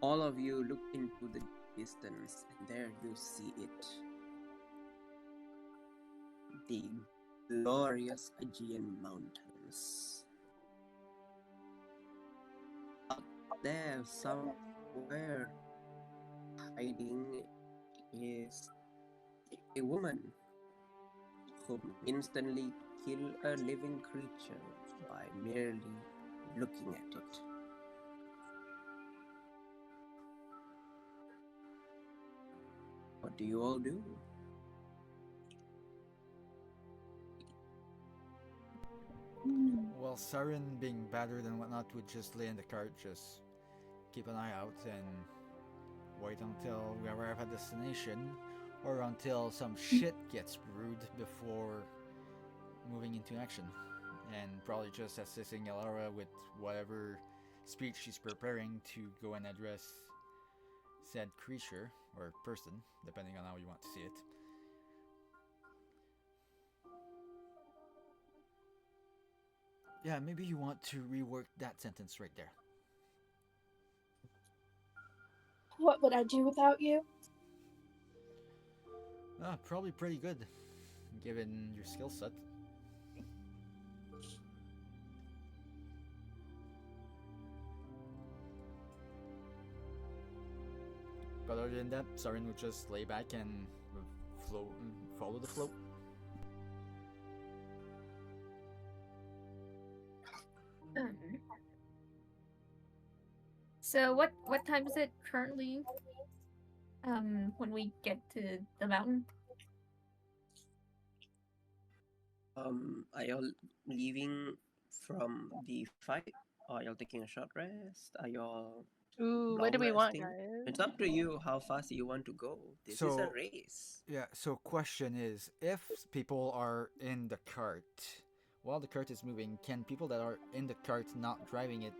All of you look into the distance, and there you see it. The glorious Aegean mountains. Up there, somewhere hiding, is a woman who instantly kill a living creature by merely looking at it. What do you all do? Well, Siren being battered and whatnot would just lay in the cart, just keep an eye out and wait until we arrive at destination or until some shit gets brewed before moving into action. And probably just assisting Elara with whatever speech she's preparing to go and address said creature or person, depending on how you want to see it. Yeah, maybe you want to rework that sentence right there. What would I do without you? Probably pretty good, given your skill set. But other than that, Sarin would just lay back and follow the flow. So what time is it currently? When we get to the mountain? Are y'all leaving from the fight? Are y'all taking a short rest? Are y'all Ooh, what long do we want, resting? guys? It's up to you how fast you want to go. This is a race. Yeah, so question is, if people are in the cart, while the cart is moving, can people that are in the cart not driving it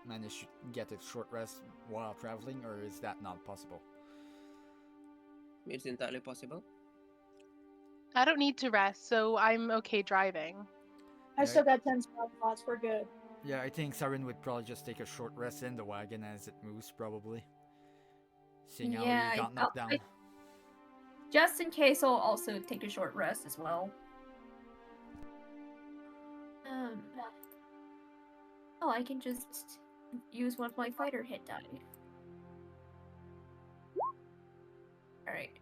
manage to get a short rest while traveling, or is that not possible? It's entirely possible. I don't need to rest, so I'm okay driving. I still got 10 spell slots. We're good. Yeah, I think Sarin would probably just take a short rest in the wagon as it moves, probably. Seeing how you got knocked down. Just in case, I'll also take a short rest as well. Oh, I can just use one of my fighter hit die. Alright.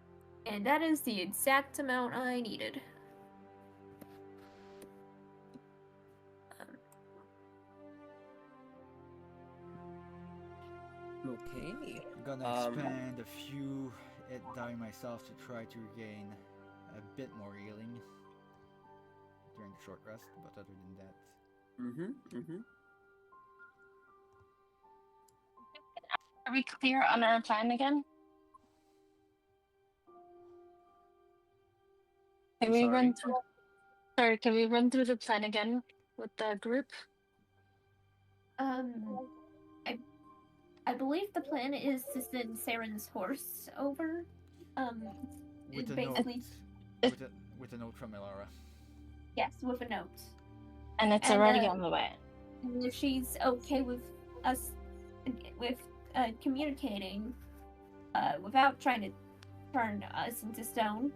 And that is the exact amount I needed. Okay. I'm gonna spend a few hit die myself to try to regain a bit more healing during the short rest, but other than that. Are we clear on our plan again? Can we run through? Sorry, can we run through the plan again with the group? I believe the plan is to send Saren's horse over. With a basically note. With a note from Elara. Yes, with a note. And it's already on the way. And if she's okay with us communicating without trying to turn us into stone,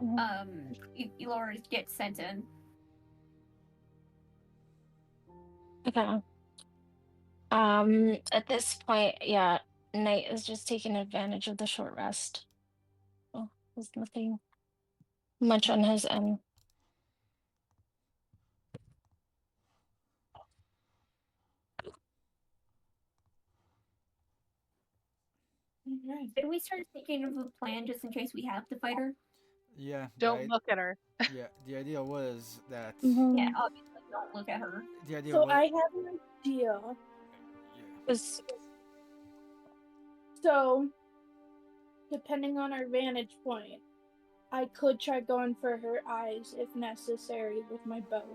Elora gets sent in. Okay. At this point, yeah, Knight is just taking advantage of the short rest. Oh, there's nothing much on his end. Did we start thinking of a plan just in case we have to fight her? Yeah. Don't look at her. Yeah, the idea was that. Yeah, obviously don't look at her. The idea so was. I have an idea. Yeah. So, depending on our vantage point, I could try going for her eyes if necessary with my bow.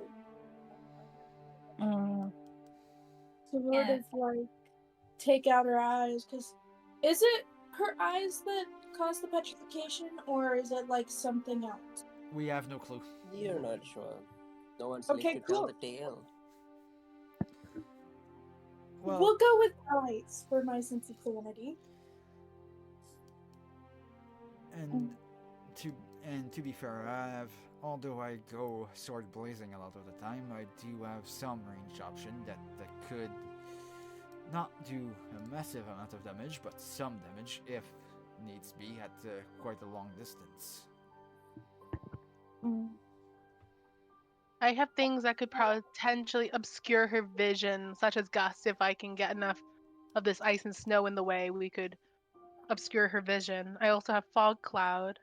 Sort of like take out her eyes, because is it her eyes that cause the petrification, or is it like something else? We have no clue. You're not sure. No one's left to tell the tale. Well, We'll go with ice for my sense of sanity. and to be fair, although I go sword blazing a lot of the time, I do have some range option that could not do a massive amount of damage, but some damage if needs be at quite a long distance. I have things that could potentially obscure her vision, such as gust. If I can get enough of this ice and snow in the way, we could obscure her vision. I also have fog cloud.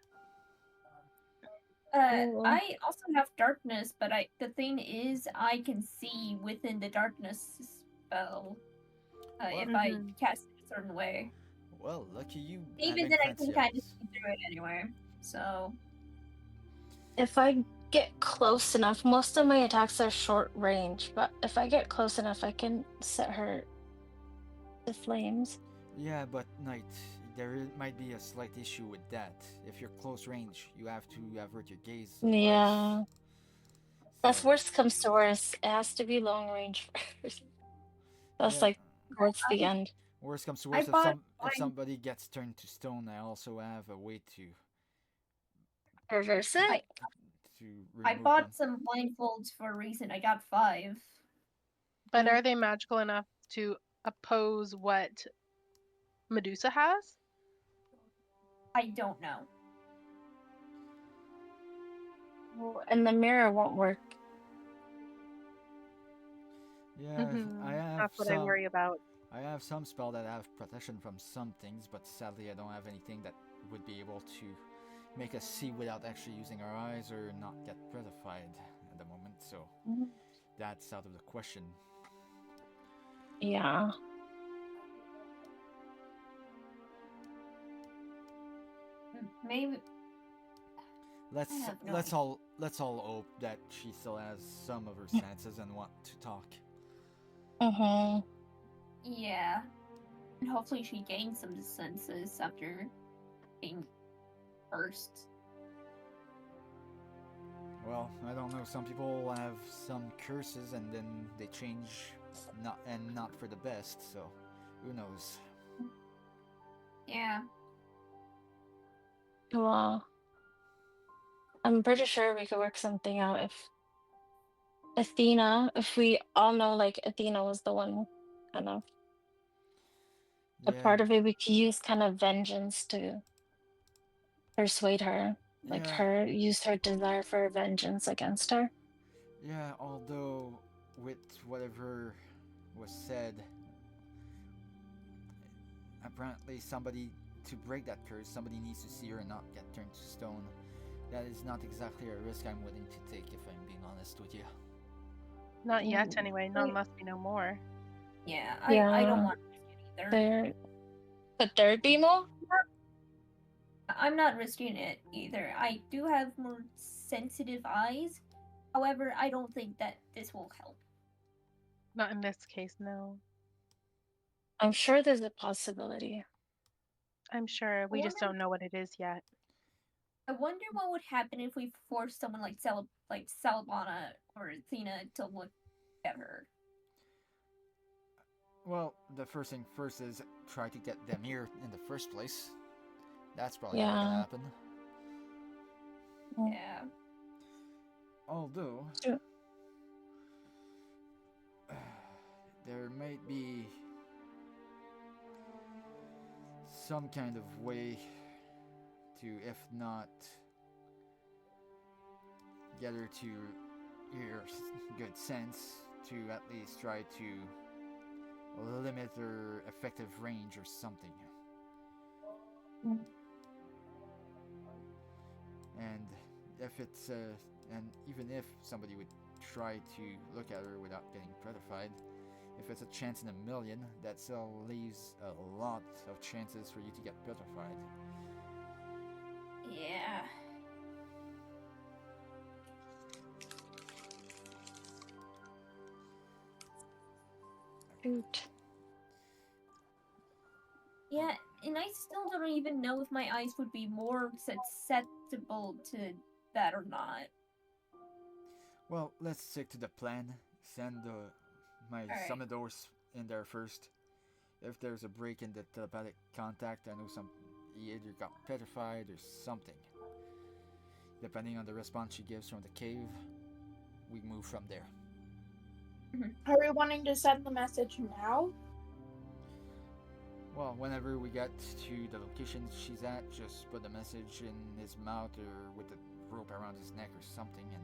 I also have darkness, but the thing is, I can see within the darkness spell if I cast it a certain way. Well, lucky you. Even then, I can kind of see through it anyway. So, if I get close enough, most of my attacks are short range, but if I get close enough, I can set her to flames. Yeah, but Knight, there might be a slight issue with that. If you're close range, you have to avert your gaze. Yeah. That's So, worst comes to worst. It has to be long range first. That's yeah, like towards the end. worst comes to worst, if somebody gets turned to stone, I also have a way to Reverse it? I bought some blindfolds for a reason. I got 5. But are they magical enough to oppose what Medusa has? I don't know. Well, and the mirror won't work. Yeah, I have That's what I some. worry about. I have some spell that have protection from some things, but sadly I don't have anything that would be able to make us see without actually using our eyes or not get petrified at the moment, so that's out of the question. Yeah. Maybe. Let's all hope that she still has some of her senses and want to talk. Yeah. And hopefully she gains some senses after being cursed. Well, I don't know. Some people have some curses and then they change, not for the best. So, who knows? Yeah. Well, I'm pretty sure we could work something out if we all know like Athena was the one kind of a part of it, we could use kind of vengeance to persuade her. Like use her desire for vengeance against her. Yeah, although with whatever was said, apparently to break that curse, somebody needs to see her and not get turned to stone. That is not exactly a risk I'm willing to take, if I'm being honest with you. Not yet, anyway. Not unless we know more. Yeah, I don't want to risk it either. Could there be more? I'm not risking it either. I do have more sensitive eyes. However, I don't think that this will help. Not in this case, no. I'm sure there's a possibility. I'm sure. We just don't know what it is yet. I wonder what would happen if we forced someone like Salabana or Athena to look at her. Well, the first thing first is try to get them here in the first place. That's probably not gonna happen. Yeah. Although there might be some kind of way to, if not get her to your good sense, to at least try to limit her effective range or something. And if it's and even if somebody would try to look at her without getting petrified, if it's a chance in a million, that still leaves a lot of chances for you to get petrified. Yeah. Shoot. Yeah, and I still don't even know if my eyes would be more susceptible to that or not. Well, let's stick to the plan. Send my Summoners in there first. If there's a break in the telepathic contact, I know he either got petrified or something. Depending on the response she gives from the cave, we move from there. Are we wanting to send the message now? Well, whenever we get to the location she's at, just put the message in his mouth or with the rope around his neck or something, and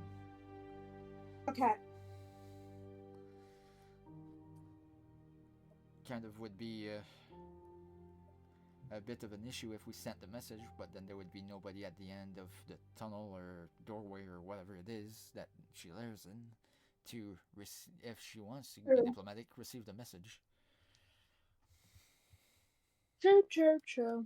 Okay. kind of would be a bit of an issue if we sent the message, but then there would be nobody at the end of the tunnel or doorway or whatever it is that she lives in to, if she wants to be diplomatic, receive the message. True.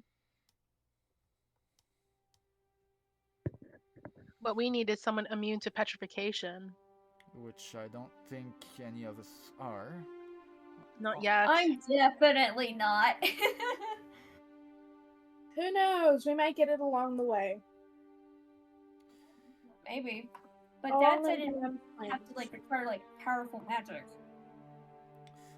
What we need is someone immune to petrification. Which I don't think any of us are. Not yet. I'm definitely not. Who knows? We might get it along the way. Maybe. But All that said, in it one have to plan. require powerful magic.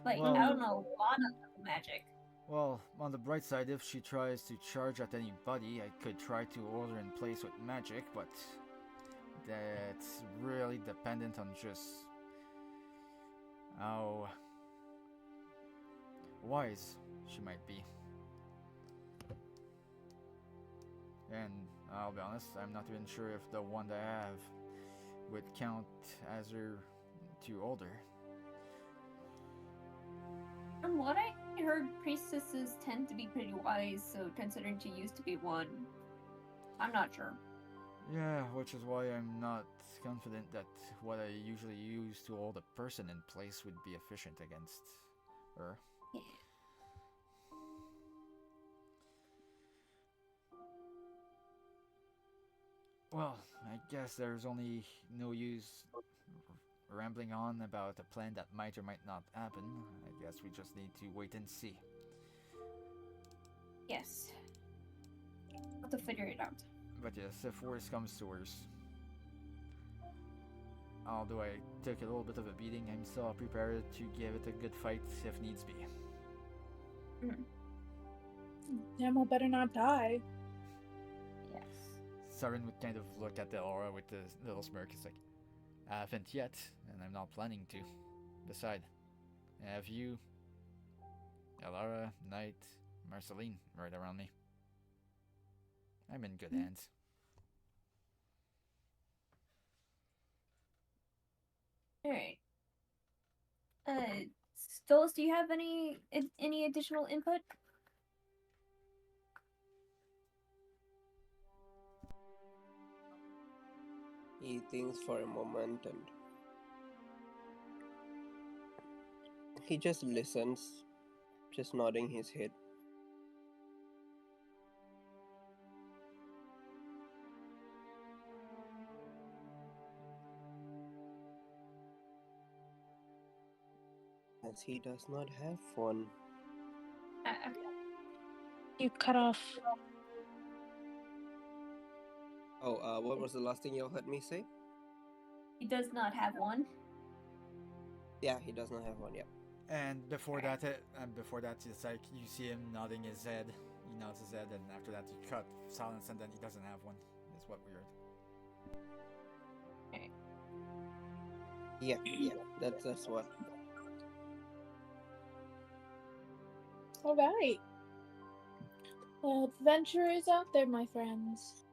Well- I don't know, mana magic. Well, on the bright side, if she tries to charge at anybody, I could try to order in place with magic, but that's really dependent on just how wise she might be. And I'll be honest, I'm not even sure if the one that I have would count as her too older. From what I heard, priestesses tend to be pretty wise, so considering she used to be one, I'm not sure. Yeah, which is why I'm not confident that what I usually use to hold a person in place would be efficient against her. Yeah. Well, I guess there's only no use rambling on about a plan that might or might not happen. I guess we just need to wait and see. Yes. Have to figure it out. But yes, if worse comes to worse, although I took a little bit of a beating, I'm still prepared to give it a good fight if needs be. Demo better not die. Yes. Saren would kind of look at the aura with the little smirk. He's like, I haven't yet, and I'm not planning to. Decide. I have you, Elara, Knight, Marceline right around me. I'm in good hands. Alright. Stolas, do you have any additional input? He thinks for a moment and he just listens, just nodding his head. As he does not have one. You cut off. Oh, what was the last thing you heard me say? He does not have one. Yeah, he does not have one. Yeah. And before that, it's like you see him nodding his head. He nods his head, and after that, you cut silence, and then he doesn't have one. That's what we heard. Yeah. That's what. All right. The adventure is out there, my friends.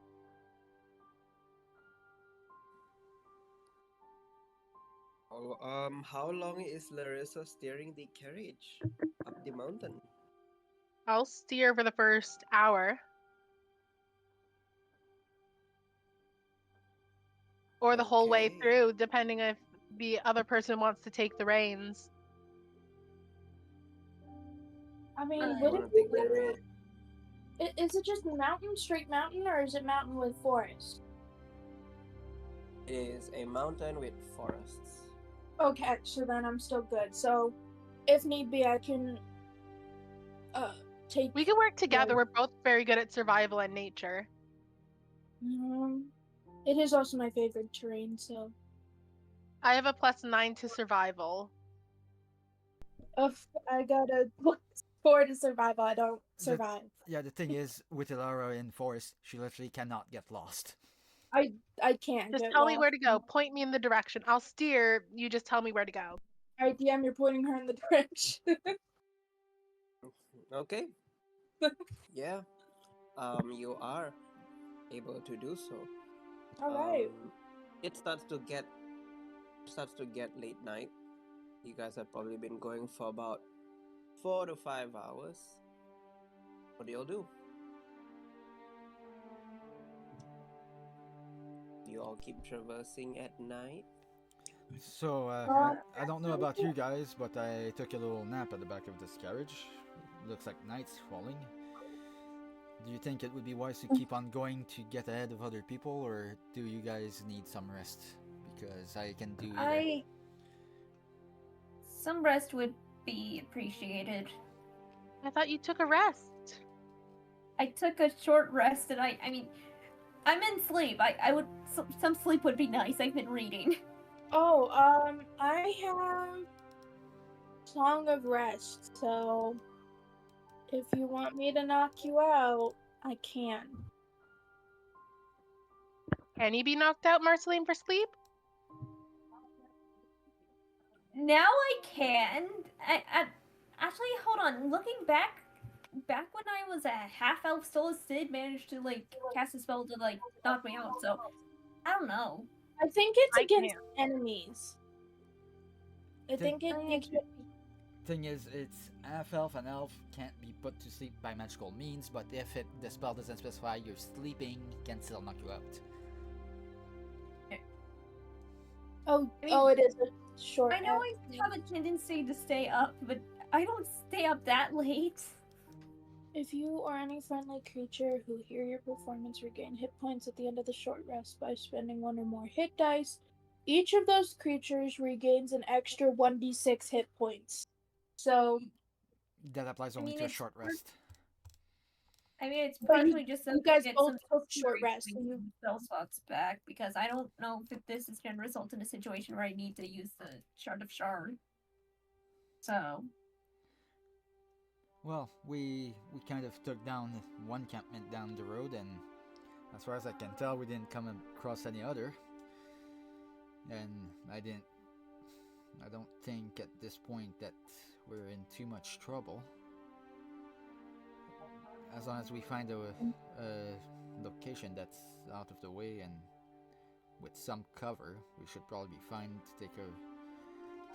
Oh, how long is Larissa steering the carriage up the mountain? I'll steer for the first hour. Or the whole way Okay. through, depending if the other person wants to take the reins. I mean, I would wanna it be take the better? rein. Is it just mountain, straight mountain, or is it mountain with forest? It is a mountain with forests. Okay, so then I'm still good. So, if need be, I can take. We can work together. We're both very good at survival and nature. It is also my favorite terrain, so. I have a +9 to survival. I got a +4 to survival. I don't survive. Yeah, the thing is, with Ilara in forest, she literally cannot get lost. I can't Just get tell me where lost. to go. Point me in the direction. I'll steer. You just tell me where to go. Alright, DM, you're pointing her in the direction. Okay. Yeah. You are able to do so. Alright. It starts to get late night. You guys have probably been going for about 4 to 5 hours. What do y'all do? Do you all keep traversing at night? So, I don't know about you guys, but I took a little nap at the back of this carriage. Looks like night's falling. Do you think it would be wise to keep on going to get ahead of other people, or do you guys need some rest? Because I can do either. Some rest would be appreciated. I thought you took a rest. I took a short rest, and I mean, I'm in sleep. I would some sleep would be nice. I've been reading. Oh, I have Song of Rest, so if you want me to knock you out, I can. Can you be knocked out, Marceline, for sleep? Now I can. I actually, hold on. Looking back when I was a half elf, Solus did manage to cast a spell to knock me out. So I don't know. I think it's against enemies. I think it. Thing is, it's half elf and elf can't be put to sleep by magical means, but if the spell doesn't specify you're sleeping, it can still knock you out. Oh, it is a short. I know I have a tendency to stay up, but I don't stay up that late. If you or any friendly creature who hear your performance regain hit points at the end of the short rest by spending one or more hit dice, each of those creatures regains an extra 1d6 hit points. So that applies only to a short rest. I mean, it's partially just so you guys get both some took short rest. and you spell slots back, because I don't know if this is going to result in a situation where I need to use the Shard of Shard. So. Well, we kind of took down one encampment down the road, and as far as I can tell, we didn't come across any other. And I don't think at this point that we're in too much trouble. As long as we find a location that's out of the way and with some cover, we should probably be fine to take a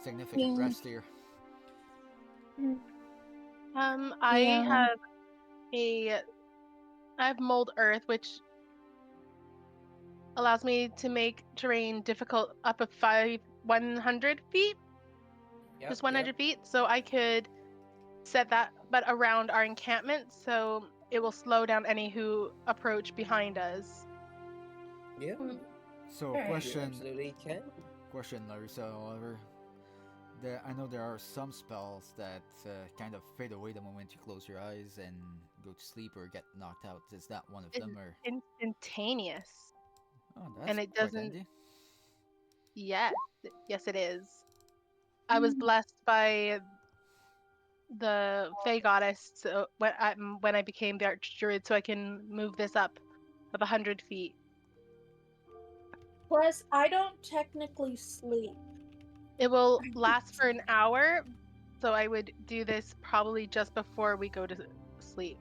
significant rest here. I have mold earth, which allows me to make terrain difficult up of 100 feet. Yep, just 100 feet. So I could set that, but around our encampment, so it will slow down any who approach behind us. Yeah. So, You question. absolutely can. Question, Larissa. However, I know there are some spells that kind of fade away the moment you close your eyes and go to sleep or get knocked out. Is that one of them, or instantaneous? Oh, that's and it quite doesn't. handy. Yes, it is. I was blessed by the Fey goddess when I became the Archdruid, so I can move this up of 100 feet. Plus, I don't technically sleep. It will last for an hour, so I would do this probably just before we go to sleep.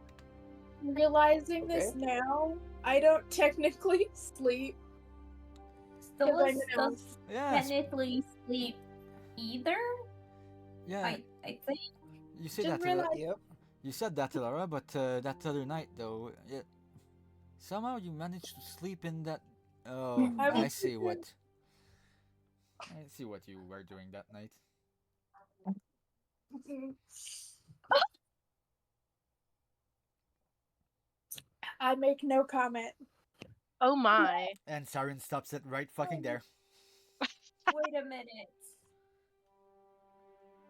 Realizing this now, I don't technically sleep. Solus doesn't technically sleep either. Yeah, I think. You say that. Yep. You said that, Lara, but that other night, though, somehow you managed to sleep in that. Oh, I see what. I see what you were doing that night. I make no comment. Oh my. And Siren stops it right fucking there. Wait a minute.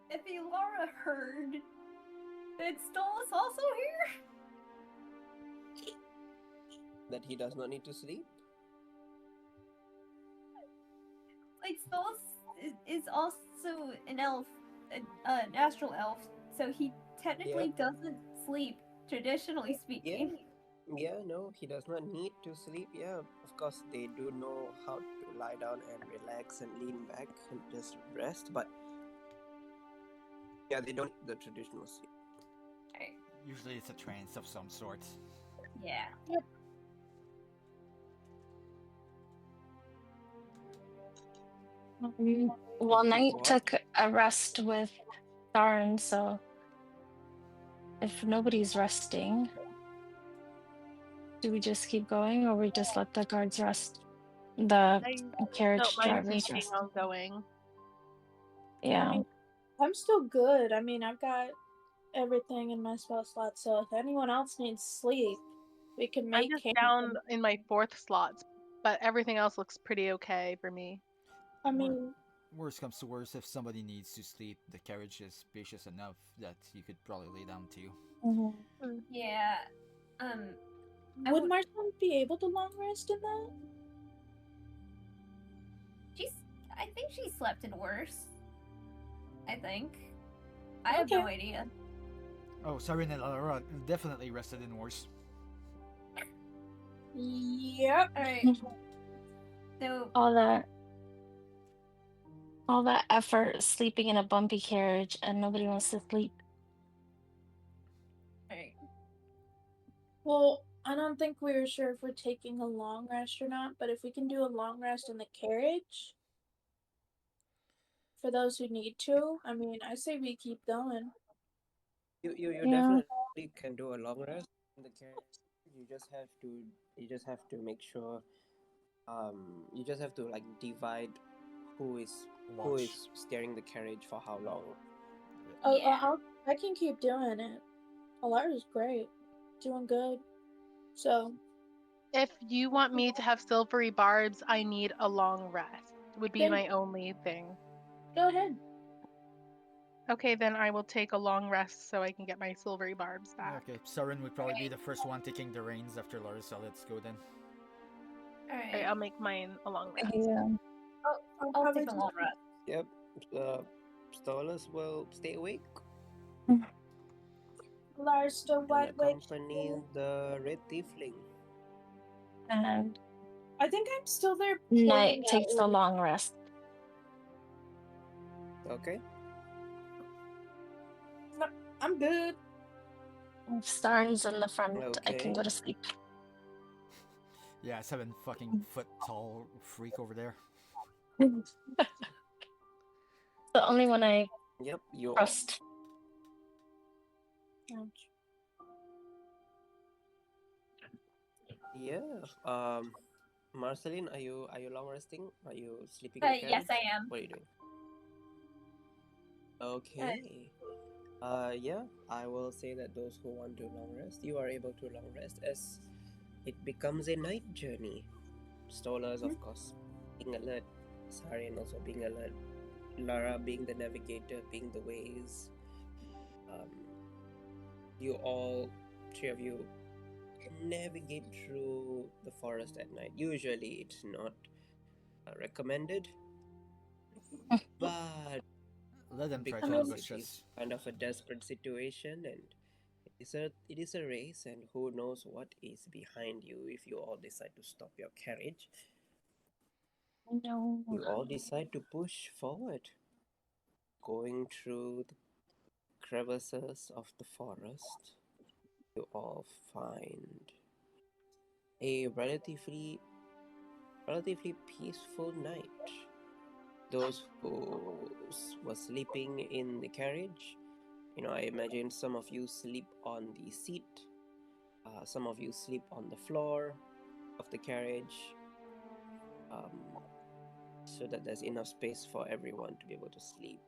If Elara heard, did Stolas also here? That he does not need to sleep? Like, Stolas is also an elf, an astral elf, so he technically doesn't sleep, traditionally speaking. Yeah, no, he does not need to sleep. Yeah, of course, they do know how to lie down and relax and lean back and just rest, but yeah, they don't need the traditional sleep. Right. Usually it's a trance of some sort. Yeah. Well, Knight What? took a rest with Darn, so if nobody's resting, do we just keep going or we just let the guards rest? The I carriage don't mind drivers keeping rest. on going. Yeah. I mean, I'm still good. I mean, I've got everything in my spell slot, so if anyone else needs sleep, we can I'm make just camp. down in my 4th slots, but everything else looks pretty okay for me. I mean, Worst comes to worst, if somebody needs to sleep, the carriage is spacious enough that you could probably lay down too. Yeah. I would would- Marcel be able to long rest in that? I think she slept in worse. I think. I have no idea. Oh, Siren and Alara definitely rested in wars. Yep. Alright. So all that effort sleeping in a bumpy carriage and nobody wants to sleep. alright. Well, I don't think we were sure if we're taking a long rest or not, but if we can do a long rest in the carriage, for those who need to, I mean, I say we keep going. You Yeah. definitely can do a long rest in the carriage. You just have to make sure you just have to like divide who is steering the carriage for how long. Oh, Yeah. I can keep doing it. Alara's great, doing good. So If you want me to have silvery barbs, I need a long rest. Would be Then- my only thing. go ahead. Okay, then I will take a long rest so I can get my silvery barbs back. Okay, Siren would probably be the first one taking the reins after Larissa. Let's go then. Alright, Alright. I'll make mine a long rest. Yeah. I'll probably take a long rest. Yep. Stolas will stay awake Lars still and wide awake. accompany the red tiefling. And I think I'm still there. Knight pointing takes a at- long rest. Okay. I'm good. If Starn's in the front, I can Okay. go to sleep. Yeah, 7 fucking-foot tall freak over there. The only one I Yep. You. trust. Yeah. Marceline, are you long resting? Are you sleeping? Yes, I am. What are you doing? Okay. Yeah, I will say that those who want to long rest, you are able to long rest as it becomes a night journey. Stolas, of course, being alert. Sarian also being alert. Lara being the navigator, being the ways. You all, 3 of you, navigate through the forest at night. Usually, it's not recommended, but Let them try to because ambush it is us. kind of a desperate situation and it is a race, and who knows what is behind you if you all decide to stop your carriage. No. You all decide to push forward, going through the crevices of the forest. You all find a relatively peaceful night. Those who were sleeping in the carriage, I imagine some of you sleep on the seat, some of you sleep on the floor of the carriage, so that there's enough space for everyone to be able to sleep.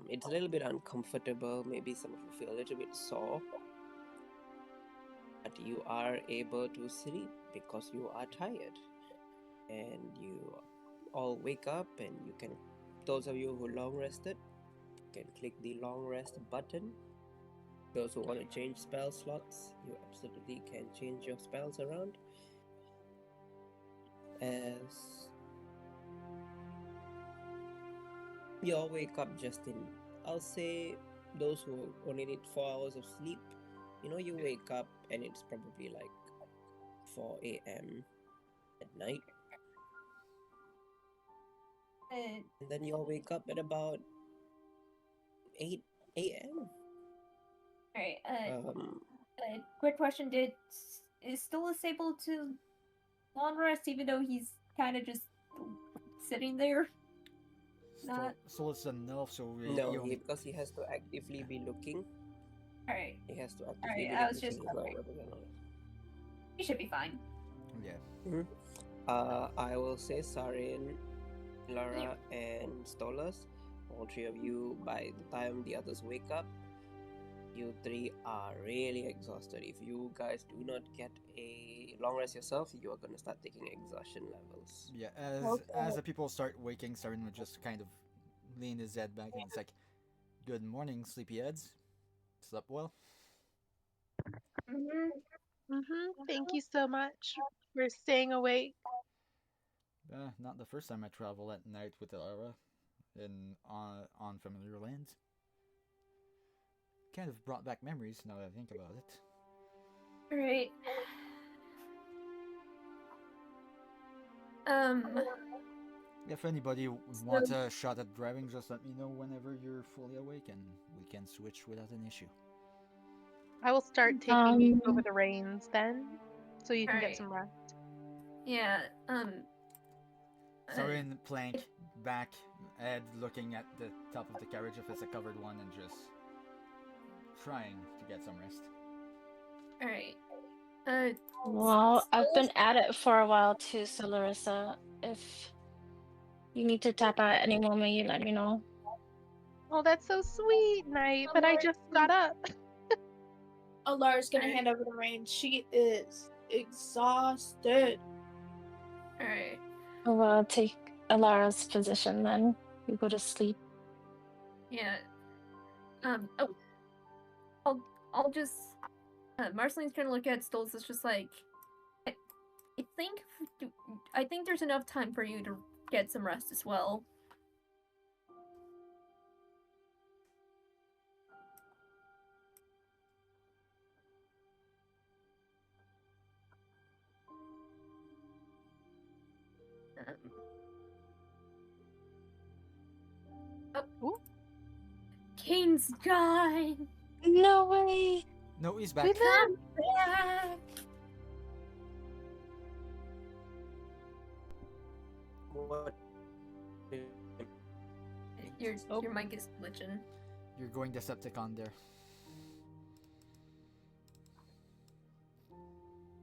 It's a little bit uncomfortable, maybe some of you feel a little bit sore, but you are able to sleep because you are tired, and you all wake up, and you can, those of you who long rested, can click the long rest button. Those who want to change spell slots, you absolutely can change your spells around as You all wake up just in, I'll say, those who only need 4 hours of sleep. You wake up and it's probably like 4 a.m. at night, Uh, and then you all wake up at about 8 a.m. all right. Um, Quick question: is Stolas able to long rest even though he's kind of just sitting there? Not. So it's an elf, so no, you only. because he has to actively be looking. All right. He has to All actively right. be I was looking, so just. he's not representing. He should be fine. Yeah. Mhm. I will say Sarin, Lara, and Stolas. All three of you, by the time the others wake up, you three are really exhausted. If you guys do not get a long rest yourself, you are gonna start taking exhaustion levels. Yeah. As the people start waking, Saren would just kind of lean his head back and it's like, "Good morning, sleepyheads. Slept well." Mm-hmm. Thank you so much for staying awake. Not the first time I travel at night with Alara in on familiar lands. Kind of brought back memories now that I think about it. All right. Um. If anybody wants a shot at driving, just let me know whenever you're fully awake and we can switch without an issue. I will start taking over Um, the reins then, so you All can get right. some rest. Yeah. Sarin plank back, Ed looking at the top of the carriage if it's a covered one and just trying to get some rest. All right. Uh. well, I've been at it for a while too, so Larissa, if you need to tap out at any moment, you let me know. Oh, that's so sweet, Night. But I just got up. Alara's gonna hand over the reins. She is exhausted. All right. Well, take Alara's position then. You go to sleep. Yeah. Oh. I'll just. Marceline's gonna look at Stolz. It's just like. I think. I think there's enough time for you to get some rest as well. Ooh. Kane's gone. No way. No, he's We back. Come back. What? Your mic is glitching. You're going Decepticon there.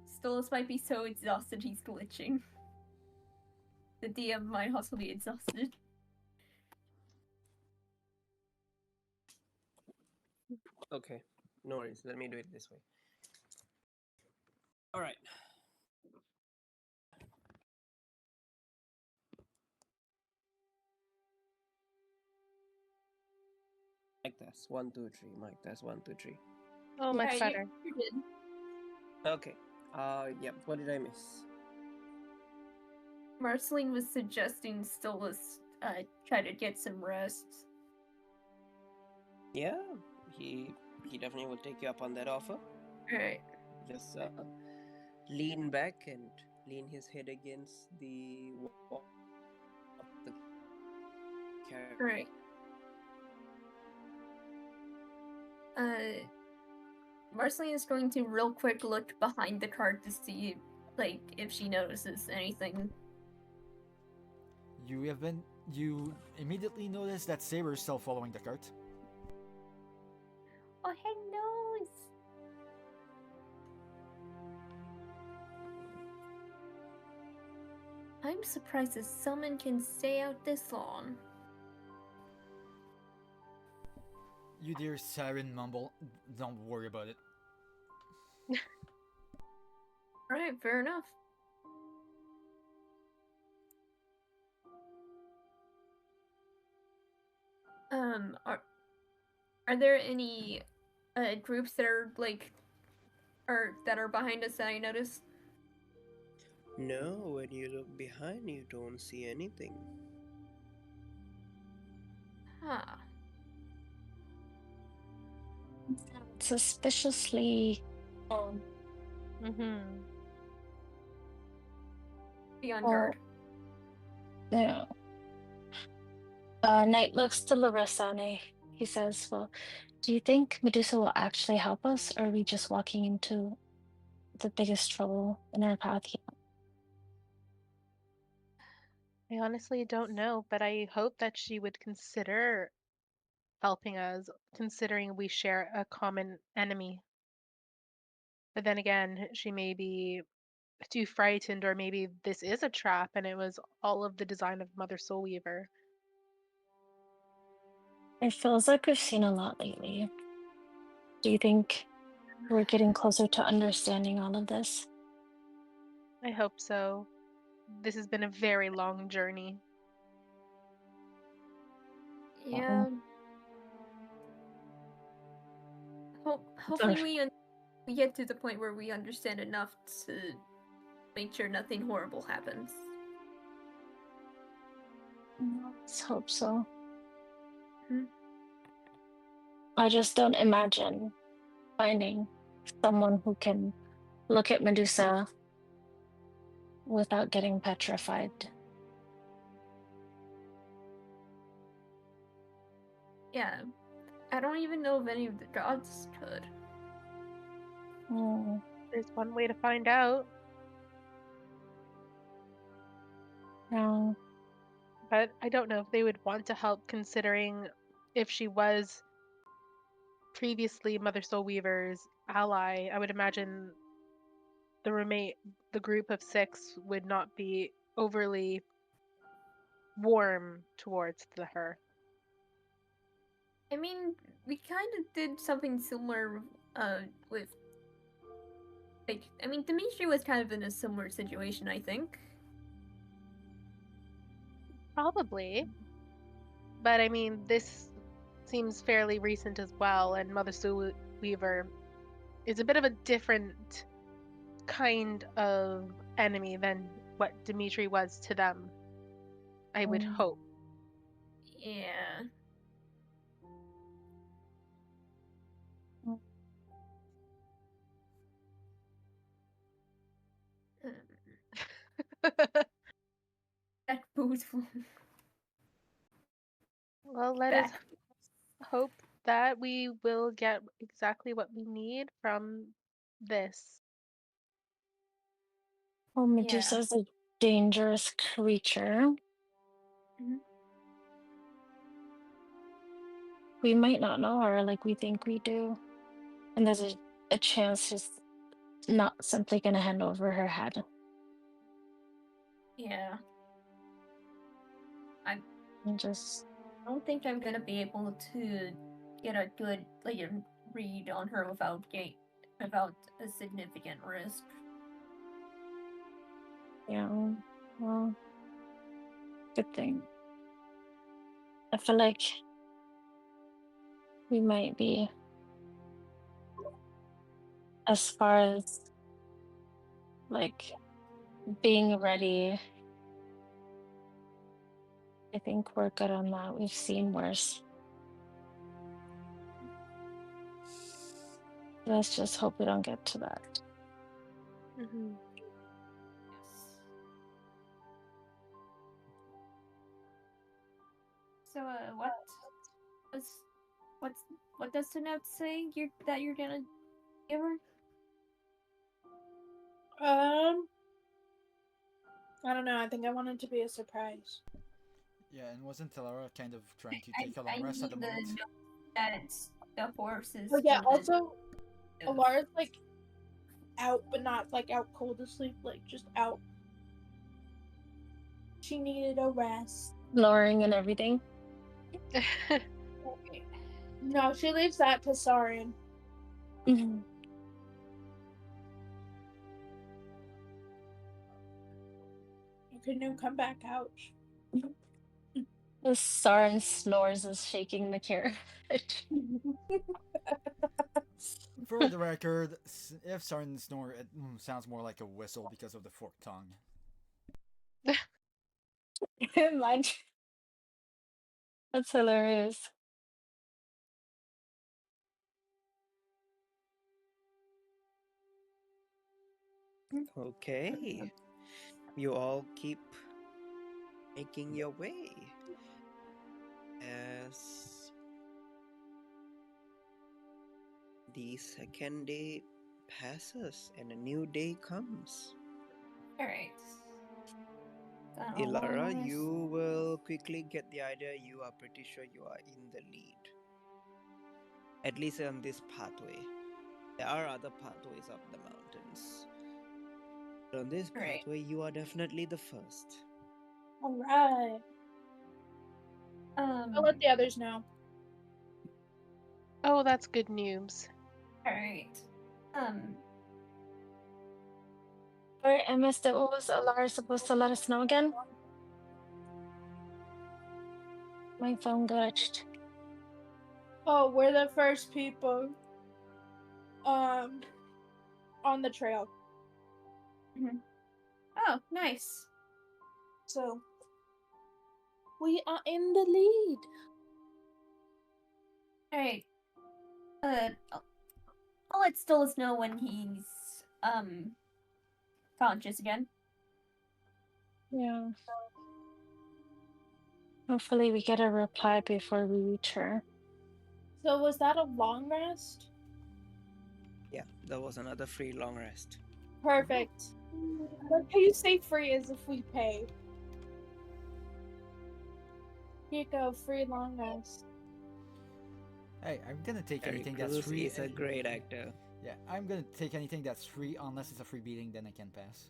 Stolas might be so exhausted he's glitching. The DM might also be exhausted. Okay, no worries. Let me do it this way. All right. Mic test 1 2 3. Mic test 1 2 3. Oh, much Alright, better. you're good. Okay. Yep. What did I miss? Marceline was suggesting Stolas try to get some rest. Yeah, he definitely will take you up on that offer. Alright. Just lean back and lean his head against the wall of the carriage. Alright. Marceline is going to real quick look behind the cart to see, like, if she notices anything. You immediately notice that Saber's still following the cart. Oh, heck knows! I'm surprised that someone can stay out this long. You dear Siren mumble, don't worry about it. Alright, fair enough. Are there any groups that are like that are behind us that I noticed? No, when you look behind, you don't see anything. Huh. Suspiciously Mm-hmm. Be on well, guard. yeah. Knight looks to Larissa and he says, well, do you think Medusa will actually help us, or are we just walking into the biggest trouble in our path yet? I honestly don't know, but I hope that she would consider helping us, considering we share a common enemy. But then again, she may be too frightened, or maybe this is a trap and it was all of the design of Mother Soulweaver. It feels like we've seen a lot lately. Do you think we're getting closer to understanding all of this? I hope so. This has been a very long journey. Yeah. Hopefully we get to the point where we understand enough to make sure nothing horrible happens. Let's hope so. Hmm. I just don't imagine finding someone who can look at Medusa without getting petrified. Yeah. I don't even know if any of the gods could. There's one way to find out. Yeah. But I don't know if they would want to help, considering if she was previously Mother Soulweaver's ally. I would imagine the group of 6 would not be overly warm towards her. I mean, we kind of did something similar with like, I mean, Dimitri was kind of in a similar situation, I think. Probably. But I mean, this seems fairly recent as well, and Mother Soulweaver is a bit of a different kind of enemy than what Dimitri was to them. I would hope. Yeah. That boastful. Well, let us hope that we will get exactly what we need from this. Well, Medusa's a dangerous creature. Mhm. We might not know her like we think we do. And there's a chance she's not simply going to hand over her head. Yeah. I just don't think I'm gonna be able to get a good read on her without a significant risk. Yeah, well, good thing. I feel like we might be as far as like being ready. I think we're good on that. We've seen worse. Let's just hope we don't get to that. Mm-hmm. Yes. So, what does the note say that you're gonna give her? I don't know. I think I want it to be a surprise. Yeah, and wasn't Talara kind of trying to take a long rest at the moment? That the horses. Oh yeah. Also, Alara's like out, but not like out cold asleep. Like just out. She needed a rest. Lowering and everything. No, she leaves that to Sarin. Mm-hmm. Okay, no, come back, ouch. The Sarin snores is shaking the carriage. For the record, if Sarin snore, it sounds more like a whistle because of the forked tongue. Imagine. That's hilarious. Okay. You all keep making your way as the second day passes and a new day comes. Alright. Got a Ilara, long rest. you will quickly get the idea. You are pretty sure you are in the lead. At least on this pathway. There are other pathways up the mountains. But on this Right. pathway, you are definitely the first. Alright. I'll let the others know. Oh, that's good news. Alright. Sorry, I missed it. What was Alara supposed to let us know again? My phone glitched. Oh, we're the first people on the trail. Oh, nice. So we are in the lead. Alright. I'll let Stillus know when he's conscious again. Yeah. Hopefully we get a reply before we reach her. So was that a long rest? Yeah, that was another free long rest. Perfect. Like how you say free as if we pay. Here you go, free long rest. Hey, I'm gonna take Harry anything that's Cruz free. is a great actor. Yeah, I'm gonna take anything that's free unless it's a free beating, then I can pass.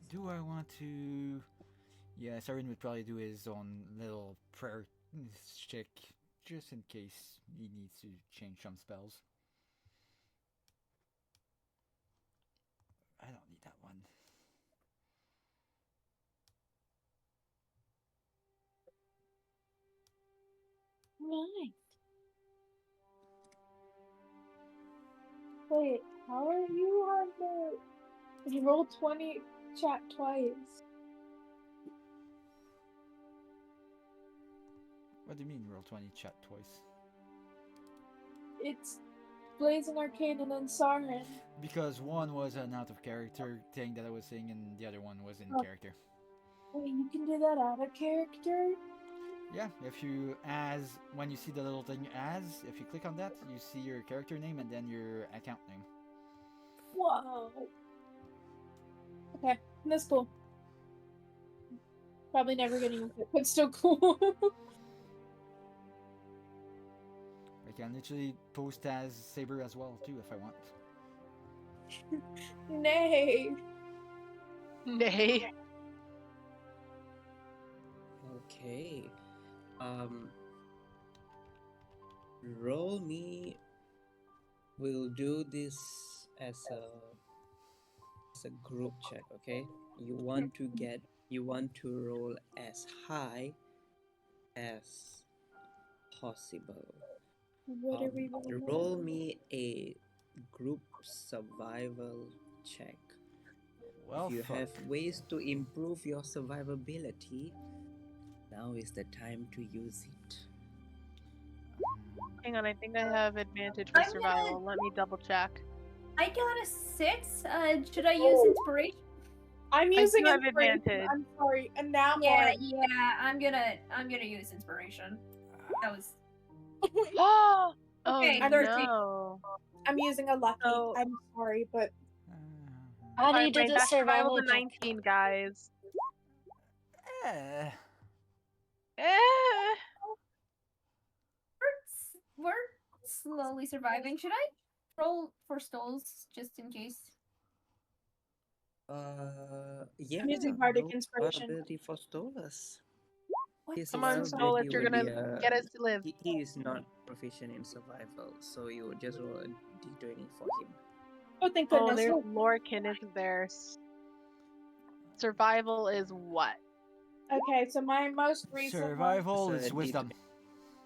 Do I want to? Yeah, Sarin would probably do his own little prayer check just in case he needs to change some spells. I don't need that one. Right. Wait, how are you on the... You rolled 20, chat twice. What do you mean roll 20 chat twice? It's Blazing Arcane and then Sarin. Because one was an out of character thing that I was saying and the other one was in character. Wait, you can do that out of character? Yeah, if you when you see the little thing if you click on that, you see your character name and then your account name. Whoa. Okay, that's cool. Probably never gonna use it, but still cool. I can literally post as Saber as well too if I want. Nay. Nay. Okay. Roll me. We'll do this as a group check, okay? You want to roll as high as possible. What are we rolling? Roll me a group survival check. Well, If you fuck. have ways to improve your survivability, now is the time to use it. Hang on, I think I have advantage for survival. Let me double check. I got a 6. Should I use inspiration? I'm using do have inspiration. advantage. I'm sorry, and now Yeah, I'm gonna use inspiration. That was Oh, okay. I'm 13. no. I'm using a lucky. So- I'm sorry, but How do you Alright, do my the best survival survival to check? 19, guys. Eh. Eh. We're slowly surviving. Should I roll for stalls just in case? Yeah. I'm using bardic roll inspiration. survivability for Stolas. His Come on, survivability Stolas, you're would gonna be, get us to live. he is not proficient in survival, so you would just roll a d20 for him. Oh, thank Oh, goodness. there's Lorcan, isn't there? Survival is what? Okay, so my most recent Survival So is wisdom.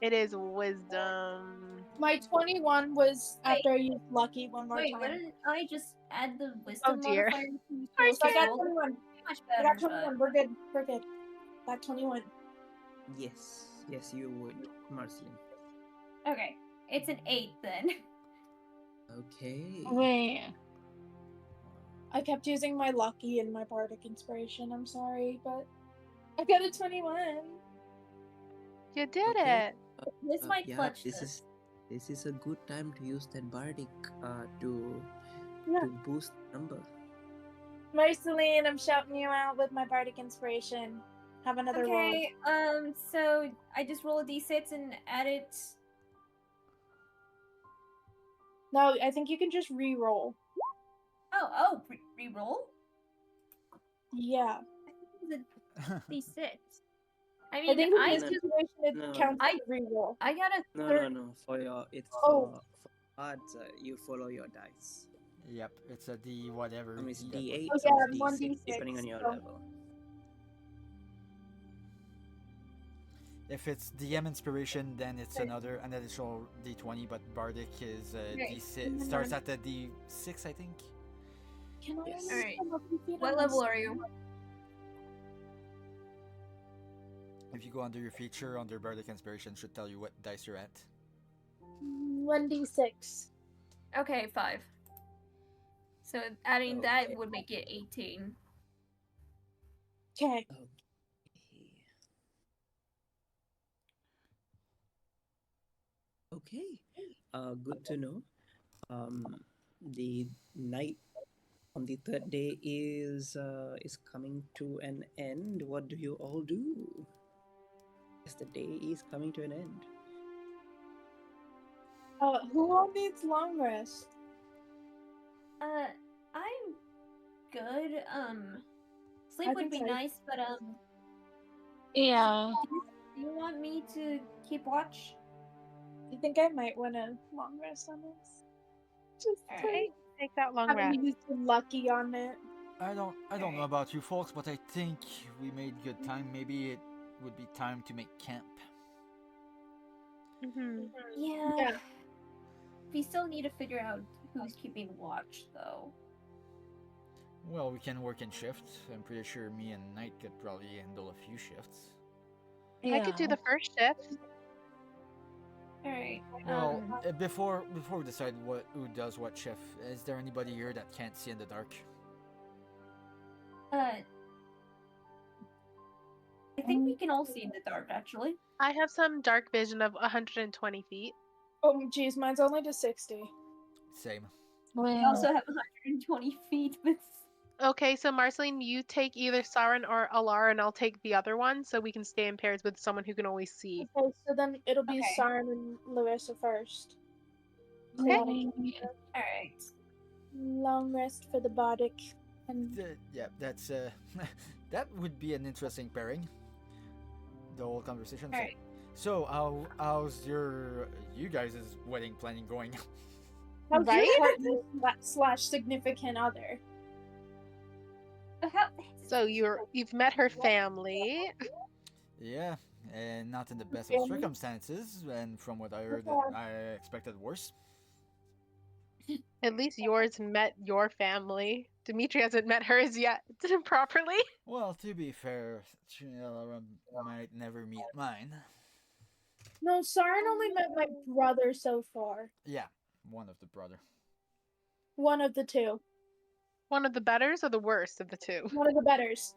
It is wisdom. my 21 was after I used lucky one more Wait, time. wouldn't I just add the wisdom dear. modifier to So I got roll? 21. much I better, got 21. We're good. We're good. Got 21. Yes, yes, you would, Marceline. Okay, it's an 8 then. Okay. Wait. I kept using my lucky and my bardic inspiration. I'm sorry, but I got a 21. You did Okay. it. This might Yeah, clutch this is a good time to use that bardic to Yeah. boost number. Marceline, I'm shouting you out with my bardic inspiration. Have another roll. Okay, so I just roll a d6 and add it. No, I think you can just re-roll. Oh, re-roll? Yeah. I think it's a d6. I I mean, think in I this just situation it No. counts as a re-roll. I got a No, third. no. For your it's Oh. for odds, you follow your dice. Yep, it's a D whatever. Some is D D8, Oh, some yeah, is one D6, D6, depending on your so- level. If it's DM inspiration, then it's an additional D20, but Bardic is Okay. D6. Starts at the D6, I think. Can I Yes. only Alright. come up with What level are you? If you go under your feature, under Bardic inspiration, should tell you what dice you're at. 1d6. Okay, 5. So adding that Okay. would make it 18. Okay. Okay. Good to know. The night on the third day is coming to an end. What do you all do? Yes, the day is coming to an end. Who all needs long rest? I'm good. Sleep I would think be so. nice, but Yeah. do you want me to keep watch? I think I might want a long rest on this. Just Alright. Take that long having rest. used lucky on it. I don't know about you folks, but I think we made good time. Maybe it would be time to make camp. Mm-hmm. Yeah. We still need to figure out who's keeping watch, though. Well, we can work in shifts. I'm pretty sure me and Knight could probably handle a few shifts. Yeah. I could do the first shift. Alright. Well, before we decide who does what shift, is there anybody here that can't see in the dark? I think we can all see in the dark, actually. I have some dark vision of 120 feet. Oh, geez, mine's only to 60. Same. I Wait. also have 120 feet, but Okay, so Marceline, you take either Sauron or Alar, and I'll take the other one, so we can stay in pairs with someone who can always see. Okay, so then it'll be Okay. Sarn and Larissa first. Okay. alright. Long rest for the Bodic. And Yeah, that's that would be an interesting pairing. The whole conversation. Alright. So, how's you guys' wedding planning going? how's Right? your partner / significant other? So you've met her family. Yeah, and not in the best Yeah. of circumstances, and from what I heard, Yeah. I expected worse. At least yours met your family. Dimitri hasn't met hers yet properly. Well, to be fair, Chinella might never meet mine. No, Sarn only met my brother so far. Yeah, one of the brother. One of the two. One of the betters or the worst of the two? One of the betters.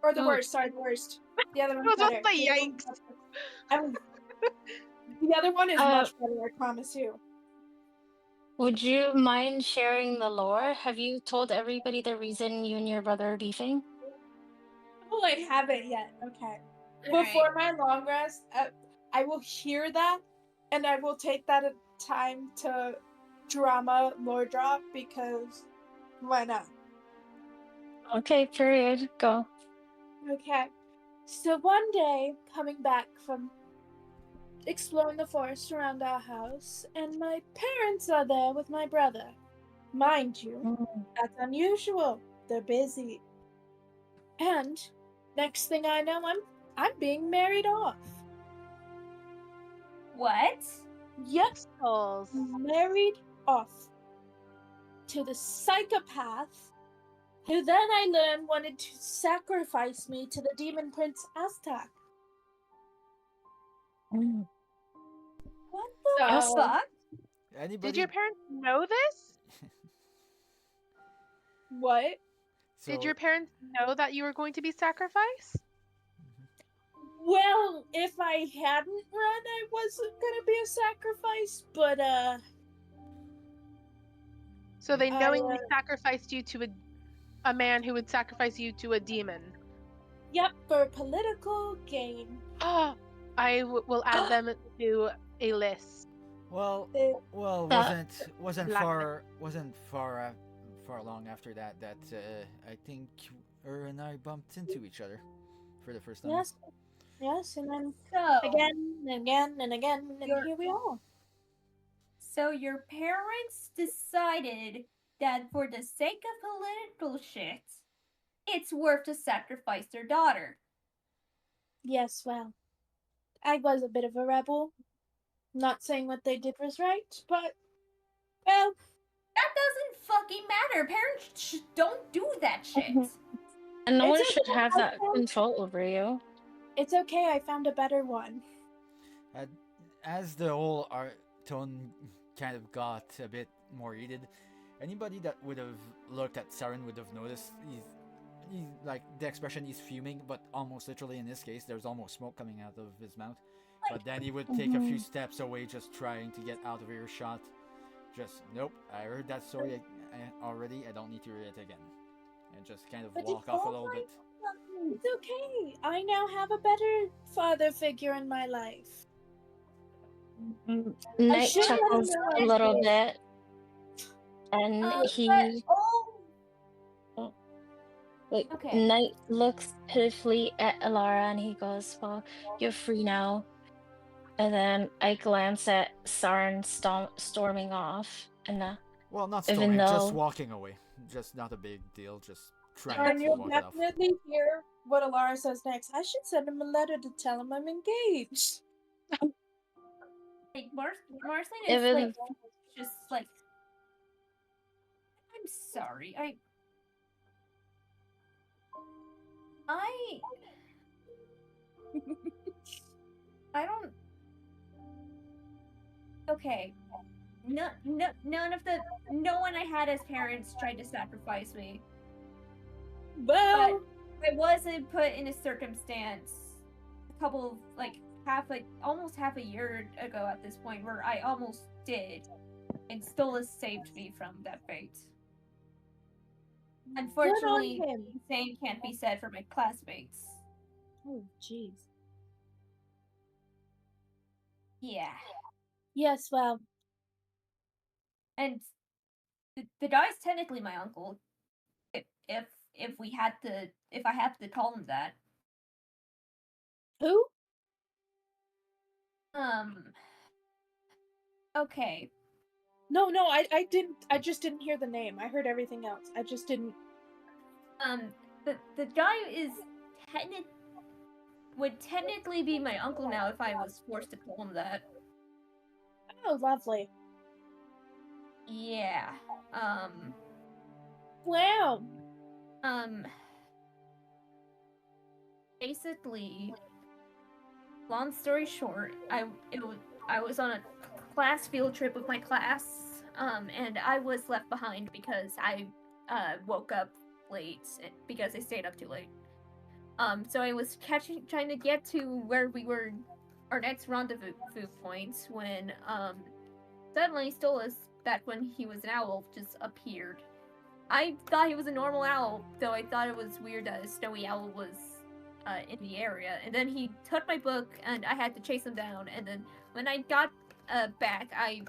Or the Oh. worst, sorry, the worst. The other I one's was about better. to say yikes. The other one is Uh, much better, I promise you. Would you mind sharing the lore? Have you told everybody the reason you and your brother are beefing? Oh, I haven't yet. Okay. Alright. Before my long rest, I will hear that, and I will take that time to drama lore drop because why not? Okay, period. Go. Okay. So one day, coming back from exploring the forest around our house, and my parents are there with my brother. Mind you, Mm. that's unusual. They're busy. And next thing I know, I'm being married off. What? Yep, Skulls. married off to the psychopath who then I learned wanted to sacrifice me to the demon prince Aztak. Mm. What the So- fuck? Anybody? Did your parents know this? What? So, Did your parents know that you were going to be sacrificed? Well, if I hadn't run, I wasn't gonna be a sacrifice, but So they I, knowingly sacrificed you to a man who would sacrifice you to a demon. yep, for political gain. Oh, will add them to a list. well, They- wasn't far long after that I think her and I bumped into each other for the first time. Yes, and then So again and again and again, and You're- here we are. So your parents decided that for the sake of political shit, it's worth to sacrifice their daughter. Yes, well, I was a bit of a rebel. Not saying what they did was right, but well, That doesn't fucking matter. Parents don't do that shit. And no It's one should okay, have I that found- control over you. it's okay. I found a better one. As the whole art tone kind of got a bit more heated, anybody that would have looked at Saren would have noticed he's like the expression he's fuming, but almost literally in this case, there's almost smoke coming out of his mouth. But then he would take a few steps away, just trying to get out of earshot. Just nope. I heard that story already. I don't need to hear it again, and just kind of But walk it's off a all little right. bit. It's okay. I now have a better father figure in my life. Night should let him chuckles know a I little did. bit, and Okay. Knight looks pitifully at Alara and he goes, "Well, you're free now." And then I glance at Saren storming off, and Well, not even storming, just though walking away. Just not a big deal. Just trying And to you'll walk it off. definitely hear what Alara says next. I should send him a letter to tell him I'm engaged. Like Marceline It is was- like just like I'm sorry. I don't. Okay. No, no one I had as parents tried to sacrifice me. Well, I wasn't put in a circumstance a couple of almost half a year ago at this point where I almost did, and Stolas saved me from that fate. Unfortunately, good on him. the same can't be said for my classmates. Oh, jeez. Yeah, Yes, well, and the guy's technically my uncle. If I have to call him that. who? Okay. No, I didn't. I just didn't hear the name. I heard everything else. I just didn't. The guy would technically be my uncle now if I was forced to call him that. Oh, lovely. Yeah. Wow. Basically, long story short, I was on a class field trip with my class, and I was left behind because I woke up late because I stayed up too late. So I was trying to get to where we were, our next rendezvous point, when suddenly Stolas, back when he was an owl, just appeared. I thought he was a normal owl, though I thought it was weird that a snowy owl was in the area. And then he took my book, and I had to chase him down. And then when I got back, I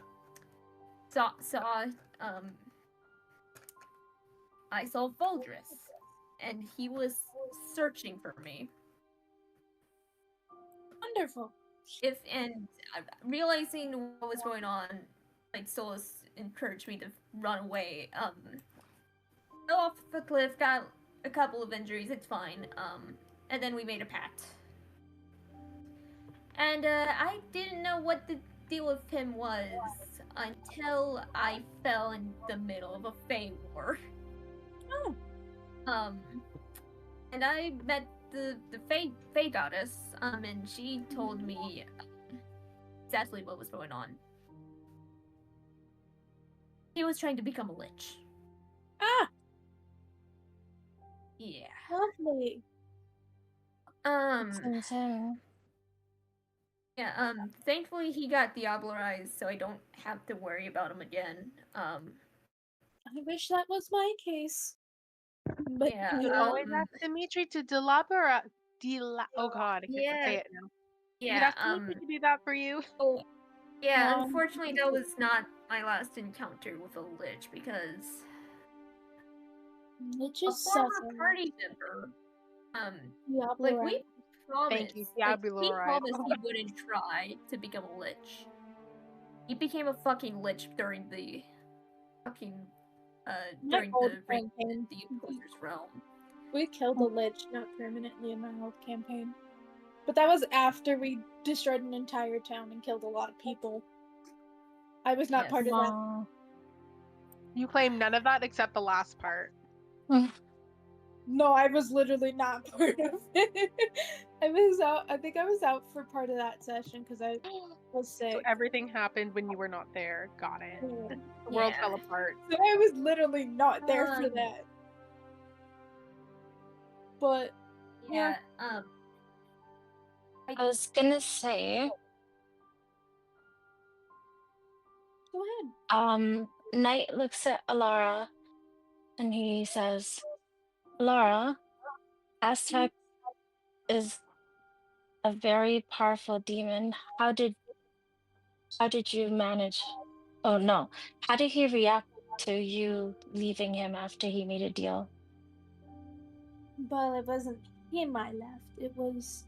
saw Voldris, and he was searching for me. Wonderful. Realizing what was going on, like Stolas encouraged me to run away. Fell off the cliff, got a couple of injuries. It's fine. And then we made a pact. And I didn't know what the deal with him was until I fell in the middle of a Fey war. Oh. Um, and I met the Fae goddess, and she told me exactly what was going on. He was trying to become a lich. Ah, Yeah. lovely. That's Um. insane. Yeah. Thankfully, he got diablerized, so I don't have to worry about him again. I wish that was my case. But Yeah. You always ask Dimitri to oh god, I can't Yeah. say it now. You'd Yeah. ask Dimitri to do that for you. Oh, yeah. um, Unfortunately, that was not my last encounter with a lich because it a just sucks. former party member, um, Diablo like we rat. Thank you, promised, like he Diablo. promised he wouldn't try to become a lich. He became a fucking lich during the fucking My during old the campaign. the Opposer's realm. We killed the lich, not permanently in my old campaign. But that was after we destroyed an entire town and killed a lot of people. I was not Yes. part of that. Wow. You claim none of that except the last part. No, I was literally not part of it. I was out. I think I was out for part of that session because I was So sick. everything happened when you were not there. Got it. Yeah. The world Yeah. fell apart. So I was literally not there for Um, that. But Yeah. I was gonna say, go ahead. Knight looks at Alara and he says, Alara, Aztec is a very powerful demon. How did you manage? Oh no. How did he react to you leaving him after he made a deal? Well, it wasn't him I left. It was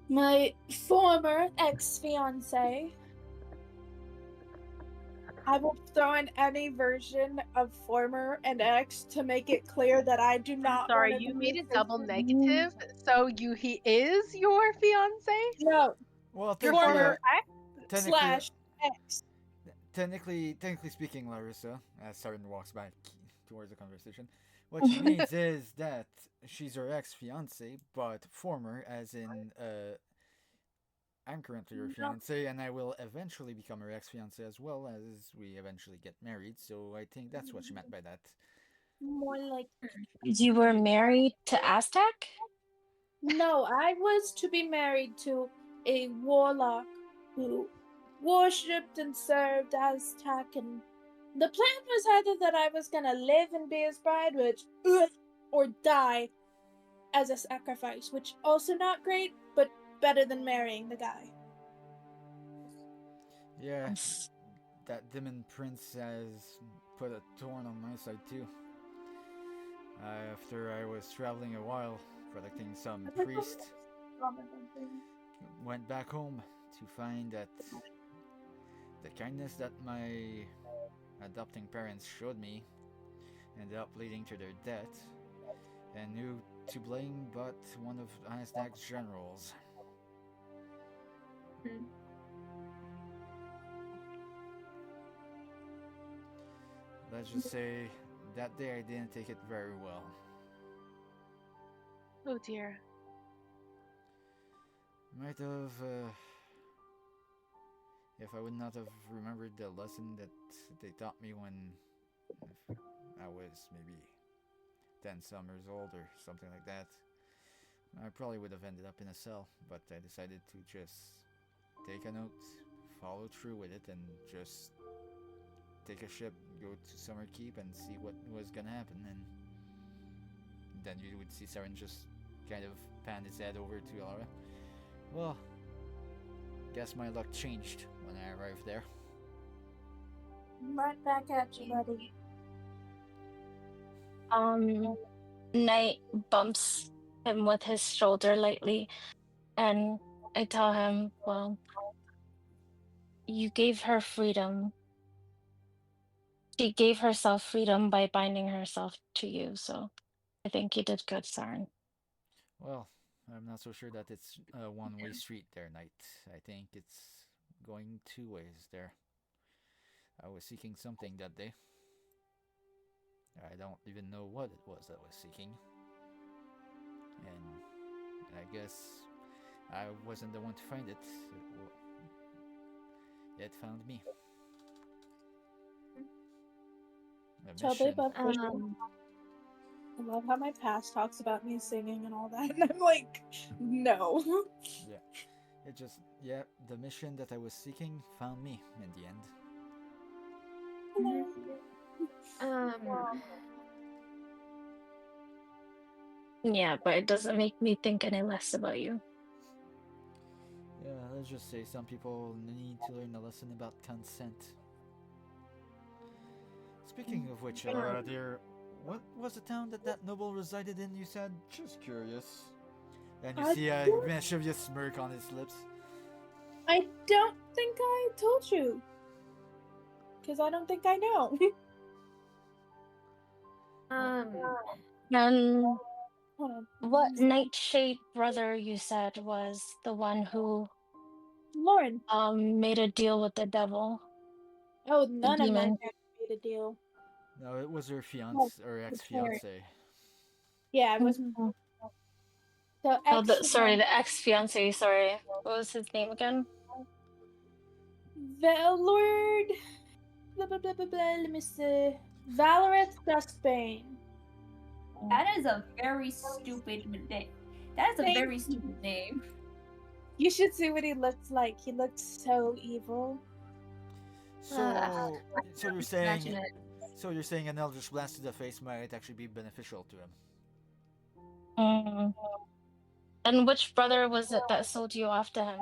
my former ex-fiance. I will throw in any version of former and ex to make it clear that I do not want Sorry, to you be made it double associated. negative. So he is your fiance? No, Well, Your technically, former technically, slash ex. technically speaking, Larissa, as Saren walks back towards the conversation, what she means is that she's her ex-fiance, but former, as in, I'm currently her No, fiance, and I will eventually become her ex-fiance as well as we eventually get married. So I think that's what she meant by that. more like You were married to Aztec? no. I was to be married to a warlock who worshipped and served Aztec, and the plan was either that I was gonna live and be his bride, which or die as a sacrifice, which also not great, but better than marrying the guy. Yeah, Yes. that demon prince has put a thorn on my side too. After I was traveling a while, collecting some priest, went back home to find that the kindness that my adopting parents showed me ended up leading to their death, and who to blame but one of Einstein's generals. Let's just say that day I didn't take it very well. Oh dear. Might have, if I would not have remembered the lesson that they taught me when I was maybe 10 summers old or something like that, I probably would have ended up in a cell. But I decided to just take a note, follow through with it, and just take a ship, go to Summer Keep, and see what was gonna happen. And then you would see Saren just kind of pan his head over to Alara. Well, guess my luck changed when I arrived there. Right back at you, buddy. Knight bumps him with his shoulder lightly, and I tell him, well, you gave her freedom. She gave herself freedom by binding herself to you, so I think you did good, Saren. Well, I'm not so sure that it's a one-way street there, Knight. I think it's going two ways there. I was seeking something that day. I don't even know what it was that was seeking. And I guess I wasn't the one to find it. It found me. A Totally mission. above vision. I love how my past talks about me singing and all that, and I'm like, no. Yeah. The mission that I was seeking found me in the end. Um, Yeah, but it doesn't make me think any less about you. Yeah, let's just say some people need to learn a lesson about consent. Speaking of which, dear, what was the town that noble resided in, you said? Just curious. And you I see a don't- mischievous smirk on his lips. I don't think I told you. Because I don't think I know. And Hold on. what nightshade brother you said was the one who Lauren. made a deal with the devil, Oh, the none of my demon? parents made a deal. No, it was her No, fiance or the parent. ex-fiance. Yeah, it was Mhm. the Oh, sorry, ex-fiance. the ex-fiance. Sorry, what was his name again? Lord. Blah, blah, blah, blah, blah. Let me see. Valorous Dustbane. that is a very stupid name. That is a Thank very you. stupid name. You should see what he looks like. He looks so evil. So, so you're Imagine saying, it. so you're saying an Eldritch Blast to the face might actually be beneficial to him? Mm. And which brother was it that sold you off to him?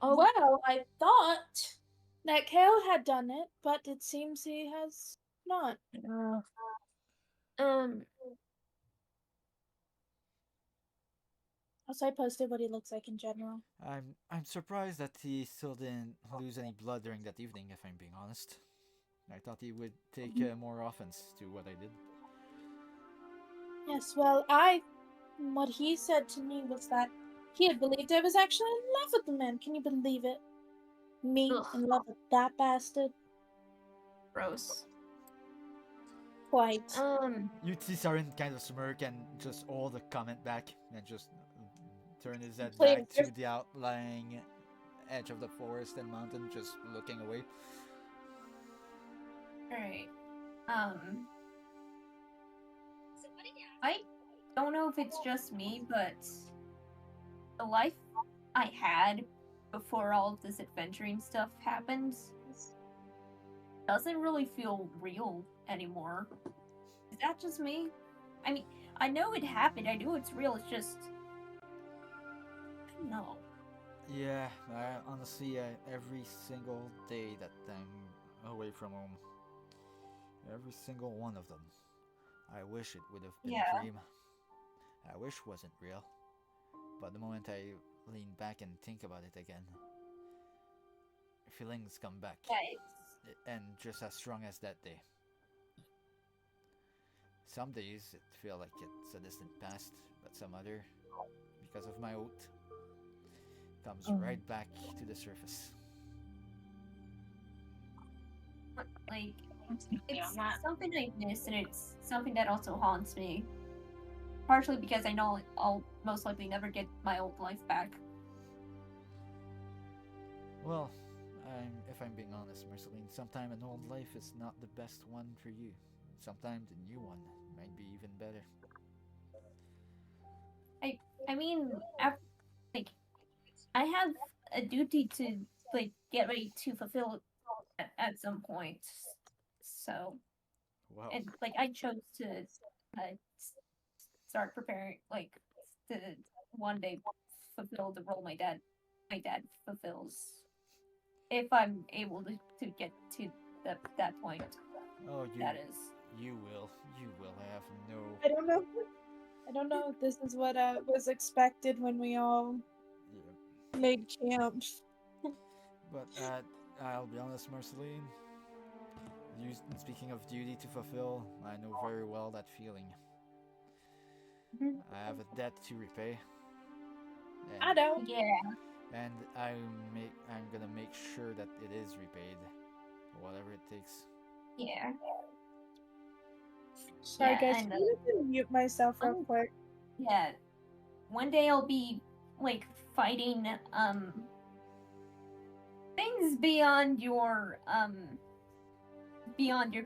Oh, Well, I thought that Kale had done it, but it seems he has not. um, Also, I posted what he looks like in general. I'm surprised that he still didn't lose any blood during that evening, if I'm being honest. I thought he would take more offense to what I did. Yes, well, what he said to me was that he had believed I was actually in love with the man. Can you believe it? Me Ugh. in love with that bastard? gross. Quite. You see Saren kind of smirk and just all the comment back and just turn his head Play back it. to the outlying edge of the forest and mountain, just looking away. Alright. I don't know if it's just me, but the life I had before all of this adventuring stuff happened doesn't really feel real anymore. Is that just me? I mean, I know it happened. I know it's real. It's just, I don't know. Yeah, honestly, every single day that I'm away from home, every single one of them, I wish it would have been Yeah. a dream. I wish it wasn't real. But the moment I lean back and think about it again, feelings come back. Yeah, And just as strong as that day. Some days it feel like it's a distant past, but some other, because of my oath, comes right back to the surface. like, Yeah, it's something I miss, and it's something that also haunts me. Partially because I know I'll most likely never get my old life back. Well, if I'm being honest, Marceline, sometimes an old life is not the best one for you. Sometimes the new one might be even better. I mean, like, I have a duty to like get ready to fulfill at some point. So, Wow. and like I chose to start preparing, like, to one day fulfill the role my dad fulfills. If I'm able to get to that point, Oh, that is. you will. I have no. I don't know. I don't know if this is what was expected when we all Yeah. made camp. But I'll be honest, Marceline. Speaking of duty to fulfill, I know very well that feeling. I have a debt to repay. I don't. Yeah. And I'm gonna make sure that it is repaid, whatever it takes. Yeah. Sorry, Yeah, guys. and I'm gonna mute myself real quick. yeah, one day I'll be like fighting things beyond your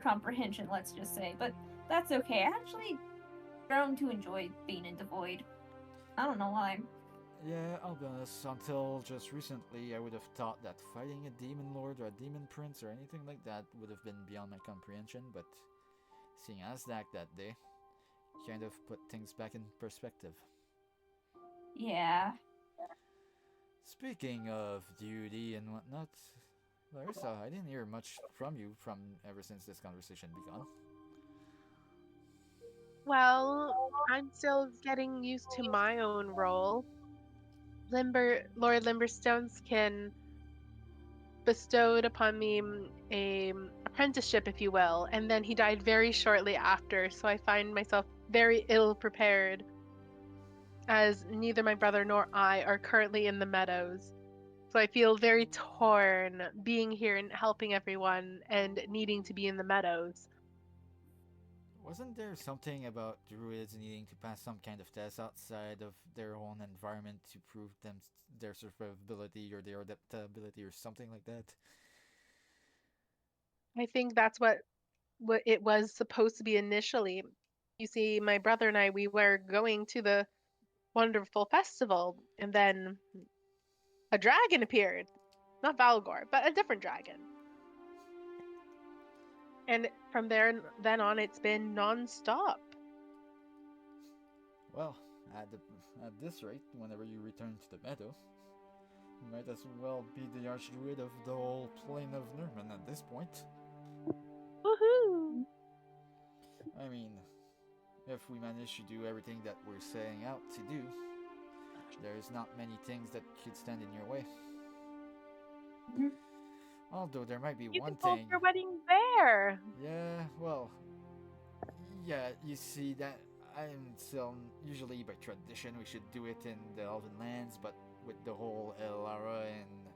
comprehension, let's just say. But that's okay. I actually grown to enjoy being in the void. I don't know why. Yeah, I'll be honest, until just recently, I would have thought that fighting a demon lord or a demon prince or anything like that would have been beyond my comprehension, but seeing Azdak that day kind of put things back in perspective. Yeah. Speaking of duty and whatnot, Larissa, I didn't hear much from you from ever since this conversation began. Well, I'm still getting used to my own role. Lord Limberstone's kin bestowed upon me a apprenticeship, if you will, and then he died very shortly after. So I find myself very ill prepared, as neither my brother nor I are currently in the meadows. So I feel very torn being here and helping everyone and needing to be in the meadows. Wasn't there something about druids needing to pass some kind of test outside of their own environment to prove their survivability or their adaptability or something like that? I think that's what it was supposed to be initially. You see, my brother and I, we were going to the wonderful festival, and then a dragon appeared. Not Valgor, but a different dragon. And from there then on, it's been non-stop. Well, at this rate, whenever you return to the meadow, you might as well be the archdruid of the whole plane of Nerman at this point. Woohoo! I mean, if we manage to do everything that we're setting out to do, there's not many things that could stand in your way. Mhm. Although there might be You one can hold thing. your wedding there. Yeah, well, yeah, you see that I'm still usually by tradition we should do it in the Elven lands, but with the whole Elara and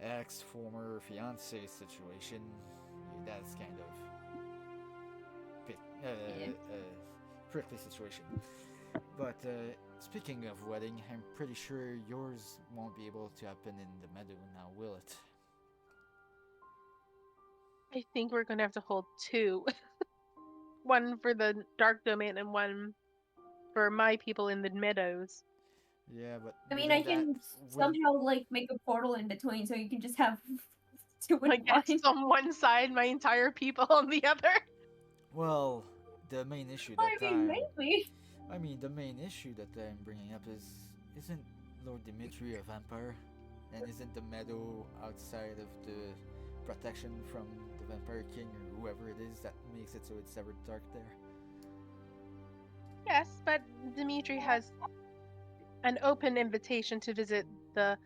ex former fiance situation, that's kind of Yeah. prickly situation. But speaking of wedding, I'm pretty sure yours won't be able to happen in the meadow now, will it? I think we're gonna have to hold two. One for the dark domain and one for my people in the meadows. Yeah, but I mean, I wouldn't that can would somehow like make a portal in between, so you can just have two My in one. guests on one side, my entire people on the other. well the main issue I that mean, I'm maybe. I mean, the main issue that I'm bringing up isn't Lord Dimitri a vampire? And isn't the meadow outside of the protection from the Vampire King or whoever it is that makes it so it's ever dark there? Yes, but Dimitri has an open invitation to visit the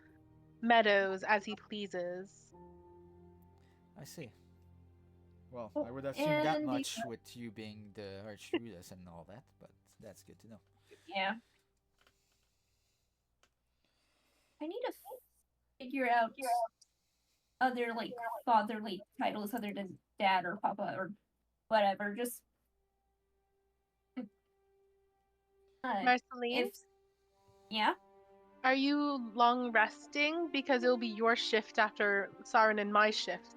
meadows as he pleases. I see. Well, Oh, I would assume that and the much with you being the Archdruidess and all that, but that's good to know. yeah, I need to figure out other like fatherly titles other than dad or papa or whatever. Just Marceline, if yeah. are you long resting? Because it'll be your shift after Saren and my shift.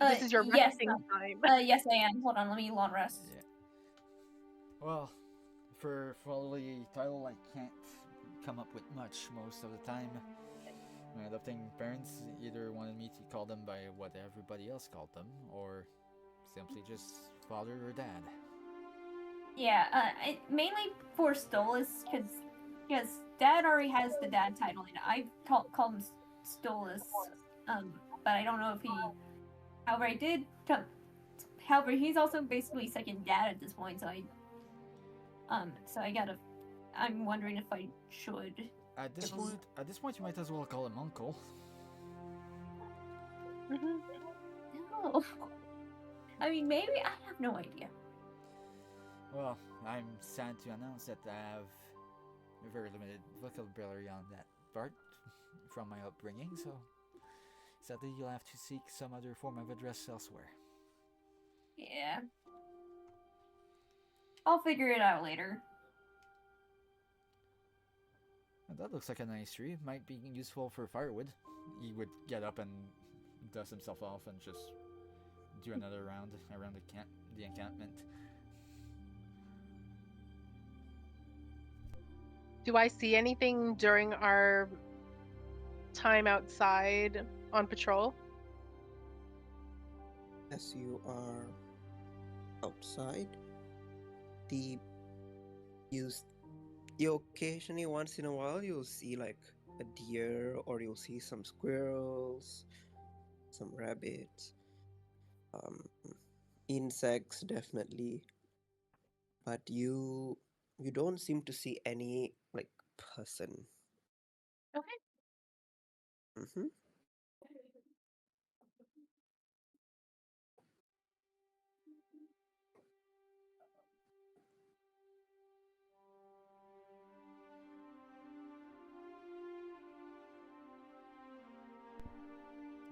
This is your Yes. resting time. Yes, I am. Hold on, let me long rest. Yeah. Well, for fatherly title, I can't come up with much most of the time. My adopting parents either wanted me to call them by what everybody else called them, or simply just father or dad. Yeah, mainly for Stolas, because Dad already has the dad title, and I call him Stolas. But I don't know if he. However, I did. However, he's also basically second dad at this point, so so I gotta. I'm wondering if I should. At this point, you might as well call him uncle. Mhm. No. I mean, maybe I have no idea. Well, I'm sad to announce that I have a very limited vocabulary on that part from my upbringing, so sadly you'll have to seek some other form of address elsewhere. Yeah. I'll figure it out later. That looks like a nice tree. Might be useful for firewood. He would get up and dust himself off and just do another round around the encampment. Do I see anything during our time outside on patrol? As you are outside, the you occasionally, once in a while, you'll see like a deer, or you'll see some squirrels, some rabbits, insects definitely, but you don't seem to see any like person. Okay. Mm-hmm.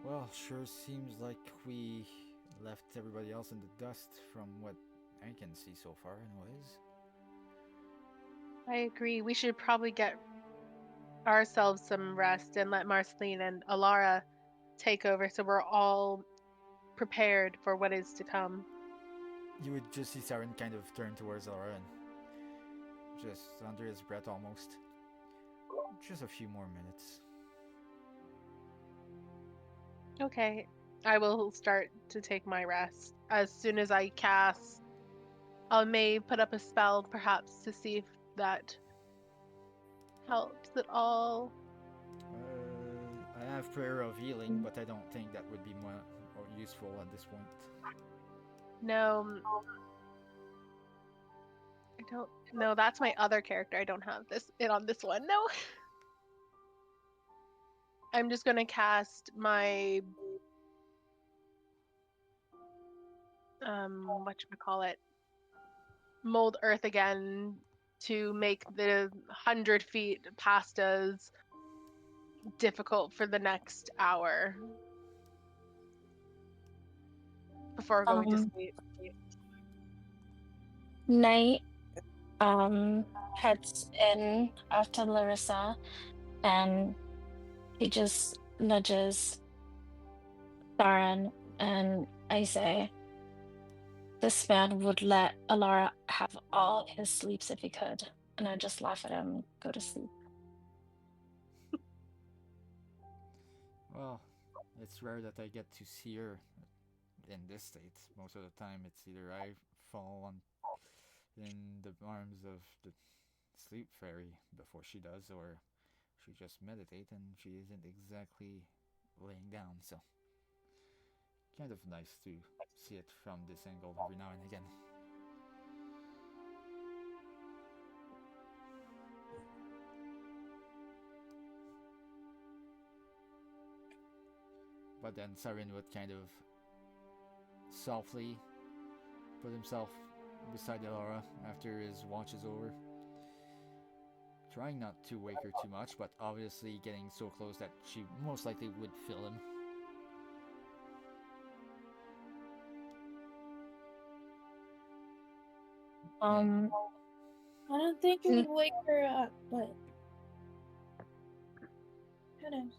Well, sure seems like we left everybody else in the dust from what I can see so far, anyways. I agree. We should probably get ourselves some rest and let Marceline and Alara take over so we're all prepared for what is to come. You would just see Siren kind of turn towards Laura and just under his breath almost. Just a few more minutes. Okay. I will start to take my rest. As soon as I cast, I may put up a spell perhaps to see if that helps at all. I have prayer of healing, but I don't think that would be more useful at this point. No, I don't. No, that's my other character. I don't have it on this one. No. I'm just gonna cast my whatchamacallit, mold earth again to make the 100 feet past us difficult for the next hour before going to sleep. Night heads in after Larissa, and he just nudges Darren, and I say, this man would let Alara have all his sleeps if he could. And I just laugh at him and go to sleep. Well, it's rare that I get to see her in this state. Most of the time, it's either I fall in the arms of the sleep fairy before she does, or she just meditate and she isn't exactly laying down. So, kind of nice to see it from this angle every now and again. But then Siren would kind of softly put himself beside Elara after his watch is over. Trying not to wake her too much, but obviously getting so close that she most likely would feel him. I don't think we would wake her up, but who knows?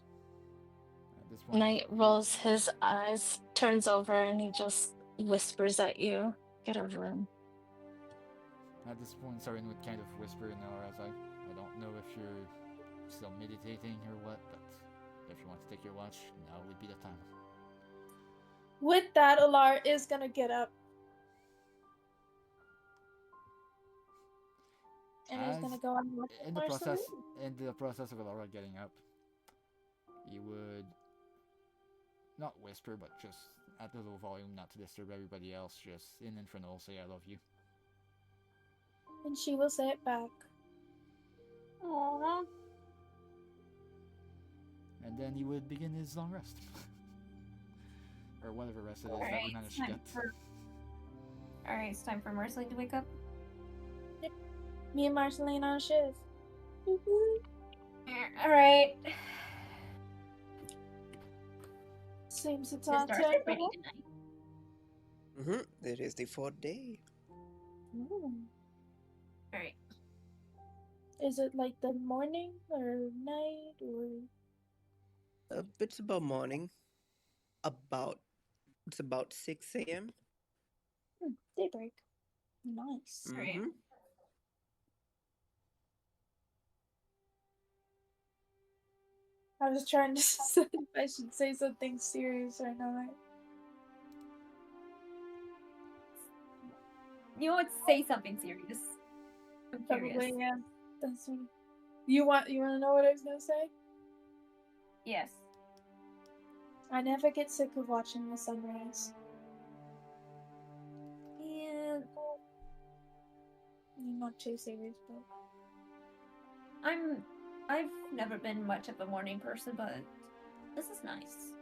At this point, Knight rolls his eyes, turns over, and he just whispers at you, get a room. At this point, Siren would kind of whisper in Elara's eye, I don't know if you're still meditating or what, but if you want to take your watch, now would be the time. With that, Alar is gonna get up. And he's gonna go and watch in the process of Alara getting up, he would not whisper, but just at a low volume, not to disturb everybody else, just in Infernal say I love you. And she will say it back. Aww. And then he would begin his long rest. Or whatever rest it is that we managed to get. Alright, it's time for Marceline to wake up. Me and Marceline on shift. Alright. Seems it's Just on started time. It is the 4th day. Alright. Is it like the morning or night or? It's about morning. It's about 6 a.m. Daybreak. Nice. Alright. Mm-hmm. I was trying to decide if I should say something serious or not. You know what? Say something serious. I'm curious. Probably, yeah. That's me. You want to know what I was gonna say? Yes. I never get sick of watching the sunrise. Yeah. I'm not too serious, but I've never been much of a morning person, but this is nice.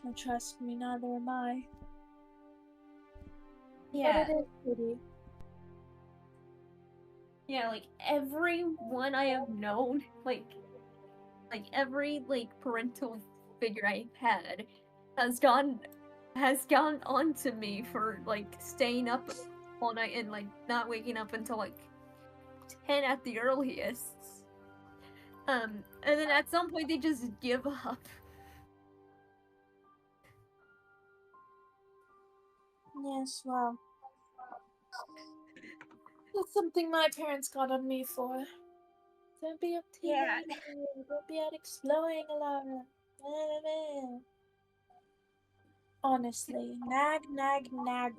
oh, trust me, neither am I. Yeah. But it is pretty. Yeah, like everyone I have known, like every like parental figure I've had has gone on to me for like staying up all night and like not waking up until like 10 at the earliest. And then at some point they just give up. Yes, well, that's something my parents got on me for. Don't be up too Yeah. late. Don't be out exploring a lot. Honestly, nag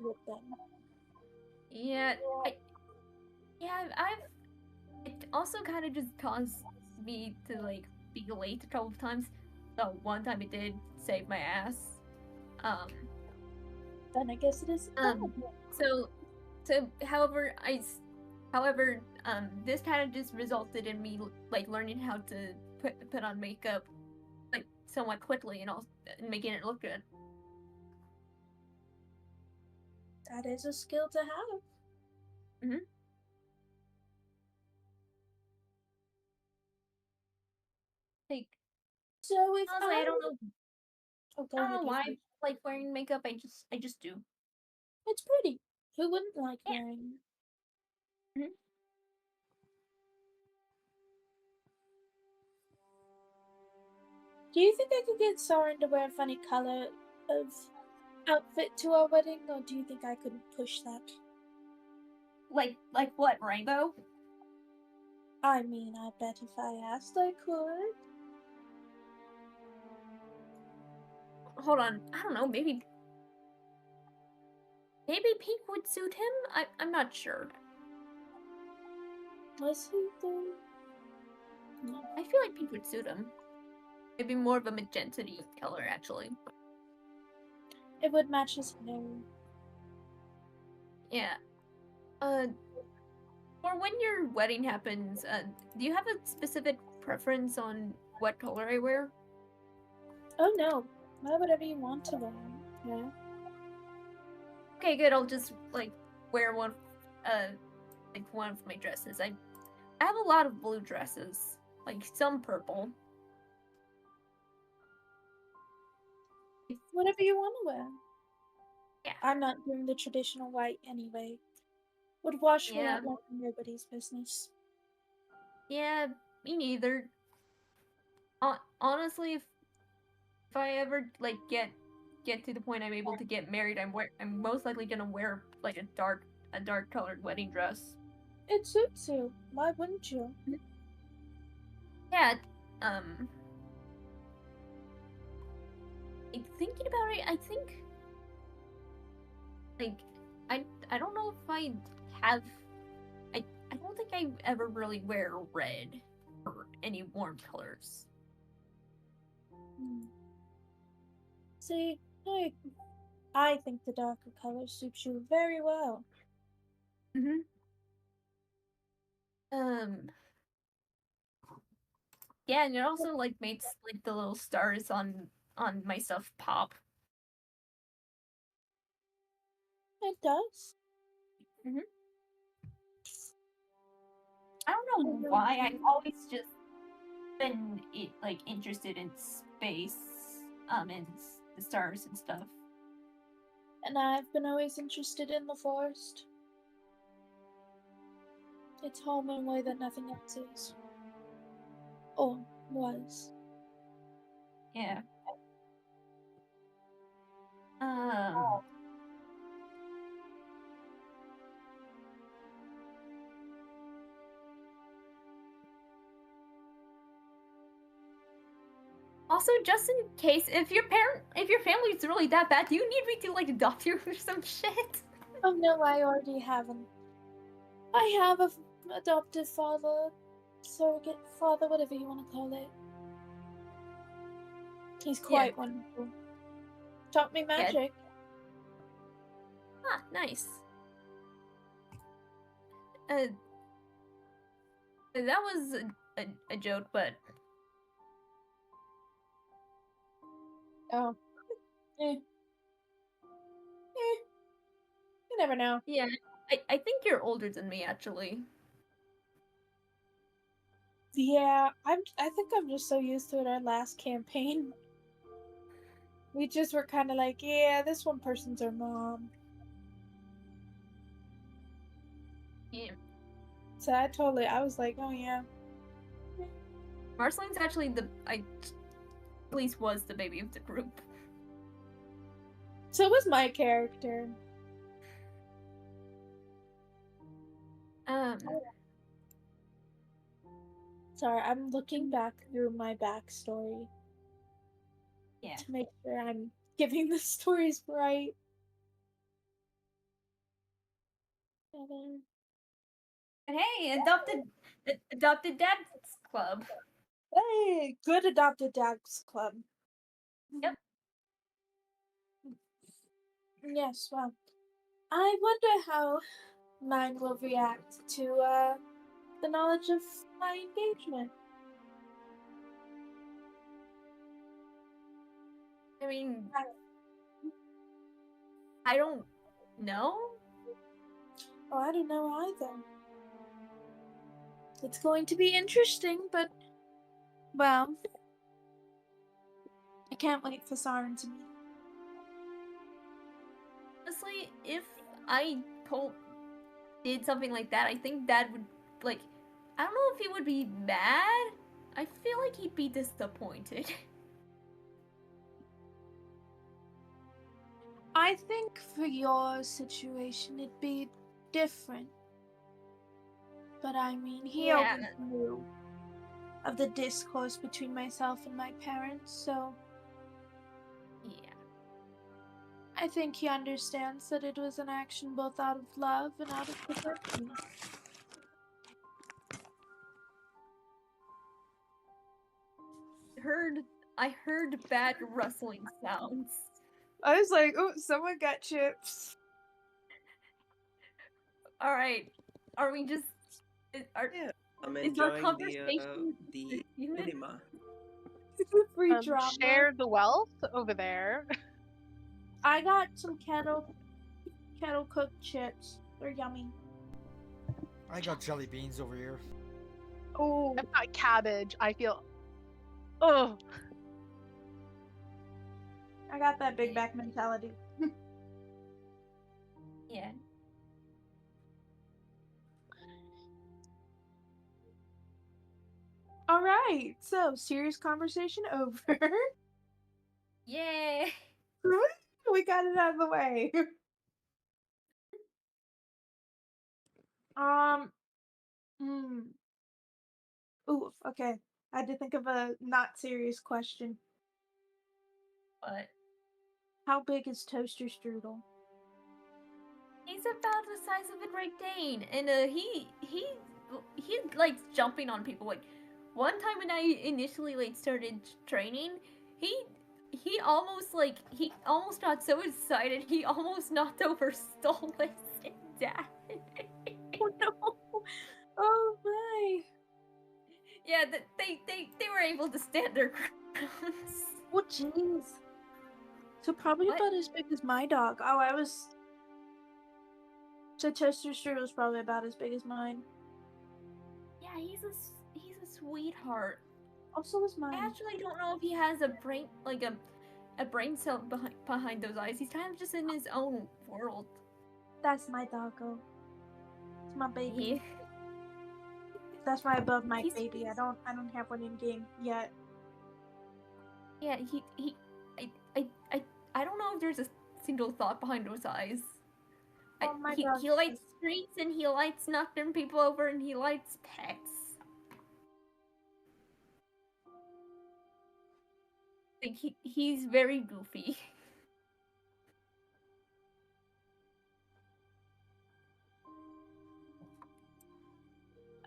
with them. Yeah, I've it also kind of just caused me to like be late a couple of times. The one time it did save my ass. Then I guess it is bad. However, this kind of just resulted in me like learning how to put on makeup like somewhat quickly and also making it look good. That is a skill to have. Mm-hmm. Like, So if honestly, I don't know. Oh, go I don't ahead, know why you. I like wearing makeup. I just do. It's pretty. Who wouldn't like Yeah. wearing? Mhm. Do you think I could get Soren to wear a funny color of outfit to our wedding, or do you think I couldn't push that? Like what, rainbow? I mean, I bet if I asked, I could. Hold on, I don't know. Maybe pink would suit him. I'm not sure. Was he though? No. I feel like pink would suit him. Maybe more of a magenta color, actually. It would match his hair. Yeah. Or when your wedding happens, do you have a specific preference on what color I wear? Oh no, wear whatever you want to wear. Yeah. Okay, good. I'll just like wear one of my dresses. I have a lot of blue dresses, like some purple. Whatever you want to wear. Yeah. I'm not doing the traditional white anyway. Would wash me Yeah. out like nobody's business. Yeah, me neither. Honestly, if I ever like get to the point I'm able to get married, I'm most likely gonna wear like a dark colored wedding dress. It suits you. Why wouldn't you? Yeah. Thinking about it, I think like I don't know if I have I don't think I ever really wear red or any warm colors. See, I think the darker color suits you very well. Mm-hmm. Yeah, and it also like makes like the little stars on my stuff pop. It does. Mm-hmm. I don't know why I've always just been like interested in space, and the stars and stuff. And I've been always interested in the forest. It's home in a way that nothing else is. Or was. Yeah. Also, just in case, if your family is really that bad, do you need me to like adopt you or some shit? Oh no, I already have him. I have a adoptive father, surrogate father, whatever you want to call it. He's quite wonderful. Taught me magic. Ah, nice. That was a joke, but oh, you never know. Yeah, I think you're older than me, actually. Yeah, I think I'm just so used to it. Our last campaign, we just were kind of like, yeah, this one person's our mom. Yeah. So I was like, oh yeah. Marceline's actually at least was the baby of the group. So was my character. Sorry, I'm looking back through my backstory. Yeah. To make sure I'm giving the stories right. And hey, adopted dad's club. Hey, good adopted dad's club. Yep. Yes, well, I wonder how Mang will react to the knowledge of my engagement. I mean, I don't know. Oh, I don't know either. It's going to be interesting, but, well, I can't wait for Siren to meet. Honestly, if I did something like that, I think Dad would, like, I don't know if he would be mad. I feel like he'd be disappointed. I think for your situation it'd be different. But I mean, he already knew of the discourse between myself and my parents, so yeah. I think he understands that it was an action both out of love and out of protection. I heard bad rustling sounds. I was like, oh, someone got chips. All right, are we just? I'm is our enjoying conversation the cinema. Free drama. Share the wealth over there. I got some kettle cooked chips. They're yummy. I got jelly beans over here. Oh, I've got cabbage. I feel. Oh. I got that big back mentality. Yeah. All right, so serious conversation over. Yay! We got it out of the way. Ooh, okay. I had to think of a not serious question. What? How big is Toaster Strudel? He's about the size of a Great Dane, and he likes jumping on people. Like one time when I initially started training, he almost got so excited he almost knocked over Stolas and Dad. Oh no! Oh my! Yeah, they were able to stand their grounds. Oh jeez! So probably about as big as my dog. Oh, I was. So Toaster Strudel's probably about as big as mine. Yeah, he's a sweetheart. Also is mine. I actually don't know if he has a brain a brain cell behind those eyes. He's kind of just in his own world. That's my doggo. It's my baby. That's my above mic He's- baby. I don't have one in game yet. Yeah, I don't know if there's a single thought behind those eyes. Oh my he gosh. likes streets and he likes knocking people over and he likes pets. Like he's very goofy.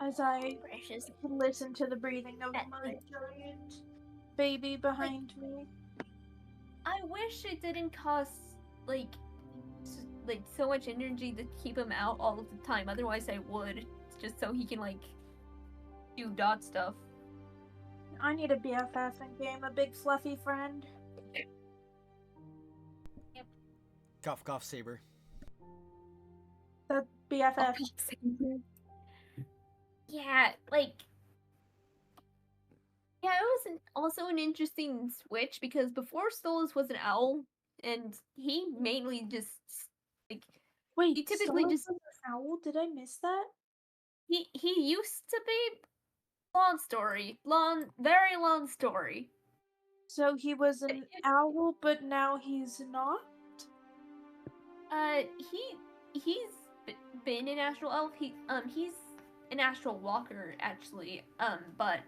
As I Precious. listen to the breathing of my giant baby behind me. I wish it didn't cost like so much energy to keep him out all of the time. Otherwise, I would just so he can like do dot stuff. I need a BFF in game, a big fluffy friend. Yep. Cough, cough, Saber. The BFF. Yeah, like. Yeah, it was also an interesting switch because before Stolas was an owl, and he mainly just like. Wait, he typically just was an owl? Did I miss that? he used to be long story, very long story. So he was an owl, but now he's not? He's been an astral elf. He's an astral walker actually. But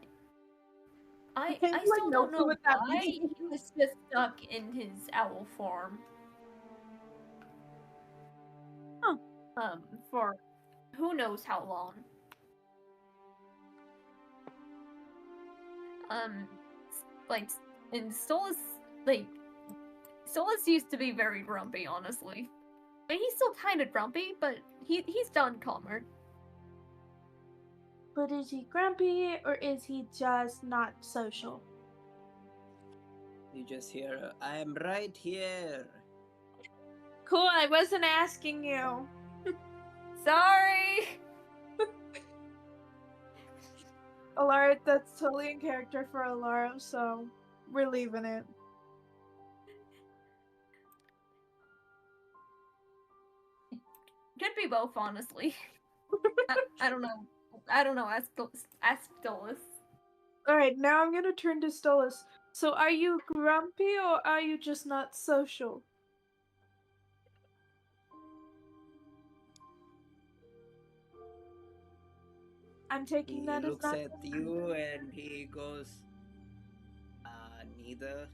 I still don't know why he was just stuck in his owl form. Huh. For who knows how long. Like, and Stolas used to be very grumpy, honestly. I mean, he's still kind of grumpy, but he's done calmer. But is he grumpy, or is he just not social? You just hear, I am right here. Cool, I wasn't asking you. Sorry! Alara, that's totally in character for Alara, so we're leaving it. Could be both, honestly. I don't know. I don't know. Ask Stolas. Alright, now I'm gonna turn to Stolas. So are you grumpy, or are you just not social? I'm taking He that as looks not at you and he goes, neither.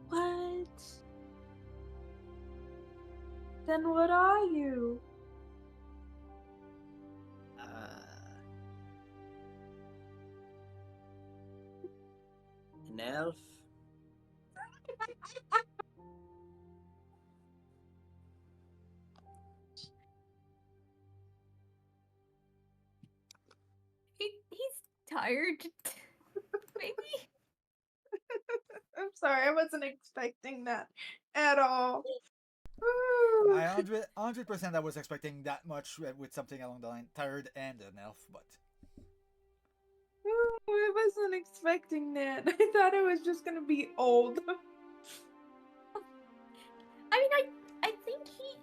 What? Then what are you? An elf? He's tired. Maybe. I'm sorry, I wasn't expecting that at all. I 100% I was expecting that much with something along the line tired and an elf, but I wasn't expecting that. I thought it was just gonna be old. I mean, I think he's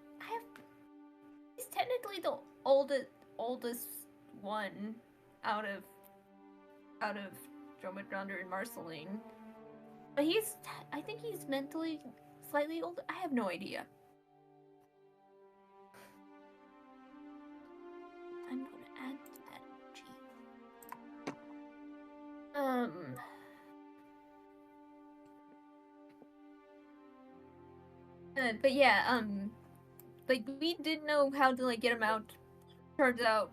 technically the oldest one out of Dromedronder and Marceline. But I think he's mentally slightly older. I have no idea. I'm gonna add that energy. But yeah, like we didn't know how to like get him out. Turned out,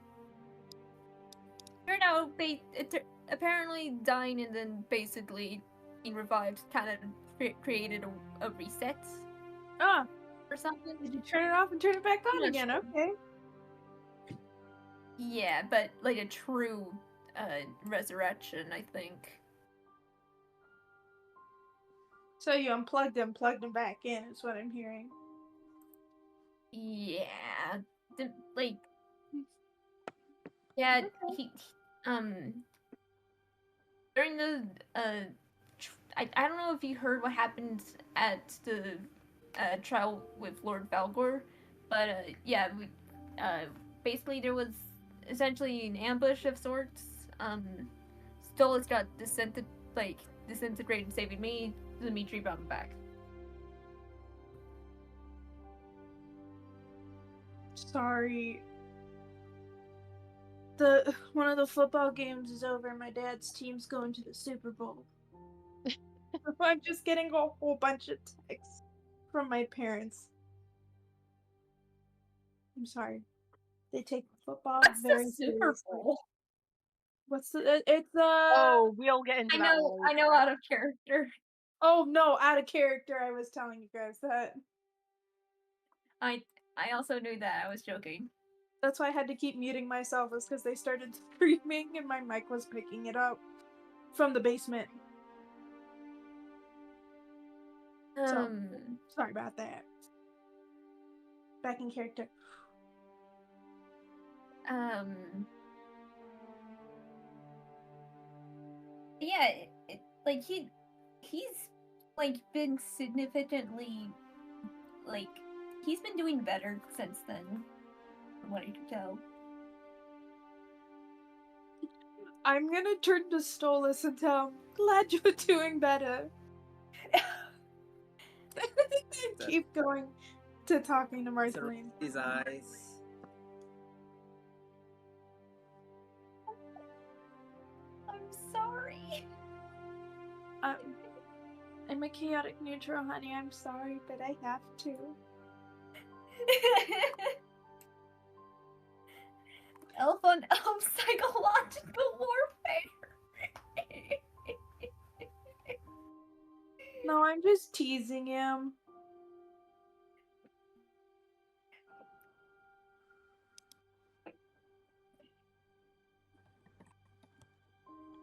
apparently dying and then basically being revived kind of created a reset. Ah, or something. Did you turn it off and turn it back on Not again? sure. Okay. Yeah, but like a true resurrection, I think. So you unplugged him, plugged him back in, is what I'm hearing. Yeah, like, yeah, Okay. he during the I don't know if you heard what happened at the trial with Lord Valgor, but yeah, basically there was essentially an ambush of sorts. Stolas got disintegrated, saving me. Dimitri brought him back. Sorry. One of the football games is over. My dad's team's going to the Super Bowl. I'm just getting a whole bunch of texts from my parents. I'm sorry. They take football What's very the Super seriously. Bowl? What's the? It's Oh, we'll get into that. I know out of character. Oh no, out of character. I was telling you guys that. I also knew that. I was joking. That's why I had to keep muting myself, was because they started screaming and my mic was picking it up from the basement. So sorry about that. Back in character. Yeah, like he's like been significantly like he's been doing better since then, from what I can tell. I'm gonna turn to Stolas and tell him, glad you're doing better. Keep going to talking to Marceline. His eyes. I'm sorry. I'm a chaotic neutral, honey. I'm sorry, but I have to. Elf on elf psychological warfare. No, I'm just teasing him.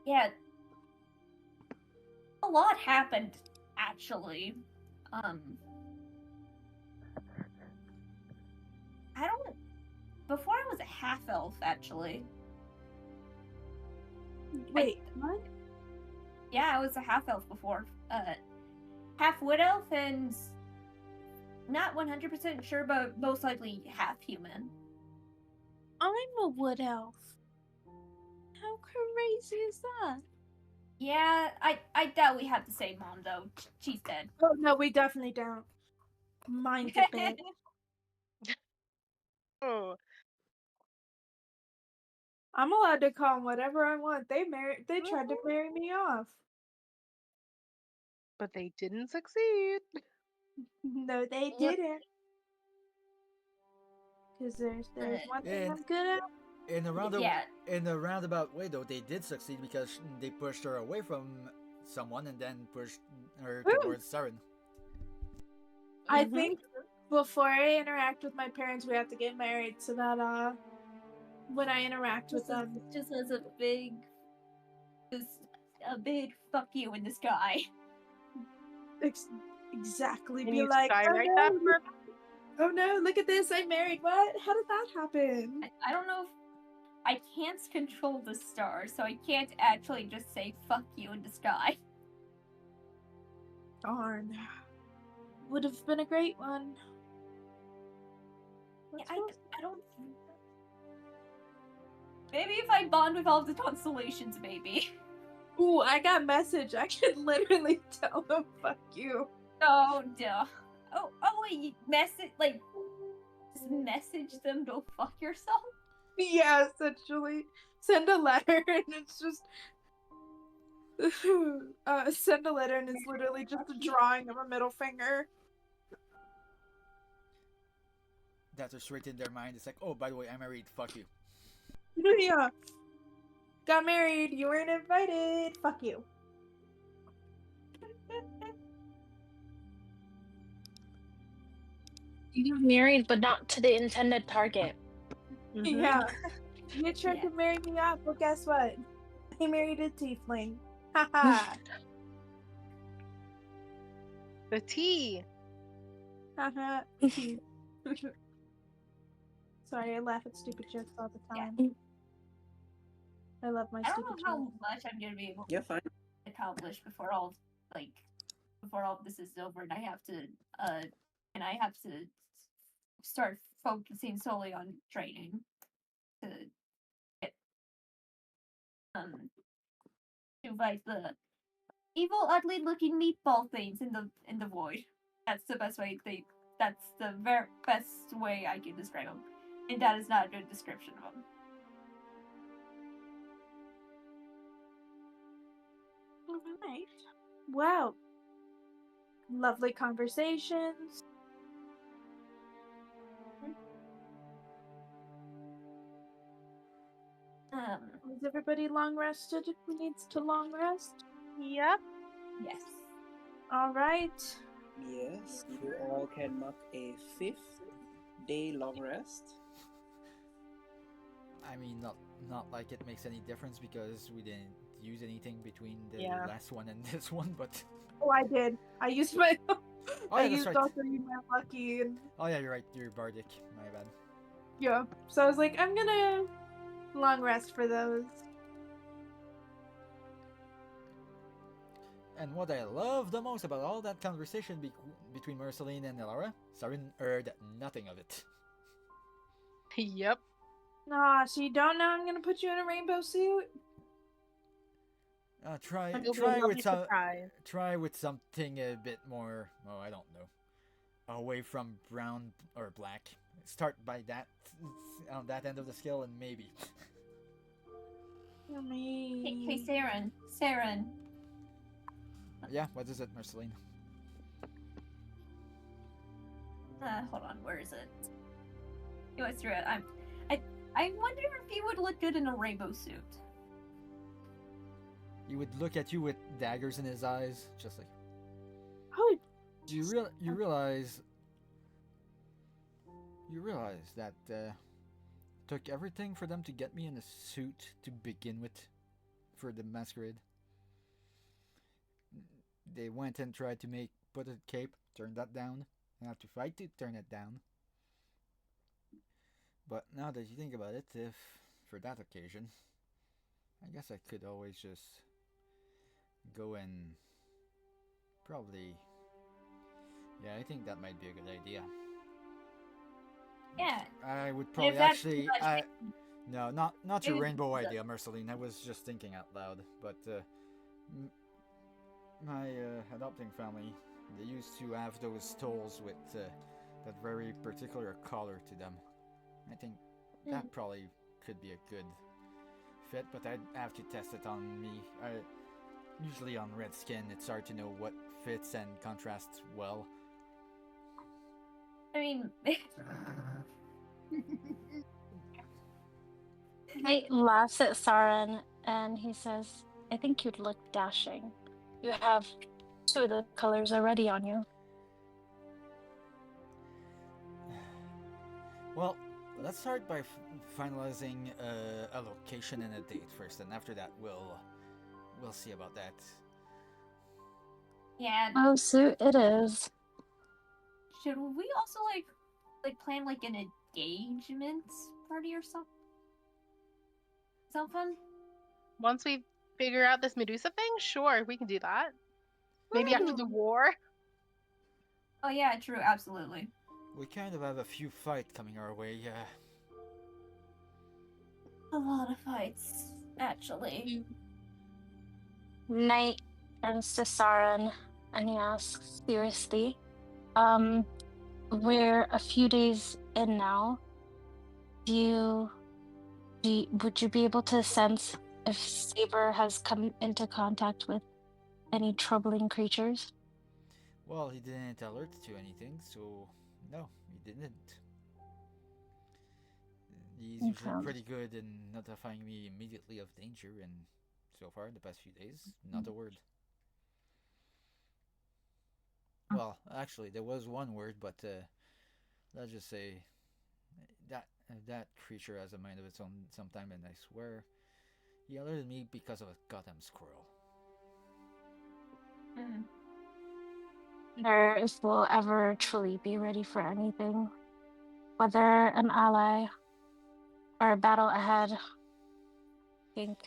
Yeah. A lot happened, actually. Before I was a half-elf, actually. Wait, what? Yeah, I was a half-elf before. Half-wood elf and not 100% sure, but most likely half-human. I'm a wood elf. How crazy is that? Yeah, I doubt we have the same mom, though. She's dead. Oh, no, we definitely don't. Mine's a bit. Oh. I'm allowed to call them whatever I want. They tried to marry me off. But they didn't succeed. No, they didn't. Because there's one thing I'm good at. In a roundabout way, though, they did succeed because they pushed her away from someone and then pushed her towards Saren. I think before I interact with my parents, we have to get married so that when I interact with them, just as a big fuck you in the sky. Exactly. Can Be you like, skywrite that for us? oh no, look at this, I married. What? How did that happen? I don't know if I can't control the stars, so I can't actually just say fuck you in the sky. Darn. Would have been a great one. Yeah, I don't. Maybe if I bond with all the constellations, maybe. Ooh, I got message. I could literally tell them fuck you. Oh, duh. Oh, wait, just message them, go fuck yourself? Yeah, essentially. Send a letter and it's just send a letter and it's literally just a drawing of a middle finger. That's just right in their mind. It's like, oh, by the way, I'm married. Fuck you. Yeah. Got married. You weren't invited. Fuck you. You got married, but not to the intended target. Yeah. You tried to marry me off, but guess what? I married a tiefling. Haha. The tea. Haha. Sorry, I laugh at stupid jokes all the time. Yeah. I love my I don't stupid know how jokes. much I'm gonna be able You're fine. to accomplish before all of this is over, and I have to start focusing solely on training to to fight the evil, ugly-looking meatball things in the void. That's the best way they. That's the very best way I can describe them, and that is not a good description of them. Alright. Wow. Lovely conversations. Is everybody long rested? Who needs to long rest? Yep. Yes. Alright. Yes, you all can mark a 5th day long rest. I mean, not like it makes any difference because we didn't use anything between the Yeah. last one and this one, but Oh, I did. I used my. oh I yeah, that's used right. all three of my lucky and Oh yeah, you're right. You're bardic. My bad. yeah. So I was like, I'm gonna long rest for those. And what I love the most about all that conversation between Marceline and Elara, Sarin heard nothing of it. Yep. Nah, so you don't know I'm gonna put you in a rainbow suit? Try It'll be a try lovely with some surprise. try with something a bit more. Oh, I don't know. Away from brown or black. Start by that on that end of the scale, and maybe. Hey, Saren. Saren. Yeah, what is it, Marceline? Hold on. Where is it? You went through it. I wonder if you would look good in a rainbow suit. He would look at you with daggers in his eyes, just like. Oh, You realize that took everything for them to get me in a suit to begin with, for the masquerade. They went and tried to put a cape, turn that down, and have to fight to turn it down. But now that you think about it, if for that occasion, I guess I could always just go and probably. Yeah, I think that might be a good idea. Yeah. I would probably that's actually. No, not your Maybe rainbow the- idea, Marceline. I was just thinking out loud. But my adopting family, they used to have those stoles with that very particular color to them. I think that probably could be a good fit, but I'd have to test it on me. Usually on red skin, it's hard to know what fits and contrasts well. I mean, He laughs at Saren and he says, I think you'd look dashing. You have two of the colors already on you. Well, let's start by finalizing a location and a date first, and after that we'll see about that. yeah. Oh, suit it is. Should we also like plan like an engagement party or something? Something? Once we figure out this Medusa thing, sure, we can do that. Maybe after the war. Oh yeah, true, absolutely. We kind of have a few fights coming our way. A lot of fights, actually. Knight turns to Saren and he asks, seriously, we're a few days in now. Would you be able to sense if Saber has come into contact with any troubling creatures? Well, he didn't alert to anything, so no, he didn't. He's usually pretty good in notifying me immediately of danger, and so far, the past few days, not a word. Well, actually, there was one word, but let's just say that creature has a mind of its own sometime, and I swear he alerted me because of a goddamn squirrel. If we'll ever truly be ready for anything, whether an ally or a battle ahead, I think.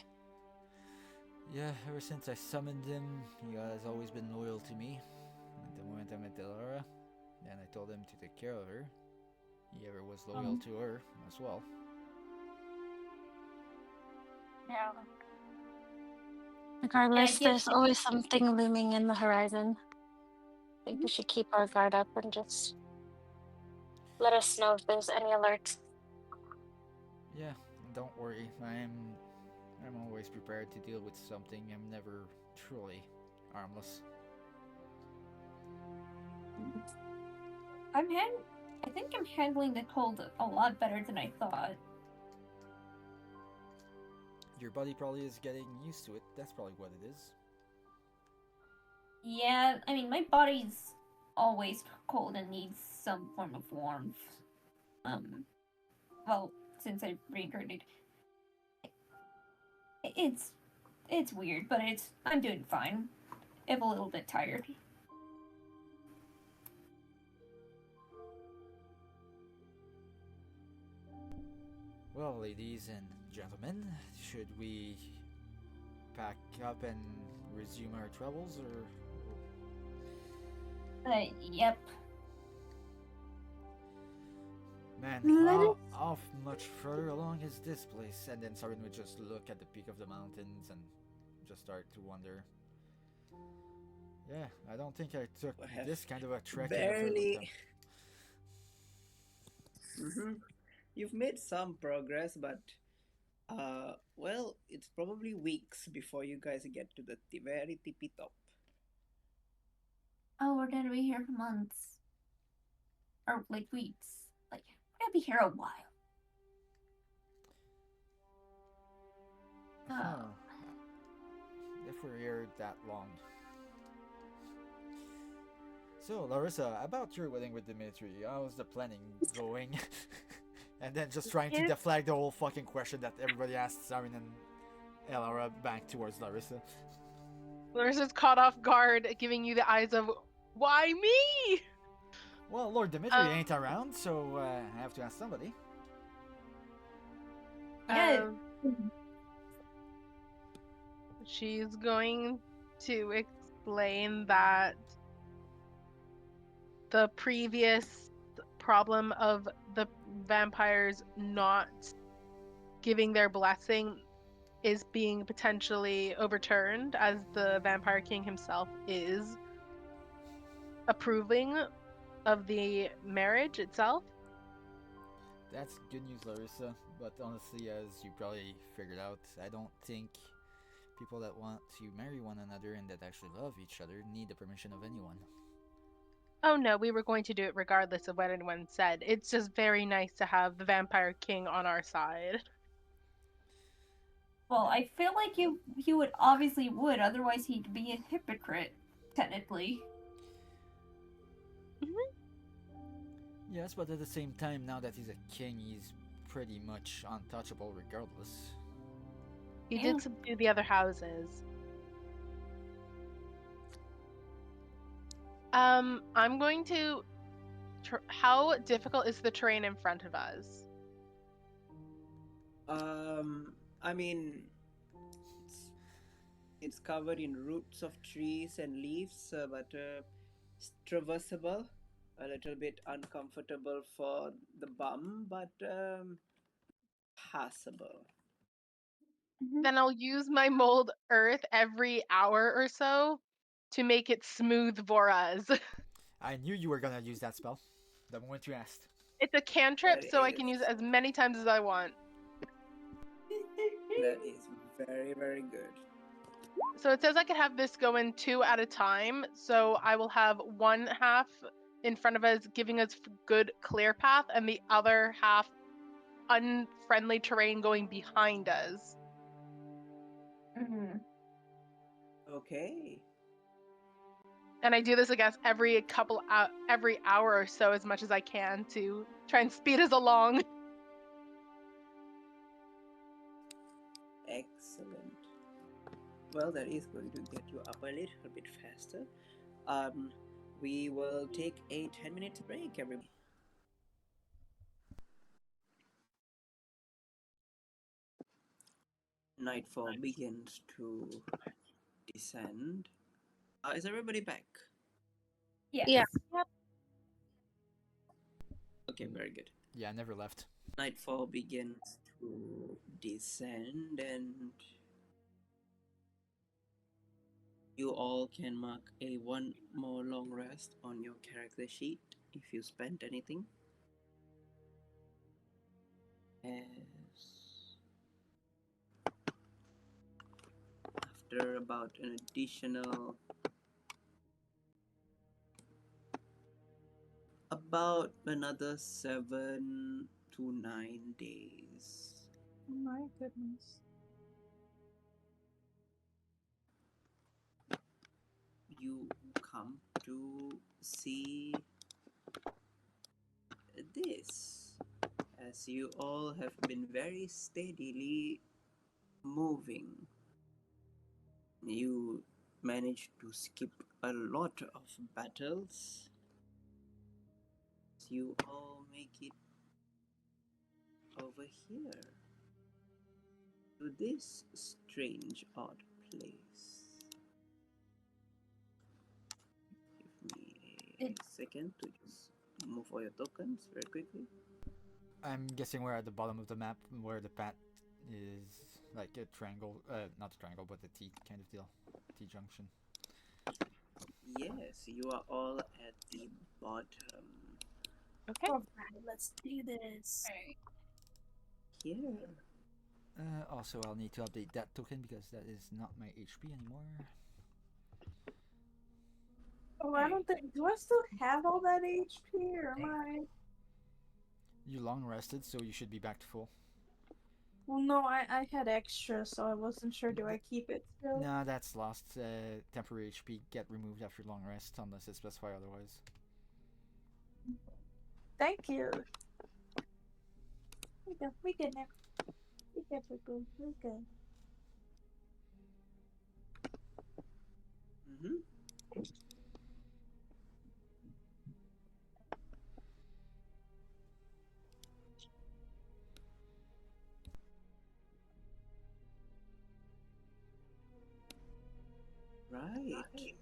Yeah, ever since I summoned him, he has always been loyal to me. At the moment I met Delara, and I told him to take care of her, he ever was loyal to her as well. Yeah. Regardless, give there's always something looming in the horizon. I think we should keep our guard up and just let us know if there's any alerts. Yeah, don't worry. I'm always prepared to deal with something. I'm never truly harmless. I think I'm handling the cold a lot better than I thought. Your body probably is getting used to it. That's probably what it is. Yeah, I mean, my body's always cold and needs some form of warmth. Well, since I reincarnated, it's it's weird, but I'm doing fine. I'm a little bit tired. Well, ladies and gentlemen, should we pack up and resume our travels, or Yep. man, how much further along is this place? And then Sarin would just look at the peak of the mountains and just start to wonder. Yeah, I don't think I took this kind of a trekking effort with them. Barely. You've made some progress, but well, it's probably weeks before you guys get to the very tippy top. Oh, we're gonna be here for months. Or, like, weeks. Like, we're gonna be here a while. Huh. If we're here that long. So, Larissa, about your wedding with Dimitri, how's the planning going? And then just trying to deflect the whole fucking question that everybody asked Sarin and Elara back towards Larissa. Larissa's caught off guard, giving you the eyes of, why me? Well, Lord Dimitri ain't around, so I have to ask somebody. Yeah. She's going to explain that the previous problem of the vampires not giving their blessing is being potentially overturned, as the Vampire King himself is approving of the marriage itself. That's good news, Larissa, but honestly, as you probably figured out, I don't think people that want to marry one another and that actually love each other need the permission of anyone. Oh no, we were going to do it regardless of what anyone said. It's just very nice to have the Vampire King on our side. Well, I feel like he would obviously would, otherwise he'd be a hypocrite, technically. Yes, but at the same time, now that he's a king, he's pretty much untouchable regardless. He did subdue the other houses. I'm going to. How difficult is the terrain in front of us? I mean, it's covered in roots of trees and leaves, but traversable. A little bit uncomfortable for the bum, but passable. Then I'll use my mold earth every hour or so to make it smooth for us. I knew you were gonna use that spell the moment you asked. It's a cantrip, so I can use it as many times as I want. That is very, very good. So it says I can have this go in 2 at a time, so I will have one half in front of us giving us good clear path, and the other half unfriendly terrain going behind us. Okay. And I do this, I guess, every hour or so, as much as I can, to try and speed us along. Excellent. Well, that is going to get you up a little bit faster. We will take a 10-minute break, everybody. Nightfall begins to descend. Is everybody back? Yes. Yeah. Yep. Okay, very good. Yeah, I never left. Nightfall begins to descend, and You all can mark a one more long rest on your character sheet if you spent anything. As after about an additional about another 7 to 9 days, Oh my goodness. you come to see this, as you all have been very steadily moving. You managed to skip a lot of battles. You all make it over here to this strange, odd place. Give me a second to just move all your tokens very quickly. I'm guessing we're at the bottom of the map where the path is like a triangle, not a triangle, but a T kind of deal. T junction. Yes, you are all at the bottom. Okay. Alright, let's do this. Here. Also, I'll need to update that token because that is not my HP anymore. Oh, I don't think. Do I still have all that HP, or am I? You long rested, so you should be back to full. Well, no, I had extra, so I wasn't sure. Do I keep it still? Nah, that's lost. Temporary HP get removed after long rest unless it's specified otherwise. Thank you. We good now. We good, we good, we good. Mm-hmm. Right.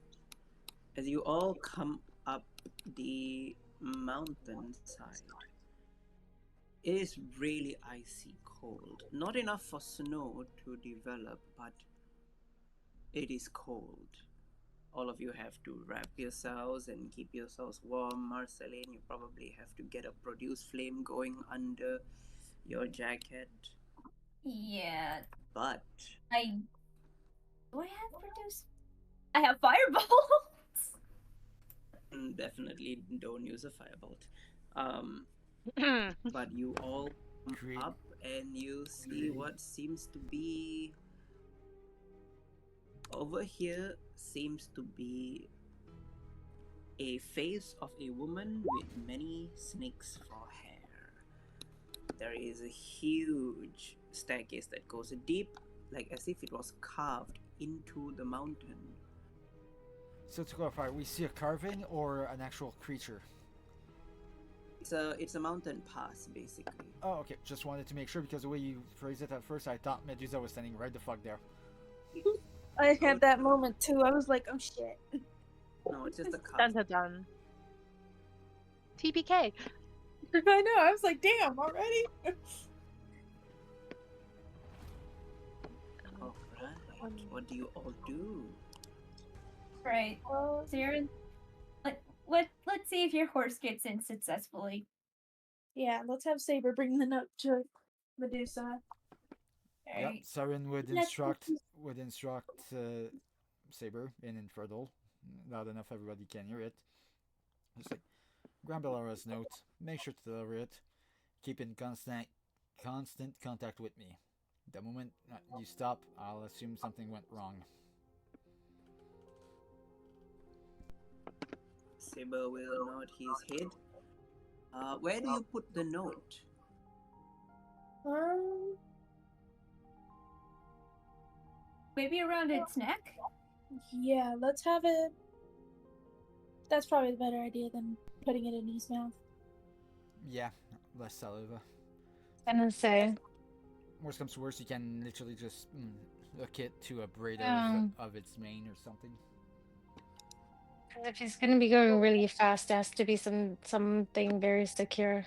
As you all come up the mountainside, it is really icy cold. Not enough for snow to develop, but it is cold. All of you have to wrap yourselves and keep yourselves warm. Marceline, you probably have to get a produce flame going under your jacket. Yeah. But Do I have produce? I have fireballs. definitely don't use a firebolt. But you all come Great. up and you see what seems to be over here seems to be a face of a woman with many snakes for hair. There is a huge staircase that goes deep, like as if it was carved into the mountain. So to clarify, we see a carving or an actual creature? It's a mountain pass, basically. Oh, okay. Just wanted to make sure because the way you phrased it at first, I thought Medusa was standing right the fuck there. I had that moment too. I was like, oh shit. No, it's just a Dun cast. dun dun. TPK. I know. I was like, damn, already. Alright, what do you all do? Right. Siren, let's see if your horse gets in successfully. Yeah, let's have Saber bring the note to Medusa. Yep. Alright. Saren would Let's instruct Saber in Infernal, loud enough everybody can hear it. Just like, grab Belara's note, make sure to deliver it, keep in constant contact with me. The moment you stop, I'll assume something went wrong. Saber will nod his head. Where do you put the note? Maybe around its neck? Yeah, let's have it. That's probably the better idea than putting it in his mouth. Yeah, less saliva. I'm gonna say. Worst comes to worst, you can literally just hook it to a braid of its mane or something. If he's gonna be going really fast, it has to be something very secure.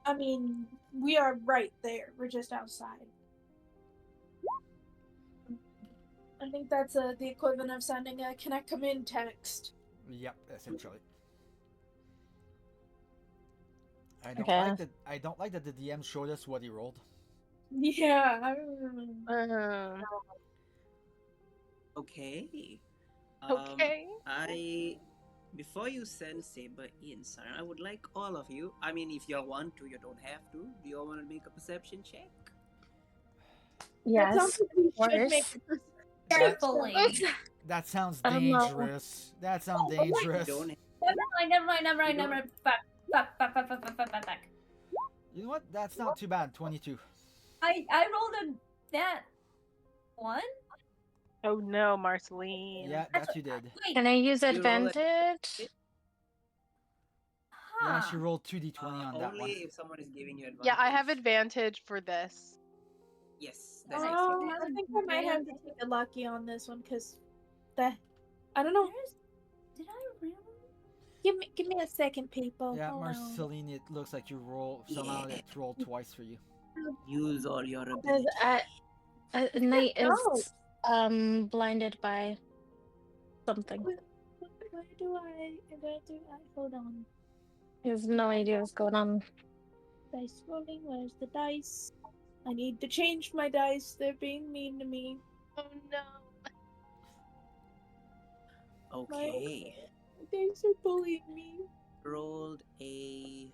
I mean, we are right there. We're just outside. I think that's the equivalent of sending a "Can I come in?" text. Yep, essentially. Okay. I don't like that the DM showed us what he rolled. Yeah. Okay. Okay. I before you send Saber in, sir, I would like all of you. I mean, if you all want to, you don't have to. Do you all want to make a perception check? That sounds Yes, like we of should make course. it. Carefully. That sounds No. dangerous. That sounds You dangerous. don't. Never mind. You don't. Back. You know what? That's not too bad. 22. I rolled a nat 1. Oh no, Marceline. Yeah, that you did. Wait. Can I use You roll advantage? Yeah, Huh. she rolled 2d20 on that only one. if someone is giving you advantage. Yeah, I have advantage for this. Yes, that's Nice. excellent. I think I might have to take a lucky on this one because that I don't know. Did I really? Give me a second, people. Yeah, Hold on. Marceline, it looks like you somehow Yeah. it rolled twice for you. Use all your Because ability. Knight No. is blinded by something. Where do I? Hold on. He has no idea what's going on. Dice rolling. Where's the dice? I need to change my dice. They're being mean to me. Oh no. Okay. My dice are bullying me. Rolled a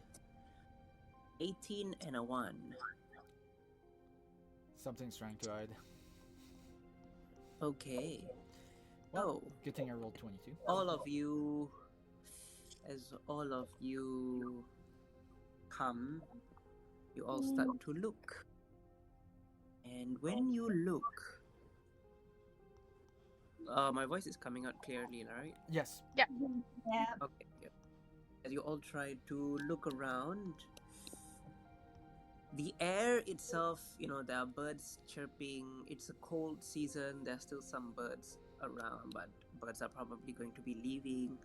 18 and a 1. Something's trying to hide. Okay. Well, Oh, good thing I rolled 22. all of you, as all of you come, you all start to look. And when you look, my voice is coming out clearly, right? Yes. Yeah. Okay, yeah. As you all try to look around, the air itself, there are birds chirping. It's a cold season. There's still some birds around, but birds are probably going to be leaving.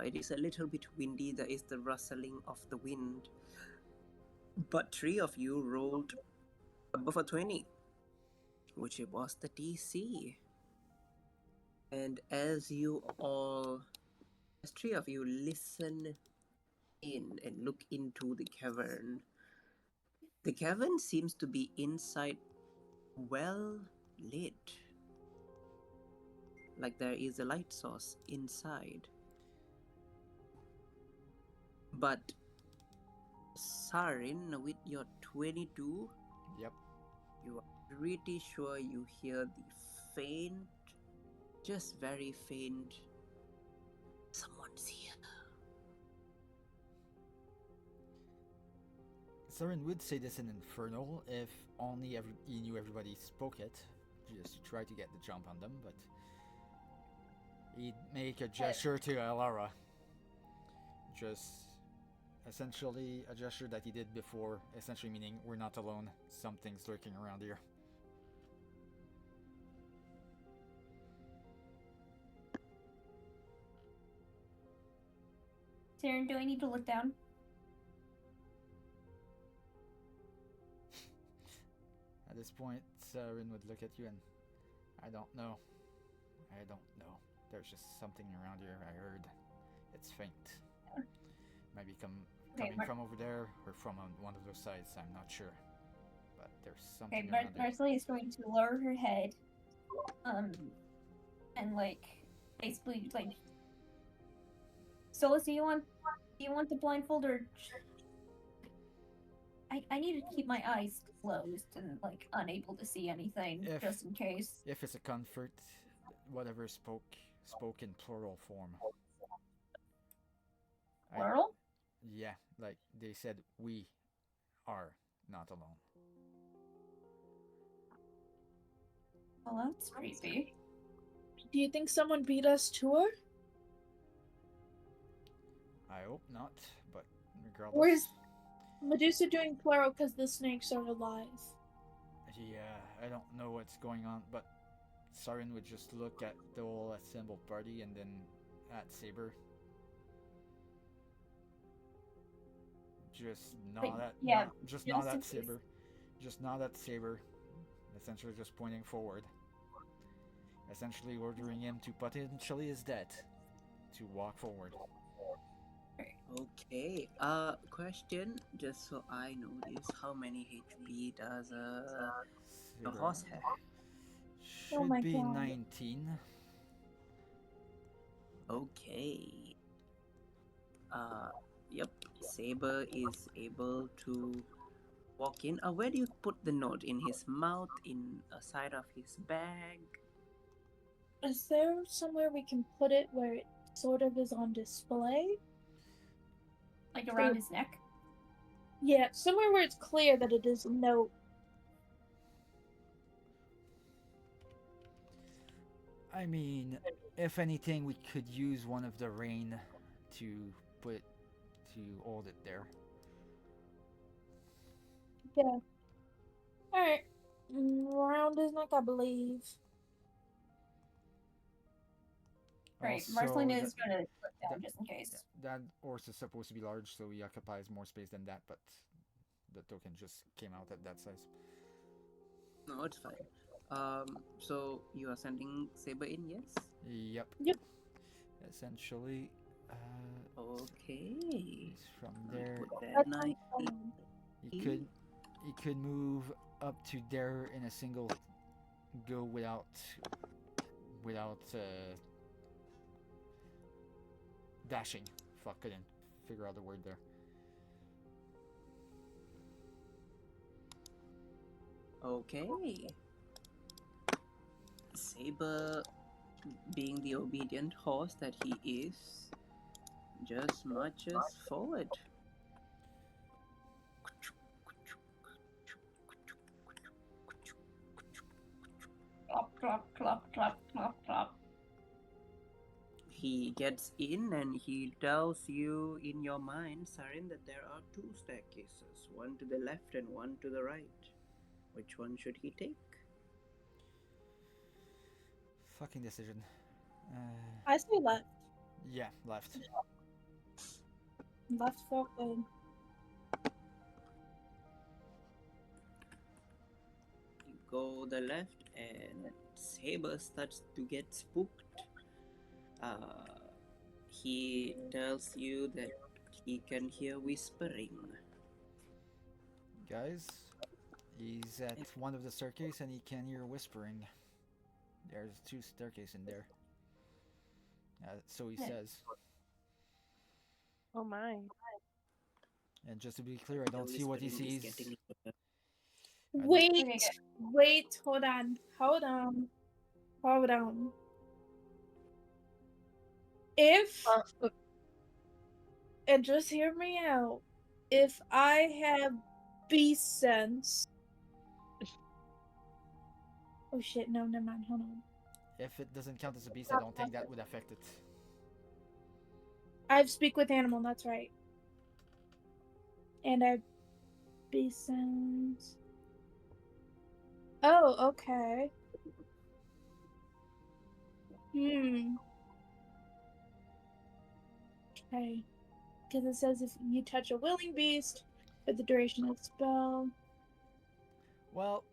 It is a little bit windy. There is the rustling of the wind. But 3 of you rolled above a 20, which it was the DC. And as 3 of you listen in and look into the cavern seems to be inside well lit. Like there is a light source inside. But Sarin, with your 22, Yep. you are pretty sure you hear the faint, just very faint, someone's here. Saren would say this in Infernal if only he knew everybody spoke it, just to try to get the jump on them, but he'd make a gesture to Alara. Just essentially a gesture that he did before, essentially meaning we're not alone, something's lurking around here. Saren, do I need to look down? At this point, Saren would look at you and, I don't know. There's just something around here, I heard. It's faint. Maybe coming from over there or from one of those sides, I'm not sure. But there's something Okay, around there. Marceline is going to lower her head, and basically Solus, do you want the blindfold or? I need to keep my eyes closed and unable to see anything just in case. If it's a comfort, whatever spoke in plural form. Plural? Yeah, like they said, we are not alone. Well, that's creepy. Do you think someone beat us to her? I hope not, but regardless. Or is Medusa doing plural because the snakes are alive? Yeah, I don't know what's going on, but Sarin would just look at the whole assembled party and then at Saber. Just nod at Saber. Just nod at Saber. Essentially just pointing forward. essentially ordering him to potentially his death to walk forward. Okay. Question, just so I know this, how many HP does a Saber horse have? Oh should my be God. 19. Okay. Uh, yep. Saber is able to walk in. Where do you put the note? In his mouth? In a side of his bag? Is there somewhere we can put it where it sort of is on display? Like around his neck. Yeah, somewhere where it's clear that it is a note. I mean, if anything, we could use one of the rain to put to hold it there. Yeah. Alright. Around his neck, I believe. Right, Also, Marcelina is gonna put down that- just in case. that horse is supposed to be large, so he occupies more space than that, but the token just came out at that size. No, it's fine. So you are sending Saber in, yes? Yep. Yep. Essentially, Okay. from there, Put that That's nine. fine. he could move up to there in a single go without dashing. Fuck, couldn't figure out the word there. Okay. Saber, being the obedient horse that he is, just marches forward. Clop, clop, clop, clop, clop, clop. He gets in and he tells you in your mind, Sarin, that there are two staircases, one to the left and one to the right. Which one should he take? Fucking decision. I say left. Yeah, left. Left felt good. You go the left and Saber starts to get spooked. He tells you that he can hear whispering. Guys, he's at one of the staircase and he can hear whispering. There's two staircases in there. So he says. Oh my. And just to be clear, I don't see what he Whispering is sees. getting louder. Wait, Okay, good. wait, hold on. If, and just hear me out, if I have beast sense. Oh shit, no, never mind, hold on. If it doesn't count as a beast, I don't think that would affect it. I have speak with animal, that's right. And I have beast sense. Oh, okay. Okay. Because it says if you touch a willing beast for the duration of the spell. Well,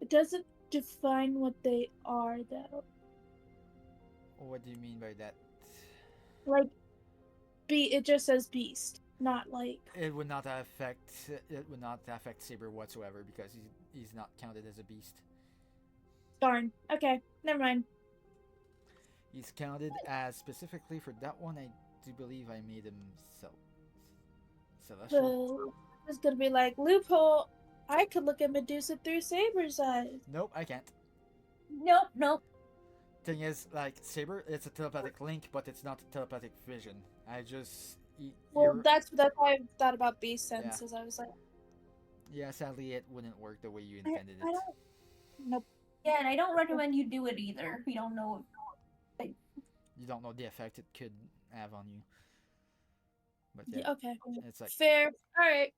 It doesn't define what they are, though. what do you mean by that? Like, it just says beast, not like. It would not affect Saber whatsoever because he's not counted as a beast. Darn. Okay, never mind. He's counted as specifically for that one. I do believe I made him celestial. So it's gonna be like loophole. I could look at Medusa through Saber's eyes. Nope, I can't. Nope. Thing is, like Saber, it's a telepathic link, but it's not a telepathic vision. I just Well, that's why I thought about beast senses. I was like, yeah. Sadly, it wouldn't work the way you intended I it. don't. Nope. Yeah, and I don't recommend you do it either. We don't know. You don't know the effect it could have on you. But yeah, Yeah, okay. it's like Fair. All right.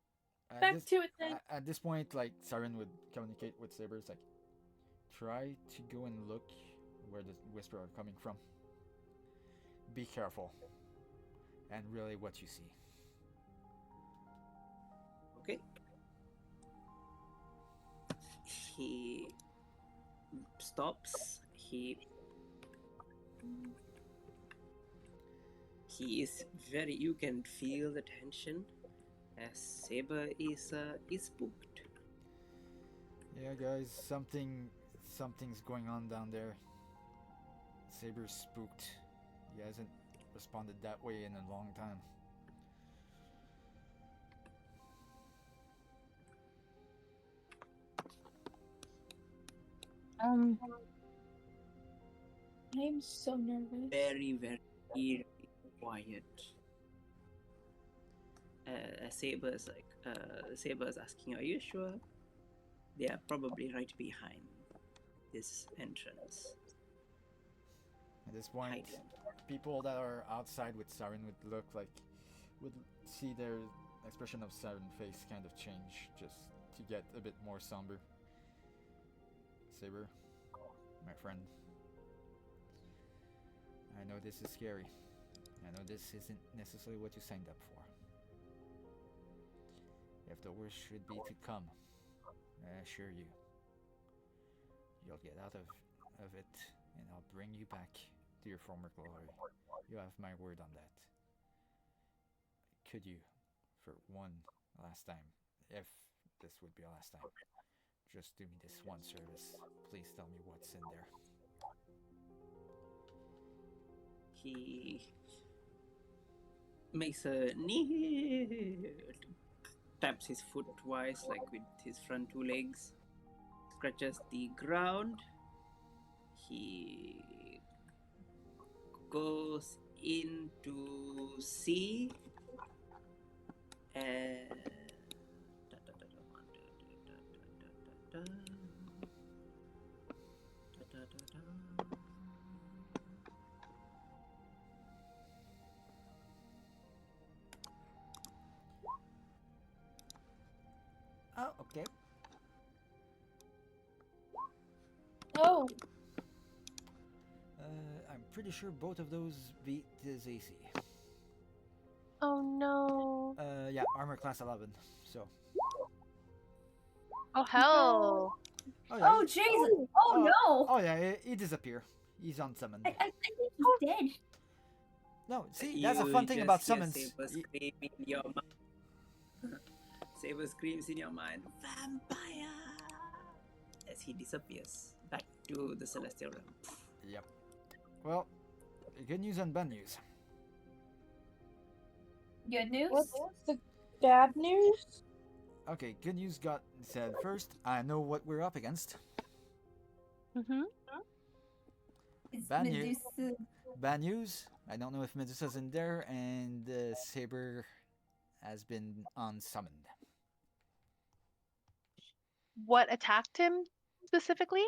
at Back this, to it then. at this point, like Siren would communicate with Saber. It's like try to go and look where the whisper are coming from. Be careful, and really what you see. Okay. He stops. He is very. You can feel the tension as Saber is spooked. Yeah, guys, something's going on down there. Saber's spooked. He hasn't responded that way in a long time. Um, I'm so nervous. Very, very eerie, quiet. Saber's Saber's asking, "Are you sure?" They are probably right behind this entrance. At this point, Hiding. people that are outside with Siren would see their expression of Siren face kind of change just to get a bit more somber. Saber, my friend, I know this is scary. I know this isn't necessarily what you signed up for. If the worst should be to come, I assure you, you'll get out of it, and I'll bring you back to your former glory. You have my word on that. Could you, for one last time, if this would be a last time, just do me this one service? Please tell me what's in there. He makes a knee, taps his foot twice, like with his front two legs, scratches the ground. He goes in to see and Oh, okay. Oh, I'm pretty sure both of those beat his AC. Oh no. Yeah, armor class 11. So. Oh hell. Oh yeah. Oh Jesus! Oh no! Oh yeah, he disappear. He's unsummoned. I think he's dead. No, see, that's a fun thing about summons. Saber scream in your mind. Saber screams in your mind, "Vampire!" as he disappears back to the celestial realm. Yep. Well, good news and bad news. Good news. what's the bad news? Okay, good news got said first. I know what we're up against. Mm-hmm. It's Bad news. Medusa. Bad news. I don't know if Medusa's in there, and Saber has been unsummoned. What attacked him specifically?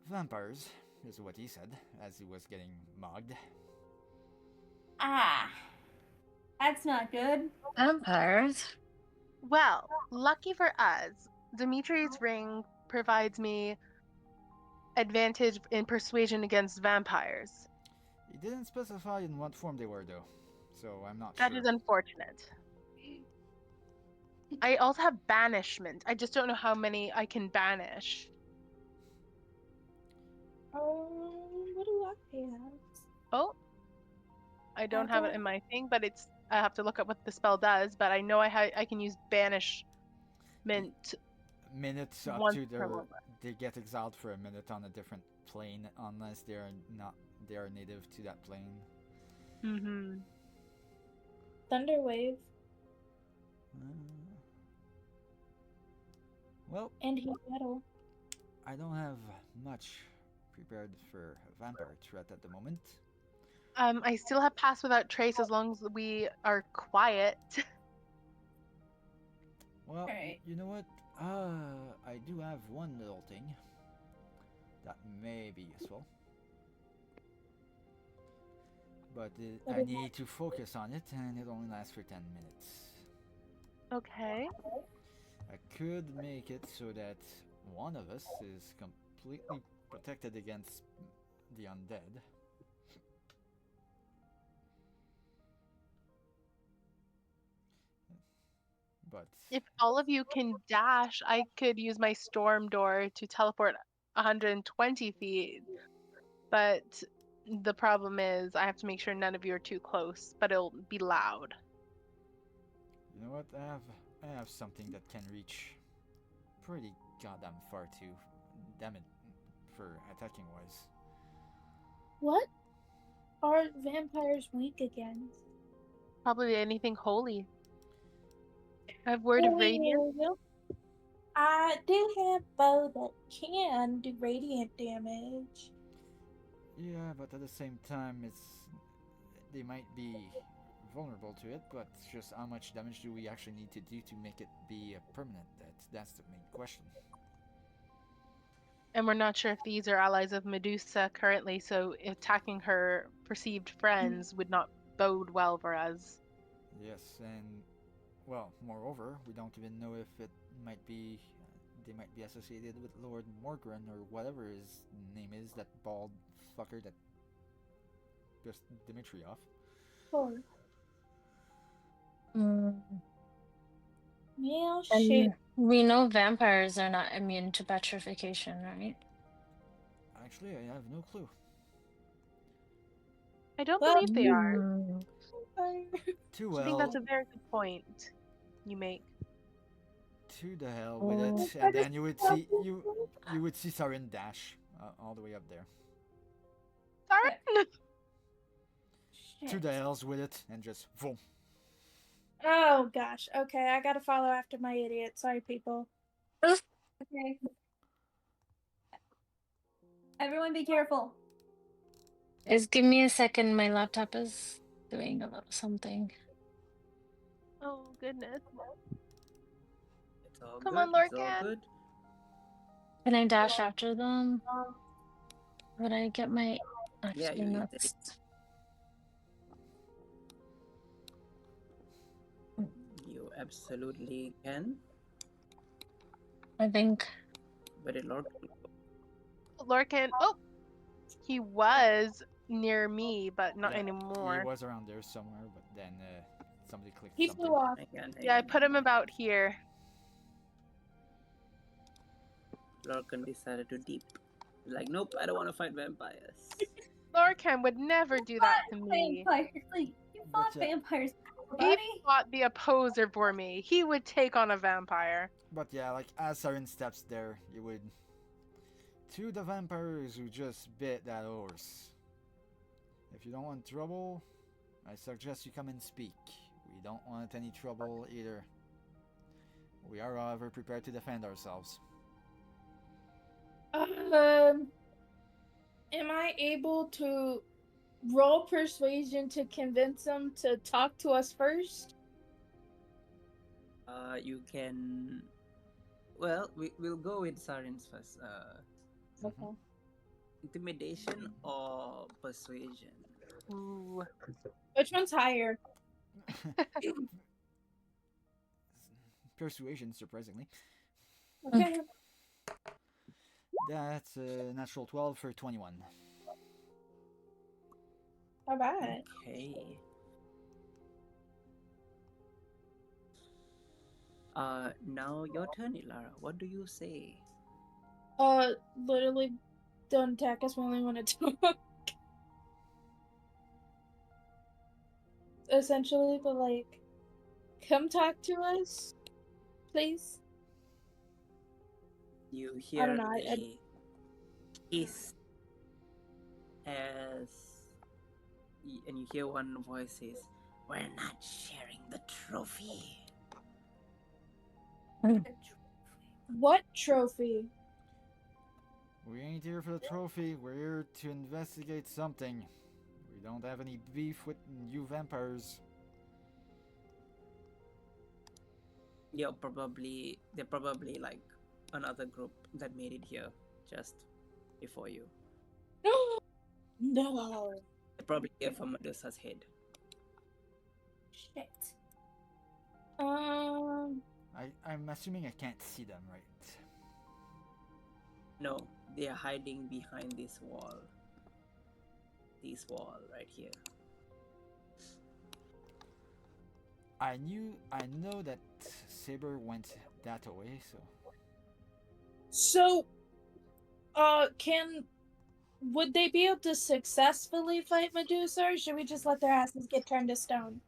Vampires is what he said as he was getting mugged. Ah, that's not good. vampires. Well, lucky for us, Dimitri's ring provides me advantage in persuasion against vampires. He didn't specify in what form they were, though, so I'm not That sure. is unfortunate. I also have banishment. I just don't know how many I can banish. What do I have? Oh, I don't have it in my thing, but I have to look up what the spell does. But I know I can use banishment. Minutes up Once to per their moment. they get exiled for a minute on a different plane unless they are native to that plane. Mm-hmm. Thunderwave Well, and heat metal. I don't have much prepared for a vampire threat at the moment. I still have pass without trace as long as we are quiet. Well, Alright. you know what? I do have one little thing that may be useful. But I need to focus on it, and it only lasts for 10 minutes. Okay. I could make it so that one of us is completely protected against the undead. But If all of you can dash, I could use my storm door to teleport 120 feet. But the problem is I have to make sure none of you are too close, but it'll be loud. You know what? I have something that can reach pretty goddamn far too. Damn it, for attacking wise. What are vampires weak against? Probably anything holy. I have Word of Radiance. Well, I do have bow that can do radiant damage. Yeah, but at the same time, they might be vulnerable to it. But just how much damage do we actually need to do to make it be a permanent? That's the main question. And we're not sure if these are allies of Medusa currently, so attacking her perceived friends would not bode well for us. Yes, and well, moreover, we don't even know if it might be they might be associated with Lord Morgren or whatever his name is, that bald fucker that pissed Dimitri off. Oh. Mm. Well, And shit. we know vampires are not immune to petrification, right? Actually, I have no clue. I don't Well, believe they are. Mm. Too I think well. that's a very good point you make. To the hell with Oh. it, and then you would see Sarin dash all the way up there. Sorry. Shit. To the hells with it, and just boom. Oh gosh. Okay, I gotta follow after my idiot. Sorry, people. Okay. Everyone be careful. Just give me a second. My laptop is doing a little something. Oh goodness. It's all Come good. on, It's all Lorcan. good. Can I dash after them? Would I get my... Yeah, Actually, you not. you absolutely can. I think... But it Lord, Lorcan. Oh, he was near me, but not Yeah, anymore. he was around there somewhere, but then somebody clicked He something. flew off. Yeah, I put him about here. Lorcan decided to deep. Like, nope, I don't want to fight vampires. Lorcan would never do that to me. Vampires. Like, you fought But, vampires, He buddy. fought the opposer for me. He would take on a vampire. But yeah, like as Sarin steps there, you would. To the vampires who just bit that horse. If you don't want trouble, I suggest you come and speak. We don't want any trouble either. We are, however, prepared to defend ourselves. Am I able to roll persuasion to convince them to talk to us first? You can. Well, we'll go with Sarin's first. Okay. Intimidation or persuasion? Ooh. Which one's higher? Persuasion, surprisingly. Okay. That's a natural 12 for 21. All right. Okay. Now your turn, Ilara. What do you say? Literally, don't attack us. We only want to talk. Essentially, but like, come talk to us, please. You I hear don't know. a hiss as, and you hear one voice says, "We're not sharing the trophy." What trophy? We ain't here for the trophy, we're here to investigate something. We don't have any beef with you vampires. They're probably like another group that made it here just before you. No. They probably here for Medusa's head. Shit. I'm assuming I can't see them, right? No, they are hiding behind this wall. This wall right here. I know that Saber went that way, so. So, can would they be able to successfully fight Medusa, or should we just let their asses get turned to stone?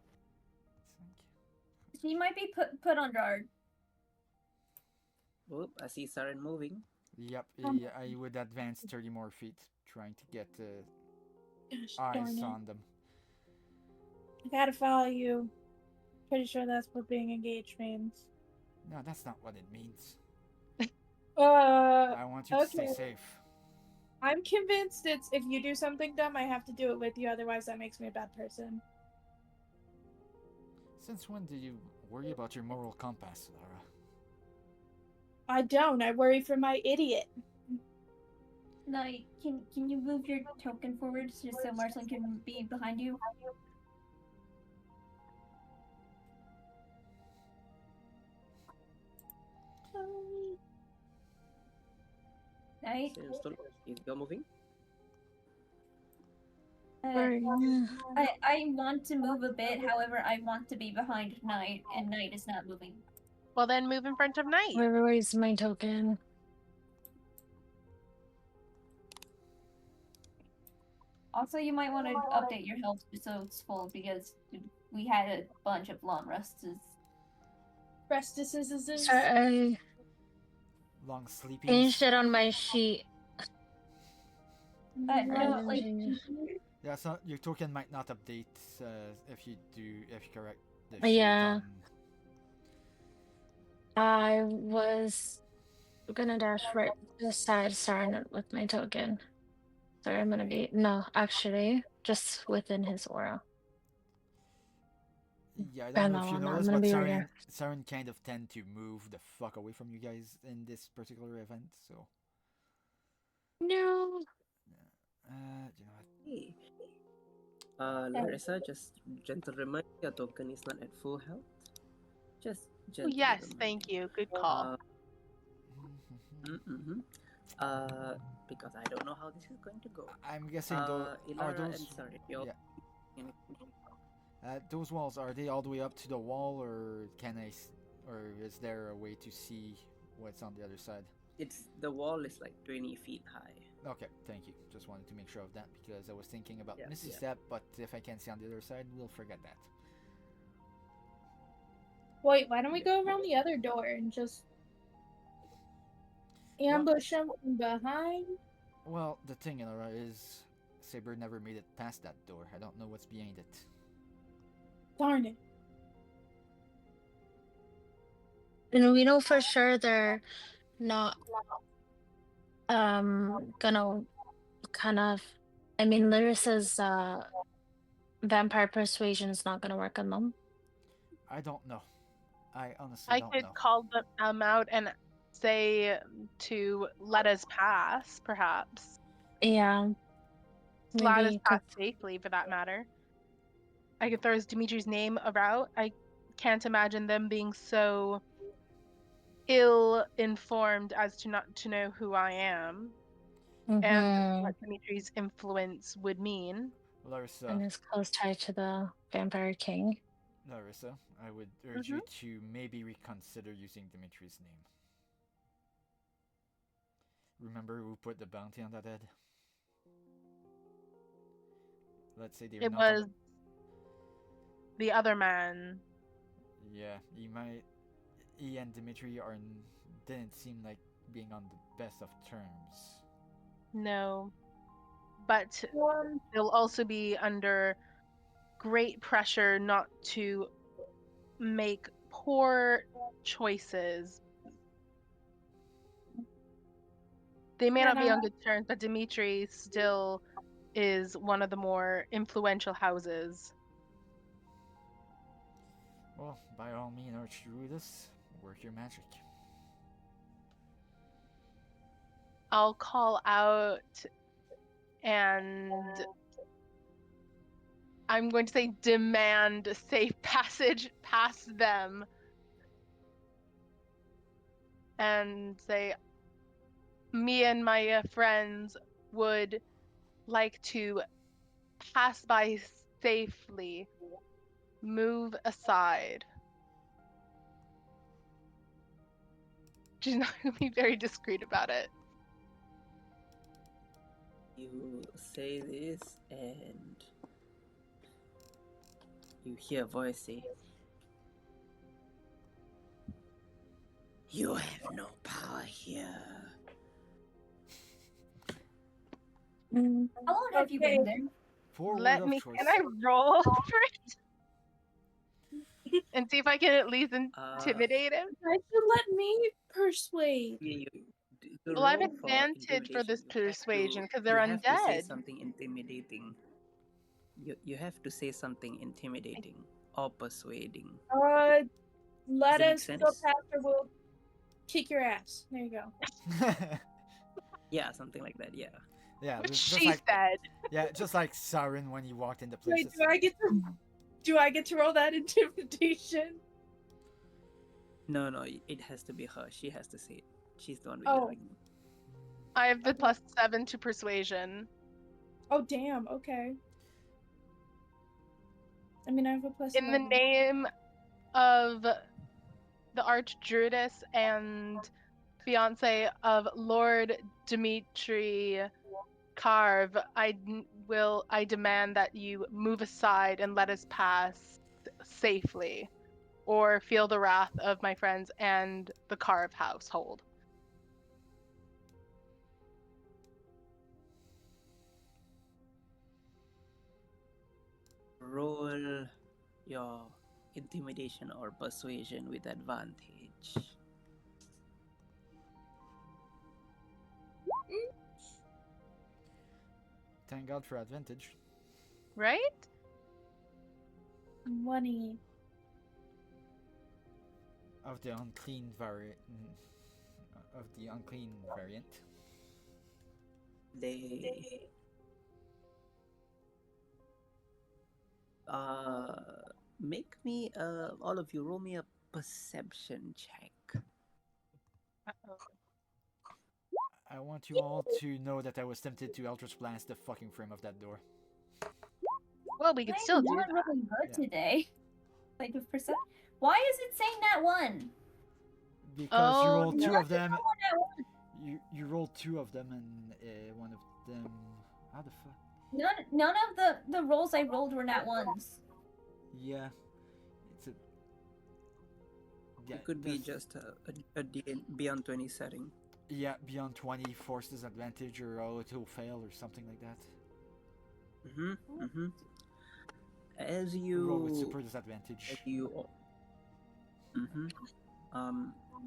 She might be put on guard. Whoop, I see Saren moving. Yep, I would advance 30 more feet, trying to get Gosh, eyes darn it. on them. I gotta follow you. Pretty sure that's what being engaged means. No, that's not what it means. I I want you to stay safe. I'm convinced it's if you do something dumb, I have to do it with you, otherwise that makes me a bad person. Since when do you worry about your moral compass, Lara? I don't. I worry for my idiot. Night, can you move your token forward just so Marceline can be behind you? Night? Is go moving? I want to move a bit, however, I want to be behind Night, and Night is not moving. Well, then move in front of Night. Where is my token? Also, you might want to update your health so it's full, because we had a bunch of long rests. I Long sleeping. changed it on my sheet. No, like Yeah, so your token might not update if you correct the sheet Yeah. on... I was gonna dash right beside Sarn with my token. Sorry, I'm gonna be actually just within his aura. Yeah, I don't know if you noticed, but right Saren kind of tend to move the fuck away from you guys in this particular event, so... No. You know what? Hey. Larissa, just gentle reminder, your token is not at full health. Just gentle Yes, reminder. thank you. Good call. Because I don't know how this is going to go. I'm guessing Ilara are those... and sorry, yeah. Those walls, are they all the way up to the wall, or or is there a way to see what's on the other side? The wall is like 20 feet high. Okay, thank you. Just wanted to make sure of that, because I was thinking about missing step, but if I can't see on the other side, we'll forget that. Wait, why don't we go around the other door and just ambush them from behind? Well, the thing, Ilara, is Saber never made it past that door. I don't know what's behind it. Darn it. And we know for sure they're not gonna kind of... I mean, Larissa's vampire persuasion is not gonna work on them. I don't know. I honestly don't know. I could call them out and say to let us pass, perhaps. Yeah. Let us pass safely, for that matter. I could throw Dimitri's name about. I can't imagine them being so ill-informed as to not to know who I am and what Dimitri's influence would mean. Larissa. And his close tie to the Vampire King. Larissa, I would urge you to maybe reconsider using Dimitri's name. Remember who put the bounty on that head? Let's say it was the other man. Yeah, he and Dimitri didn't seem like being on the best of terms. No, but they'll also be under great pressure not to make poor choices. They may not be on good terms, but Dimitri still is one of the more influential houses. Well, by all means, Archdruidess, work your magic. I'll call out, and I'm going to say demand safe passage past them. And say, me and my friends would like to pass by safely. Move aside. She's not going to be very discreet about it. You say this, and you hear a voice say, "You have no power here." How long have you been there? Forward Let of me. choice. Can I roll for it and see if I can at least intimidate him? Try to let me persuade. To Well, I have roll for advantage for this intimidation, persuasion because they're you have to say undead. something intimidating. You have to say something intimidating or persuading. Let Does it make us go sense? past or we'll kick your ass. There you go. Yeah, something like that. Yeah. Yeah, What just she like said. yeah, just like Siren when he walked into Wait, places. do I get to roll that intimidation? No, it has to be her. She has to say it. She's the one with Oh. the ring. I have the +7 to persuasion. Oh damn, okay. I mean I have a plus In the 11. name of the Archdruidess and fiance of Lord Dimitri Carve, I demand that you move aside and let us pass safely, or feel the wrath of my friends and the Carve household. Roll your intimidation or persuasion with advantage. Thank God for advantage. Right? 20. Of the unclean variant. Of the unclean variant. They make me all of you roll me a perception check. I want you all to know that I was tempted to Eldritch Blast the fucking frame of that door. Well, we could still do not that. really good Yeah. today. Like with percent. Why is it saying that one? Because you Oh, rolled two no. of them. That one? You rolled two of them, and one of them. How the fuck? None of the rolls I rolled were nat ones. Yeah, it's a. Yeah, It could be just a beyond 20 setting. Yeah, beyond 20 force disadvantage or it will fail or something like that. As Roll with you super disadvantage.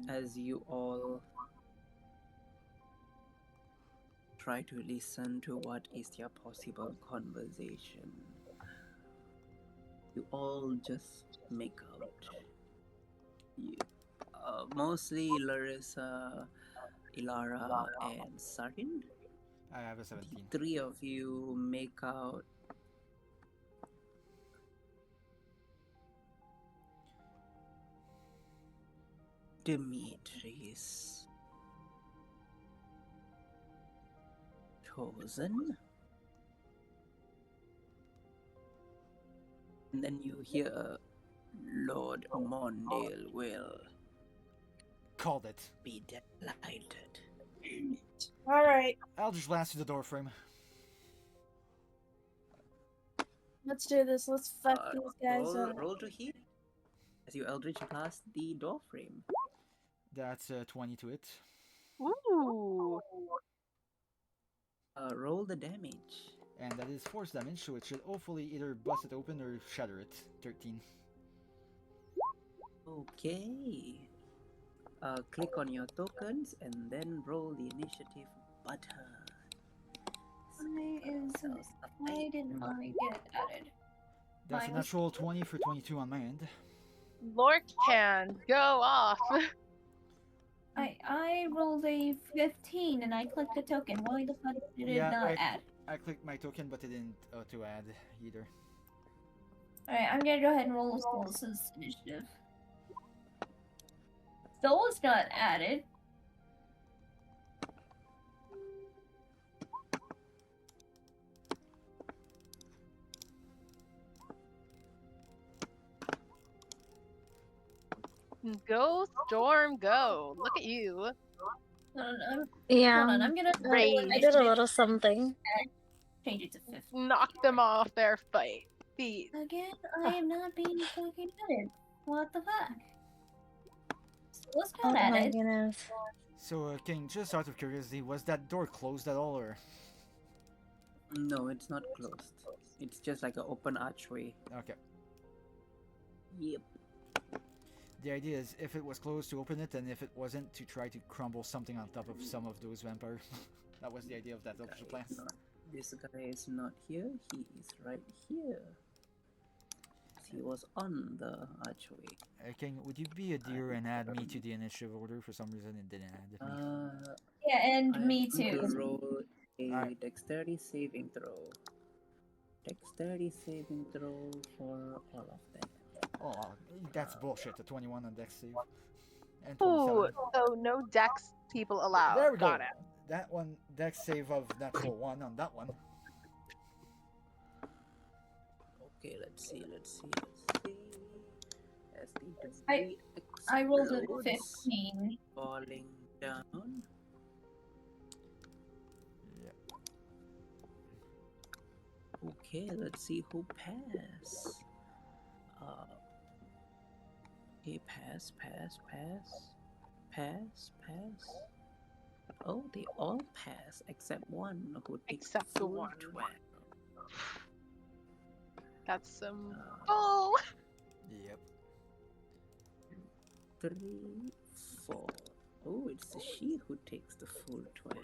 as you all try to listen to what is their possible conversation, you all just make out. Mostly Larissa, Ilara, and Sarin. I have a 17. The three of you make out Dimitri's chosen. And then you hear Lord Mondale will Called it. be delighted. Alright, Eldritch Blast to the door frame. let's do this. Let's fuck these guys up. Roll to hit as you Eldritch Blast the door frame. That's 20 to it. Ooh. Roll the damage. And that is force damage, so it should hopefully either bust it open or shatter it. 13. Okay. Click on your tokens and then roll the initiative button. Why didn't I get added? That's a Mine was- natural 20 for 22 on my end. Lorcan, go off. I rolled a 15 and I clicked a token. Why the fuck did it not add? I clicked my token, but it didn't auto add either. Alright, I'm gonna go ahead and roll Stolas' initiative. Stolas got added. Go, Storm, go. Look at you. Yeah, Hold on, I'm gonna Rage. I did a little something. change it to 50. Knock them off their feet. Again, I am not being fucking added. What the fuck? Let's Oh not my added. goodness. So, King, just out of curiosity, was that door closed at all, or? No, it's not closed. It's just like an open archway. Okay. Yep. The idea is if it was closed to open it, and if it wasn't to try to crumble something on top of some of those vampires. That was the idea of that official plan. This guy is not here. He is right here. He was on the archway. King, would you be a dear and add me to the initiative order? For some reason, it didn't add me. Yeah, and I'm me going too. to roll a Alright. dexterity saving throw. Dexterity saving throw for all of them. Oh, that's bullshit. A 21 on dex save. And Ooh, 27. so no dex people allowed. There we go. Got it. That one, dex save of natural 1 on that one. Okay, let's see. As the I- debris I rolled a explodes, 15. falling down. Yeah. Okay, let's see who pass. Okay, pass. Oh, they all pass except one who takes Except the full one. 12. That's some. Uh, Oh! Yep. 3, 4. Oh, it's she who takes the full 12.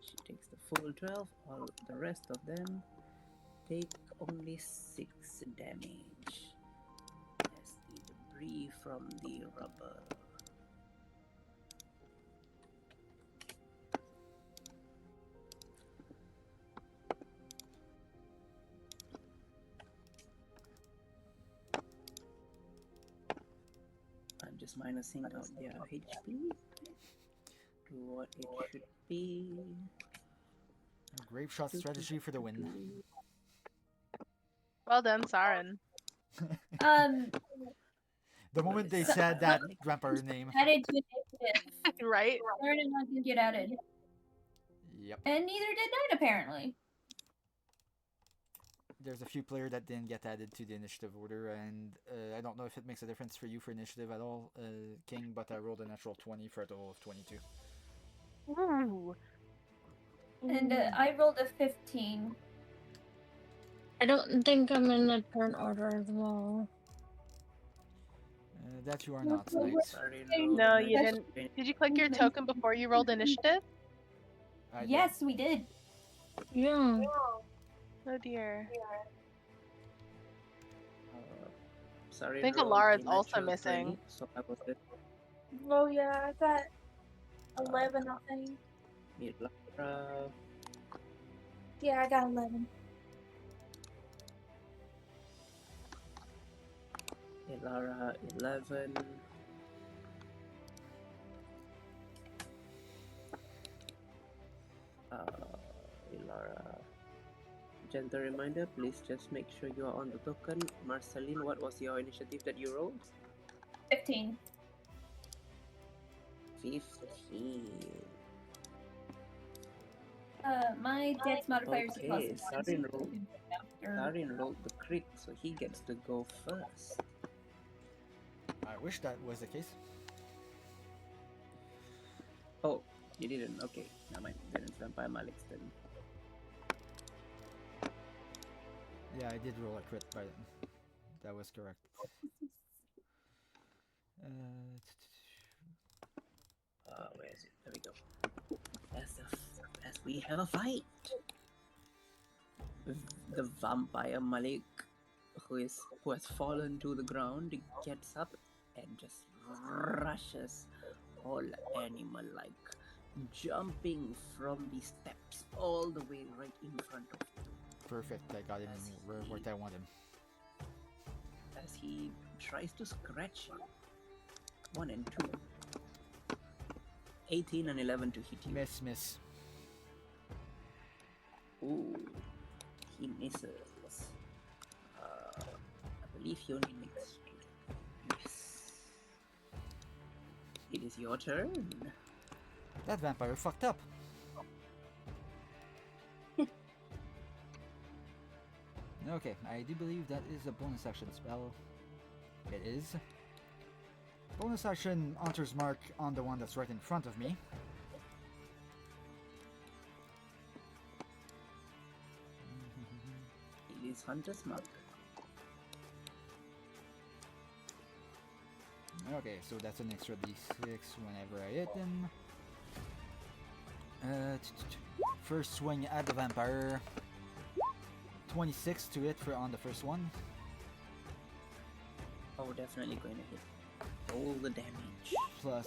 She takes the full 12. All the rest of them take only 6 damage as the debris from the rubber. I'm just minusing out their HP to what it should be. Grave shot strategy for the win. Well done, Saren. The moment they said that vampire name. Added to initiative. Right? Lauren and I didn't get added. Yep. And neither did Knight, apparently. There's a few players that didn't get added to the initiative order, and I don't know if it makes a difference for you for initiative at all, King, but I rolled a natural 20 for a total of 22. Ooh. And I rolled a 15. I don't think I'm in the turn order as well. That you are not, Well, Knight. Sorry, No, you didn't. Did you click your token before you rolled initiative? I did. Yes, we did. Yeah. Oh dear. Sorry, I think rolled Alara's a also natural missing. 20, so I was with Oh yeah, I got 11, I think. Ilara. Yeah, I got 11. Ilara 11. Ilara. Gentle reminder, please just make sure you are on the token. Marceline, what was your initiative that you rolled? 15. 15. My dex modifier is a plus Okay, 1. so Sarin you rolled. can put it after. Darin rolled the crit, so he gets to go first. I wish that was the case. Oh, you didn't. Okay, never mind. Then it's Vampire Malik's turn. Yeah, I did roll a crit, but that was correct. Where is it? There we go. As we have a fight, the Vampire Malik, who has fallen to the ground, gets up and just rushes, all animal-like, jumping from the steps all the way right in front of you. Perfect, I got him where I want him. As he tries to scratch you. 1 and 2. 18 and 11 to hit you. Miss. Ooh, he misses. I believe he only makes 2. It is your turn. That vampire fucked up. Okay, I do believe that is a bonus action spell. It is. Bonus action, Hunter's Mark on the one that's right in front of me. It is Hunter's Mark. Okay, so that's an extra d6 whenever I hit him. First swing at the vampire. 26 to hit for on the first one. Oh, definitely going to hit. All the damage. Plus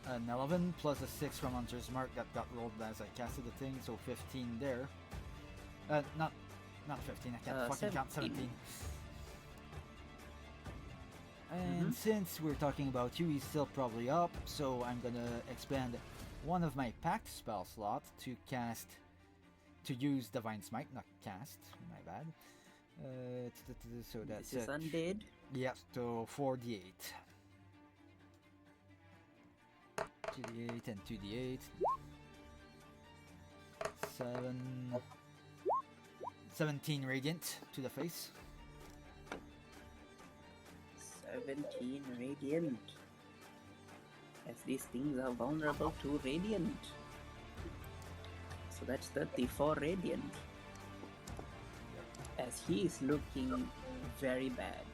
an 11, plus a 6 from Hunter's Mark that got rolled as I casted the thing, so 15 there. Not 15, I can't fucking count 17. And since we're talking about you, he's still probably up, so I'm gonna expand one of my packed spell slots to cast, to use Divine Smite, not cast, my bad. So that's This is undead. Yep, so 4d8. 2d8 and 2d8. 17 radiant to the face. 17 radiant. As these things are vulnerable to radiant. So that's 34 radiant. As he is looking very bad.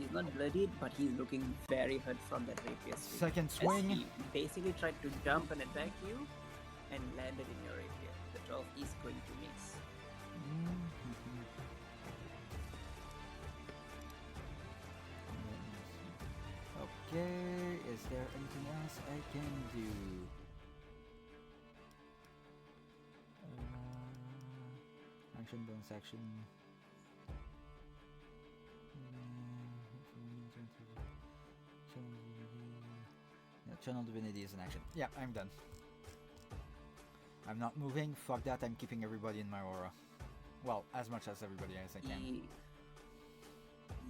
He's not bloodied, but he's looking very hurt from that rapier swing. Second As swing. he basically tried to jump and attack you and landed in your rapier. The 12 is going to miss. Okay, is there anything else I can do? Action, bonus action. Yeah, Channel Divinity is an action. Yeah, I'm done. I'm not moving. Fuck that. I'm keeping everybody in my aura. Well, as much as everybody as I can.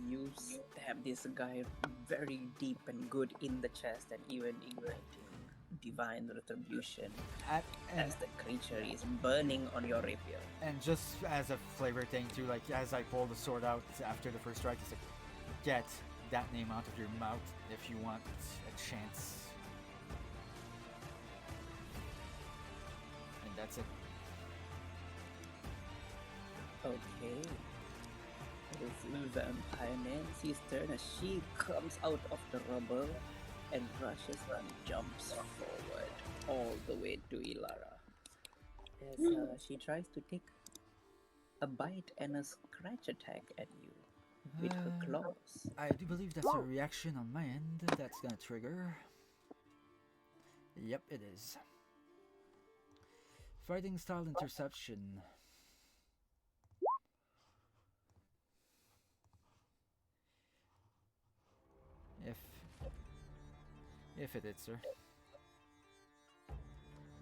You stab this guy very deep and good in the chest and even igniting divine retribution as the creature is burning on your rapier. And just as a flavor thing too, like as I pull the sword out after the first strike, it's like, get that name out of your mouth if you want a chance. And that's it. Okay. It is Vampire Nancy's turn as she comes out of the rubble and rushes and jumps forward all the way to Ilara. As she tries to take a bite and a scratch attack at you with her claws. I do believe that's a reaction on my end that's gonna trigger. Yep, it is. Fighting style interception. If it hits her.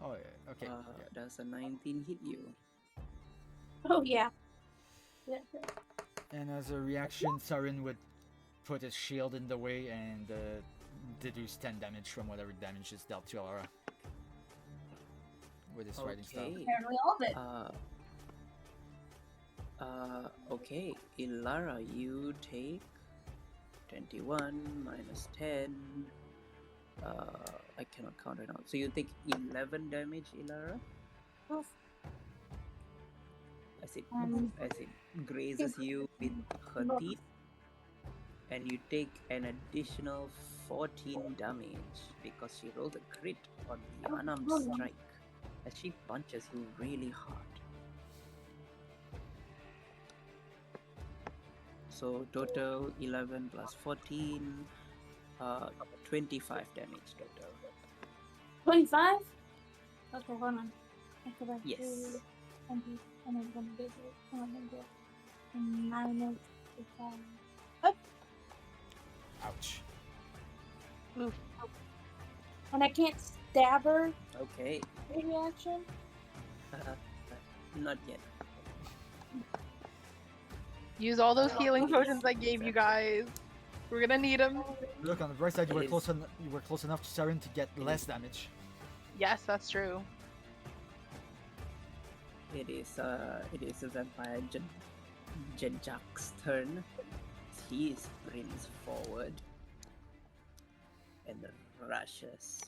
Oh yeah, okay. Yeah. Does a 19 hit you? Oh yeah. And as a reaction, Sarin would put his shield in the way and deduce 10 damage from whatever damage is dealt to Alara. With his fighting style. Apparently all of it. Okay, Ilara, you take 21 minus 10. I cannot count right now. So you take 11 damage, Ilara. Oof. As it grazes you with her teeth, and you take an additional 14 damage because she rolled a crit on the unarmed strike as she punches you really hard. So total 11 plus 14, 25 damage total. 25? Okay, hold on. I forgot Yes. to 20, and I'm gonna do it. I'm gonna do it. Minus 5. Ouch. Oof. And I can't stab her. Okay, Reaction. not yet. Use all those healing potions I gave you guys. We're gonna need him. Look, on the bright side, you were It close. is- You were close enough to Siren to get less damage. Yes, that's true. It is a vampire Jack's turn. He sprints forward and rushes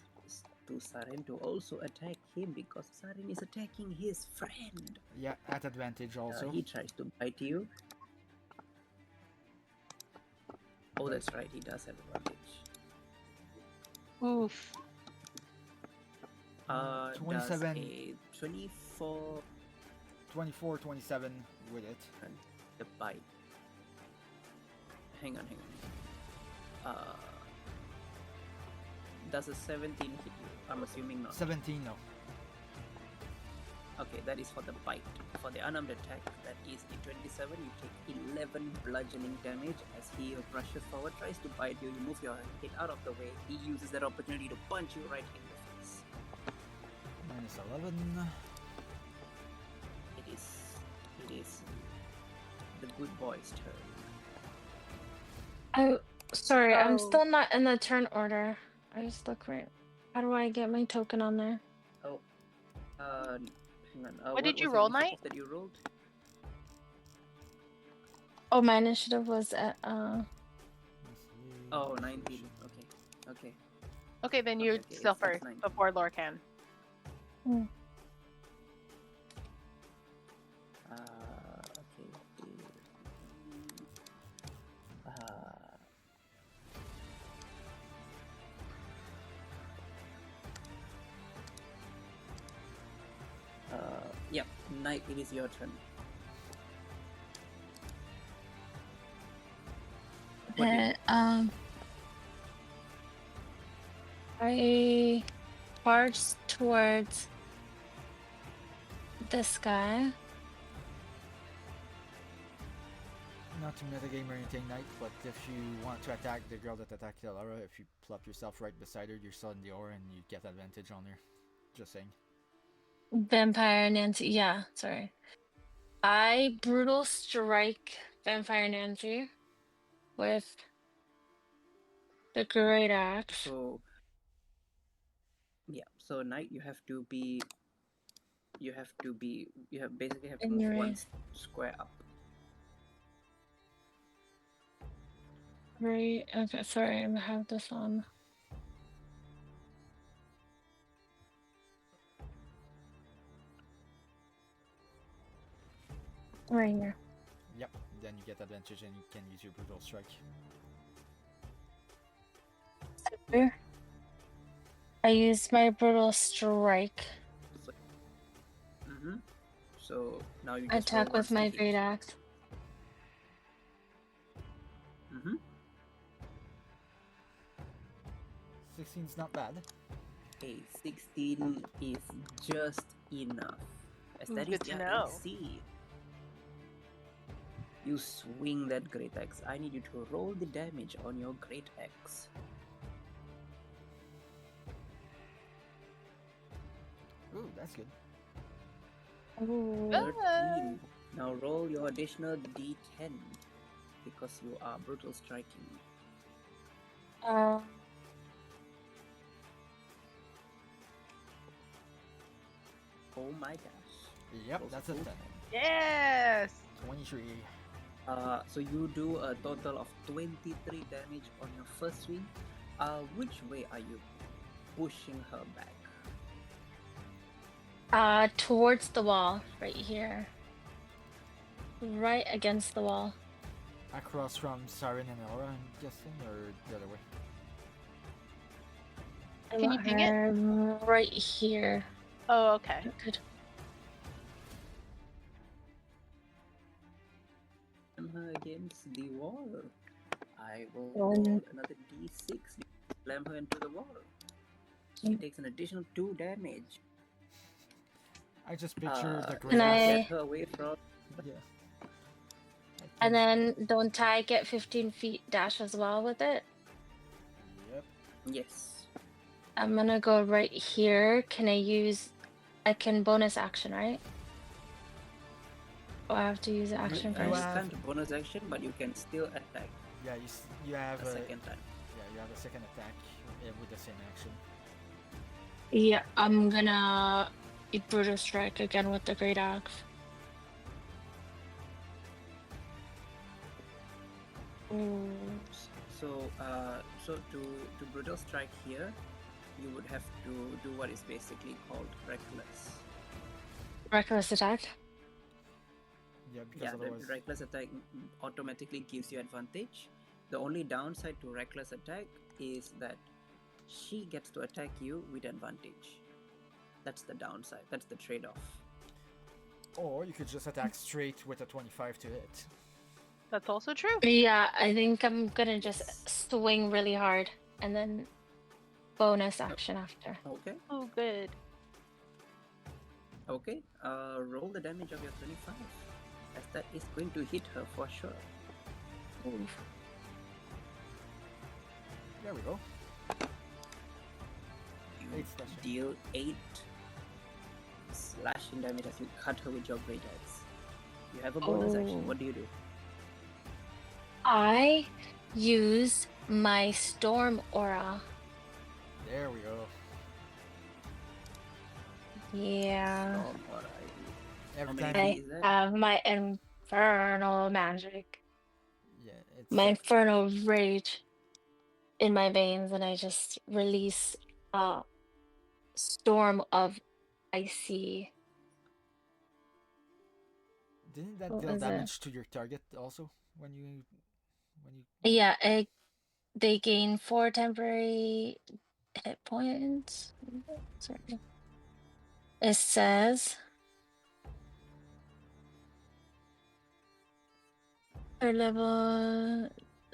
to Sarin to also attack him because Sarin is attacking his friend. Yeah, at advantage also. He tries to bite you. Oh, that's right. He does have advantage. Oof. 27. Does a 24 24, 27 with it. and the bite. Hang on. Does a 17 hit you? I'm assuming not. 17, no. Okay, that is for the bite. For the unarmed attack, that is a 27. You take 11 bludgeoning damage as he rushes forward, tries to bite you. You move your head out of the way. He uses that opportunity to punch you right in the face. Minus 11. It is the good boy's turn. Oh, sorry, I'm Oh. still not in the turn order. I just look right. How do I get my token on there? Oh, hang on. What did you was the roll, initiative Knight? that you rolled? Oh, my initiative was at Oh, 19. Okay. Okay, then you Okay, still it's first 9. before Lorcan. Hmm. Okay. Yep. Knight, it is your turn. What do you okay, I charge towards this guy. Not to metagame or anything, Knight, but if you want to attack the girl that attacked Alara, if you plop yourself right beside her, you're still in the aura and you get advantage on her. Just saying. Vampire Nancy. Yeah, sorry. I brutal strike Vampire Nancy with the great axe. So, yeah. So, Knight, you basically have to In move your one square up. right. Okay, sorry, I have this on. Right here. Yep, then you get advantage and you can use your brutal strike. Super. I use my brutal strike. Mm-hmm. So now you just Attack roll with once to my hit. great axe. Mm-hmm. 16's not bad. A 16 is just enough. As that is Good to their know. AC. You swing that great axe. I need you to roll the damage on your great axe. Ooh, that's good. Ooh. 13. Now roll your additional d10 because you are brutal striking. Oh my gosh. Yep, Rolls that's a full 10. Yes! 23. So you do a total of 23 damage on your first swing. Which way are you pushing her back? Towards the wall, right here. Right against the wall. Across from Siren and Aura, I'm guessing, or the other way? I Can you want ping it? her right here. Oh, okay. Good. Slam her against the wall. I will One. roll another d6. Slam her into the wall. She takes an additional 2 damage. I just picture the Can great I- axe. Get her away from. Yeah. And then don't I get 15 feet dash as well with it? Yep. Yes. I'm gonna go right here. Can I can bonus action, right? Or I have to use action You You first? have- can't bonus action, but you can still attack. Yeah, you have a second time. Yeah, you have a second attack with the same action. Yeah, I'm gonna brutal strike again with the great axe. So to brutal strike here, you would have to do what is basically called reckless. Reckless attack. Yeah, because otherwise... the reckless attack automatically gives you advantage. The only downside to reckless attack is that she gets to attack you with advantage. That's the downside. That's the trade-off. Or you could just attack straight with a 25 to hit. That's also true. Yeah, I think I'm gonna just swing really hard and then bonus action after. Okay. Oh, good. Okay. Roll the damage of your 25, as that is going to hit her for sure. Oof. There we go. You deal 8 slashing damage as you cut her with your great axe. You have a bonus action. What do you do? I use my storm aura. There we go. Yeah. Storm aura. Every time I have my infernal magic. Yeah, it's my infernal rage in my veins, and I just release a storm of icy. Didn't that What deal was damage to your target also when you Yeah, they gain 4 temporary hit points. Sorry. It says her level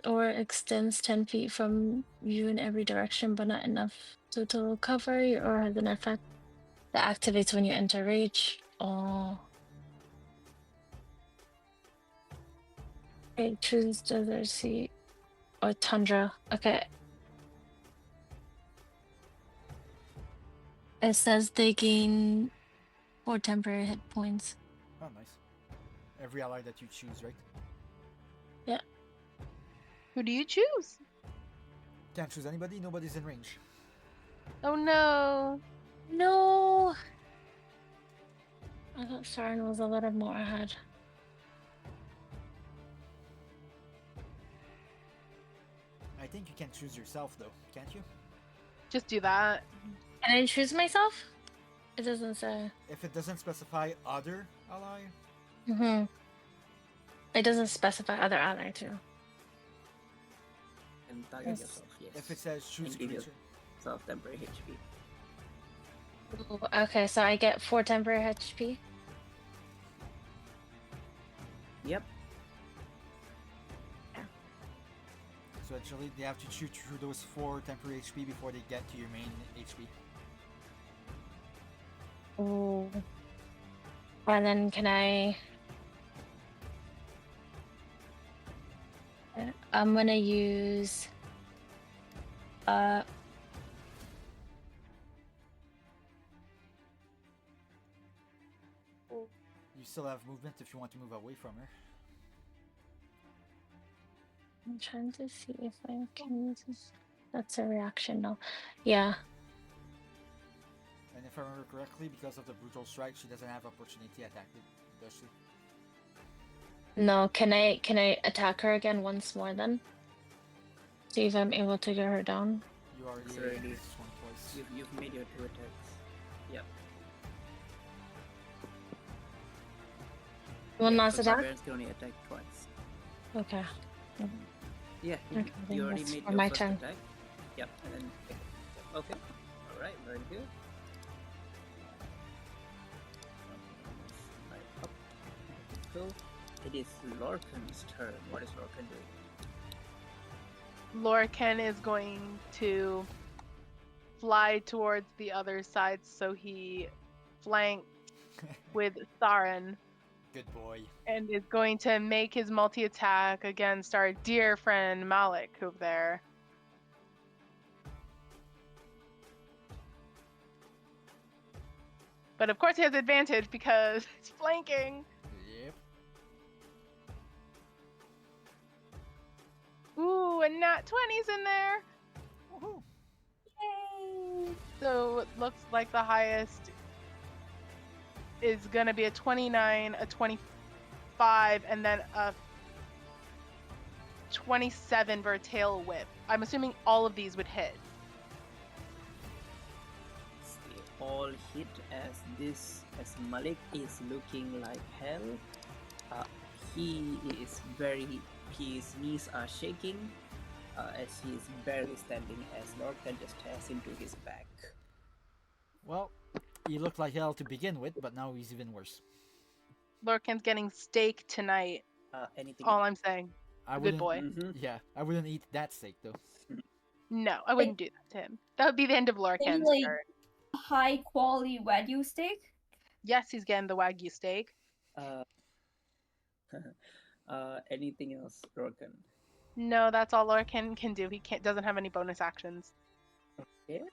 or extends 10 feet from you in every direction, but not enough to total cover, or has an effect that activates when you enter rage. Oh. Okay, choose desert, sea, or tundra. Okay. It says they gain 4 temporary hit points. Oh, nice. Every ally that you choose, right? Yeah. Who do you choose? Can't choose anybody. Nobody's in range. Oh no. No. I thought Sharon was a little more ahead. I think you can choose yourself though, can't you? Just do that. Can I choose myself? It doesn't say. If it doesn't specify other ally. It doesn't specify other ally too. And target yourself, yes. If it says choose creature. Self temporary HP. Ooh, okay, so I get 4 temporary HP. Yep. Yeah. So actually, they have to shoot through those 4 temporary HP before they get to your main HP. Ooh. And then can I... I'm gonna use... You still have movement if you want to move away from her. I'm trying to see if I can use this. That's a reaction, no. Yeah. And if I remember correctly, because of the brutal strike, she doesn't have opportunity attack, does she? No, can I attack her again once more then? See if I'm able to get her down. You already this one twice. You've made your 2 attacks. Yep. One last attack? Barbarians can only attack twice. Okay. Yeah, Okay, you already that's made for your my first turn. attack. Yep, and then okay. Alright, very good. Right up. So it is Lorcan's turn. What is Lorcan doing? Lorcan is going to fly towards the other side, so he flanked with Tharan. Good boy. And is going to make his multi-attack against our dear friend Malik over there. But of course he has advantage because it's flanking. Yep. nat 20's in there. Woohoo. Yay! So it looks like the highest is gonna be a 29, a 25, and then a 27 for a tail whip. I'm assuming all of these would hit. They all hit as Malik is looking like hell. His knees are shaking as he is barely standing as Lorcan just tears into his back. Well, he looked like hell to begin with, but now he's even worse. Lorcan's getting steak tonight. Anything? All I'm saying. I Good wouldn't. boy. Mhm. Yeah, I wouldn't eat that steak though. No, I wouldn't do that to him. That would be the end of Maybe Lorcan's like turn. high quality Wagyu steak. Yes, he's getting the Wagyu steak. Uh, anything else, Lorcan? No, that's all Lorcan can do. He doesn't have any bonus actions. Okay.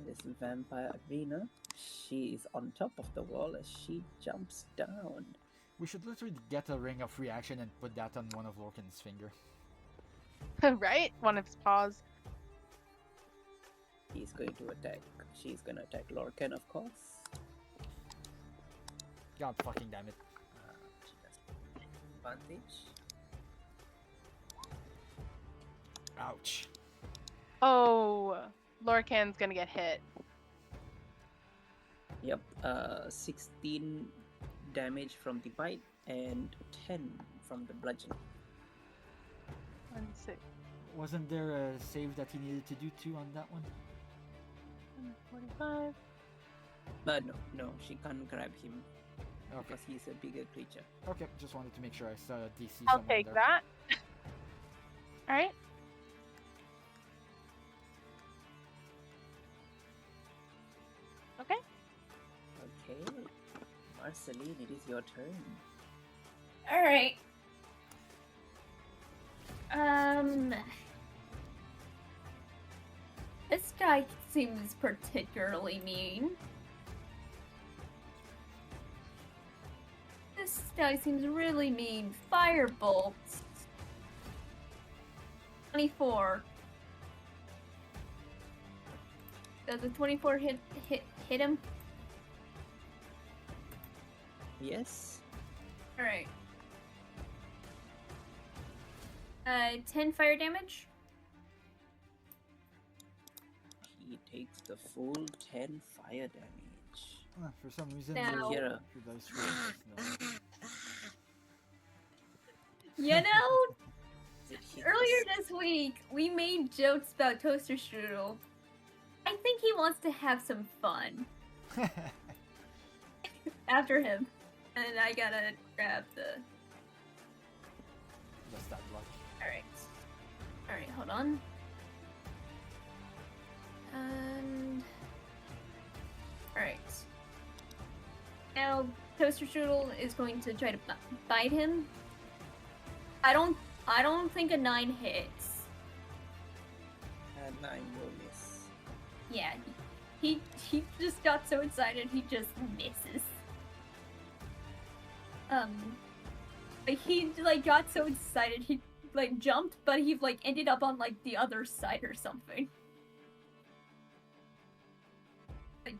This vampire arena. She is on top of the wall as she jumps down. We should literally get a ring of reaction and put that on one of Lorcan's finger. Right? One of his paws. He's going to attack. She's gonna attack Lorcan, of course. God fucking damn it. She has advantage. Ouch. Oh, Lorcan's gonna get hit. Yep. 16 damage from the bite and 10 from the bludgeon. 1, 6, Wasn't there a save that he needed to do too on that one? 45. No, she can't grab him Okay. because he's a bigger creature. Okay, just wanted to make sure I saw a DC. I'll somewhere take there. that. Alright. Okay. Okay. Marceline, it is your turn. All right. This guy seems particularly mean. This guy seems really mean. Firebolt. 24. Does the 24 hit him? Yes. All right. 10 fire damage. He takes the full 10 fire damage. For some reason, Now- Here, your dice roll is no. You know, it hits. earlier this week, we made jokes about Toaster Strudel. I think he wants to have some fun. After him. And I gotta grab the... Just that block. Alright. Alright, hold on. And... Alright. Now, Toaster Strudel is going to try to bite him. I don't think a 9 hits. 9 will miss. Yeah, he just got so excited he just misses. Like he like got so excited he like jumped, but he like ended up on like the other side or something. Like,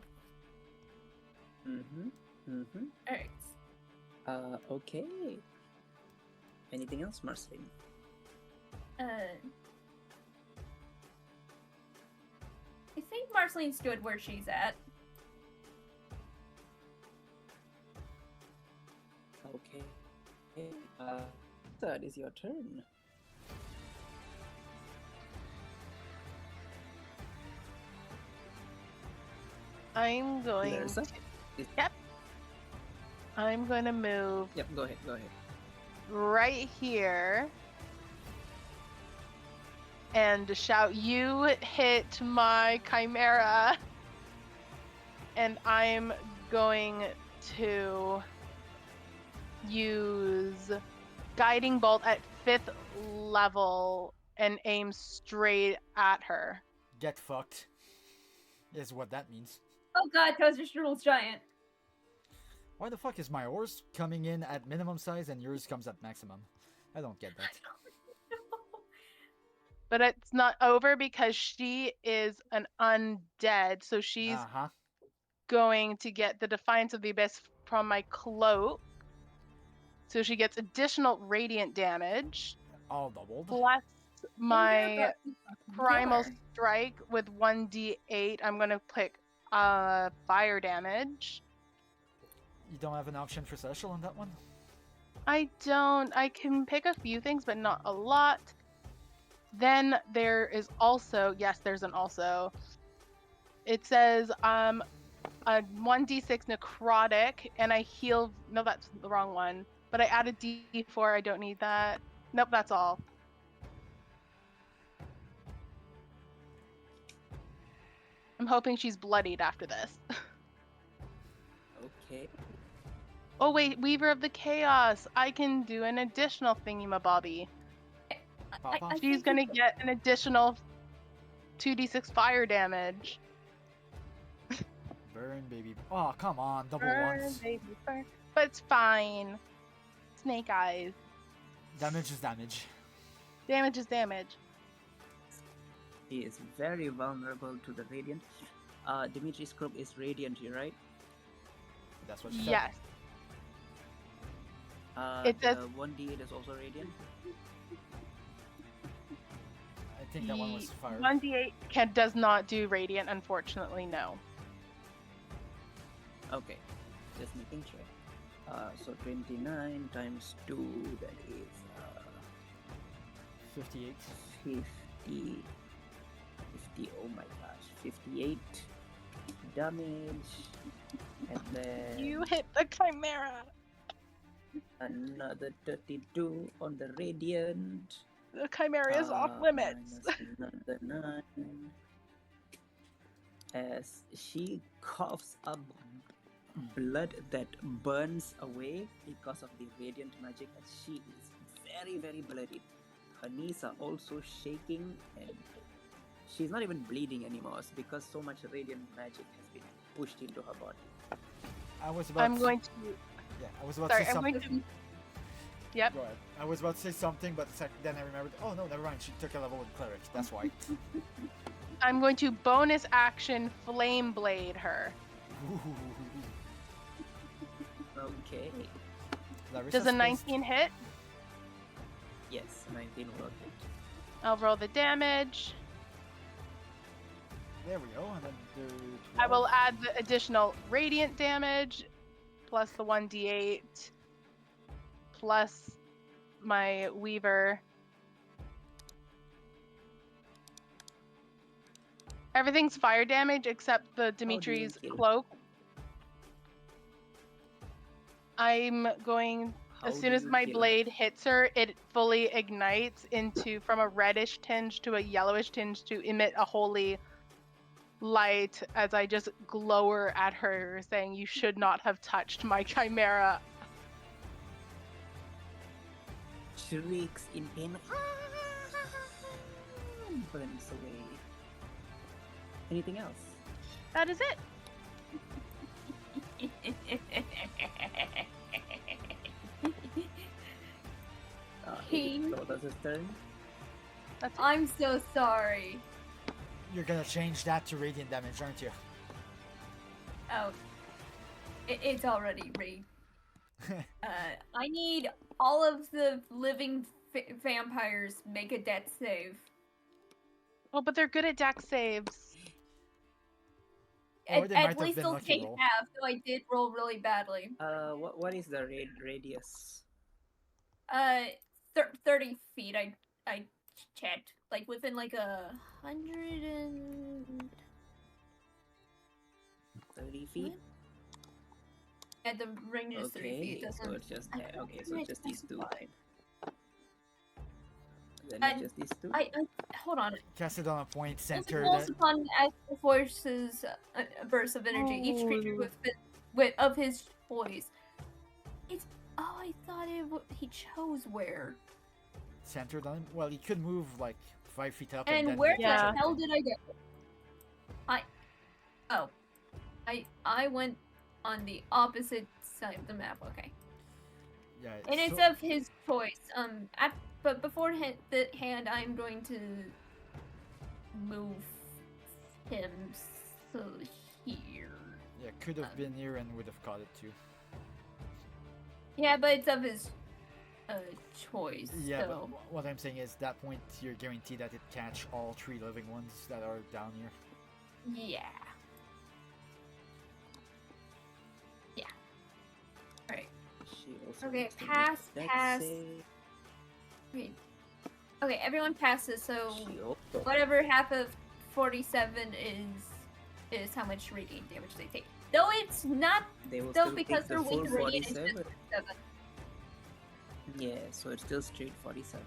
alright. Okay. Anything else, Marceline? I think Marceline's good where she's at. Okay. That is your turn. I'm going Larissa? to... Yep. I'm going to move Yep, go ahead. right here and shout, "You hit my chimera!" And I'm going to use Guiding Bolt at 5th level and aim straight at her. Get fucked. Is what that means. Oh god, Toaster Strudel's giant. Why the fuck is my ores coming in at minimum size and yours comes at maximum? I don't get that. But it's not over because she is an undead, so she's Uh-huh. going to get the Defiance of the Abyss from my cloak. So she gets additional radiant damage, All doubled. plus my Primal Killer. Strike with 1d8. I'm going to pick fire damage. You don't have an option for special on that one? I don't. I can pick a few things, but not a lot. Then there is also, yes, there's an also. It says a 1d6 necrotic, and I heal. No, that's the wrong one. But I added d4. I don't need that. Nope, that's all. I'm hoping she's bloodied after this. Okay. Oh wait, Weaver of the Chaos. I can do an additional thingy-mabobby. Papa? She's think gonna get an additional 2d6 fire damage. Burn, baby. Oh, come on. Double Burn, once. baby, burn. But it's fine. Snake eyes. Damage is damage. Damage is damage. He is very vulnerable to the radiant. Dimitri's group is radiant, right? That's what she said. Yes. It The says 1d8 is also radiant. I think that one was fire. 1d8 does not do radiant, unfortunately, no. Okay, just making sure. So 29 times 2, that is 58. 50, oh my gosh, 58 damage, and then You hit the Chimera. another 32 on the radiant. The Chimera is off limits. Minus another 9. As she coughs up blood that burns away because of the radiant magic, as she is very, very bloodied. Her knees are also shaking, and she's not even bleeding anymore because so much radiant magic has been pushed into her body. I was about I'm to... going to. Yeah, I was about Sorry, to say I'm something. going to. Yep. Go ahead. I was about to say something, but then I remembered. Oh no, never mind. She took a level with cleric. That's why. I'm going to bonus action Flame Blade her. Okay. Does a 19 hit? Yes, 19 will hit. I'll roll the damage. There we go. And then do I 12. will add the additional radiant damage, plus the 1d8, plus my Weaver. Everything's fire damage except the Dimitri's kill? cloak. I'm going, How as do soon as you my kill her? blade hits her, it fully ignites into from a reddish tinge to a yellowish tinge to emit a holy light as I just glower at her, saying, "You should not have touched my chimera." Shrieks in pain. Burns away. Anything else? That is it. He- Lotus's turn. That's it. I'm so sorry. You're gonna change that to radiant damage, aren't you? Oh, it's already rigged. I need all of the living vampires make a death save. Oh, but they're good at dex saves. Or they might At have least been they'll lucky take roll. half, so I did roll really badly. What is the radius? 30 feet. I checked, like within like 100 and 30 feet? at the range is 30 feet. Okay, so it's just okay, so it's just these two. Fine. Then And it's just these two. I hold on. Cast it on a point Once center. it falls That... upon as the forces a burst of energy. Each creature with of his choice. It's I thought he chose where. Centered on him. Well, he could move like 5 feet up. And And then where get the Yeah. closer. hell did I go? I went on the opposite side of the map. Okay. Yeah. And it's so- of his choice. But beforehand, I'm going to move him so here. Yeah, could have been here and would have caught it too. Yeah, but it's of his choice. Yeah, so. but what I'm saying is, at that point, you're guaranteed that it catch all 3 living ones that are down here. Yeah. Yeah. Alright. She also Okay, needs to make pass, a dex pass. save. Wait. Okay, everyone passes, so She also whatever half of 47 is how much radiant damage they take. Though it's not, they will though still because take the they're full weak radiant, it's just 47. 47. Yeah, so it's still straight 47.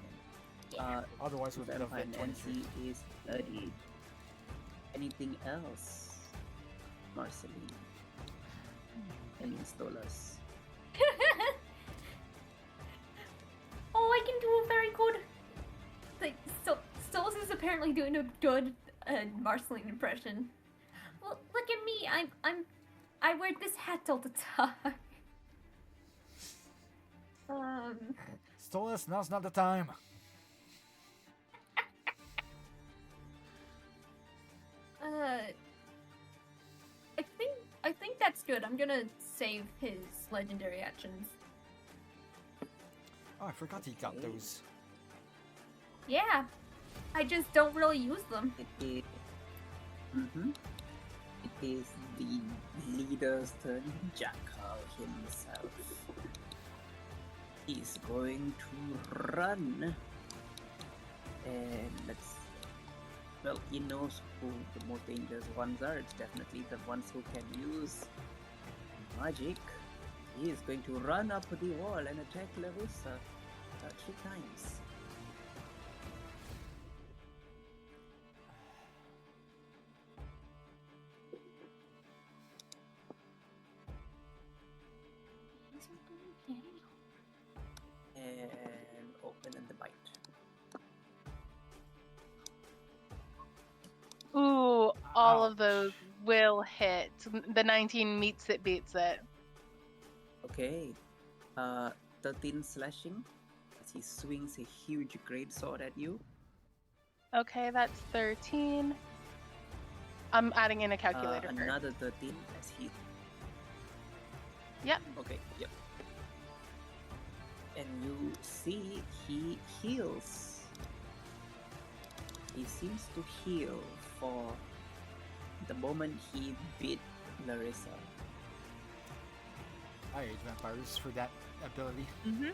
Otherwise, we would have Vampire been 23. Nancy is 30. Anything else, Marceline? I mean, Stolas. Oh, I can do a very good. Like, Stolas is apparently doing a good Marceline impression. Well, look at me. I wear this hat all the time. Stolas, now's not the time. I think that's good. I'm gonna save his legendary actions. Oh, I forgot he got those. Yeah, I just don't really use them. It is. It is the leader's turn, Jackal himself. He's going to run. And let's. Well, he knows who the most dangerous ones are. It's definitely the ones who can use magic. He is going to run up the wall and attack Larissa 3 times. And open in the bite. Ooh, all of those will hit. The 19 meets it, beats it. Okay. 13 slashing as he swings a huge great sword at you. Okay, that's 13. I'm adding in a calculator first. Another 13 as he. Yep. Okay, yep. And you see he heals. He seems to heal for the moment he beat Larissa. I hate vampires for that ability. Mm-hmm.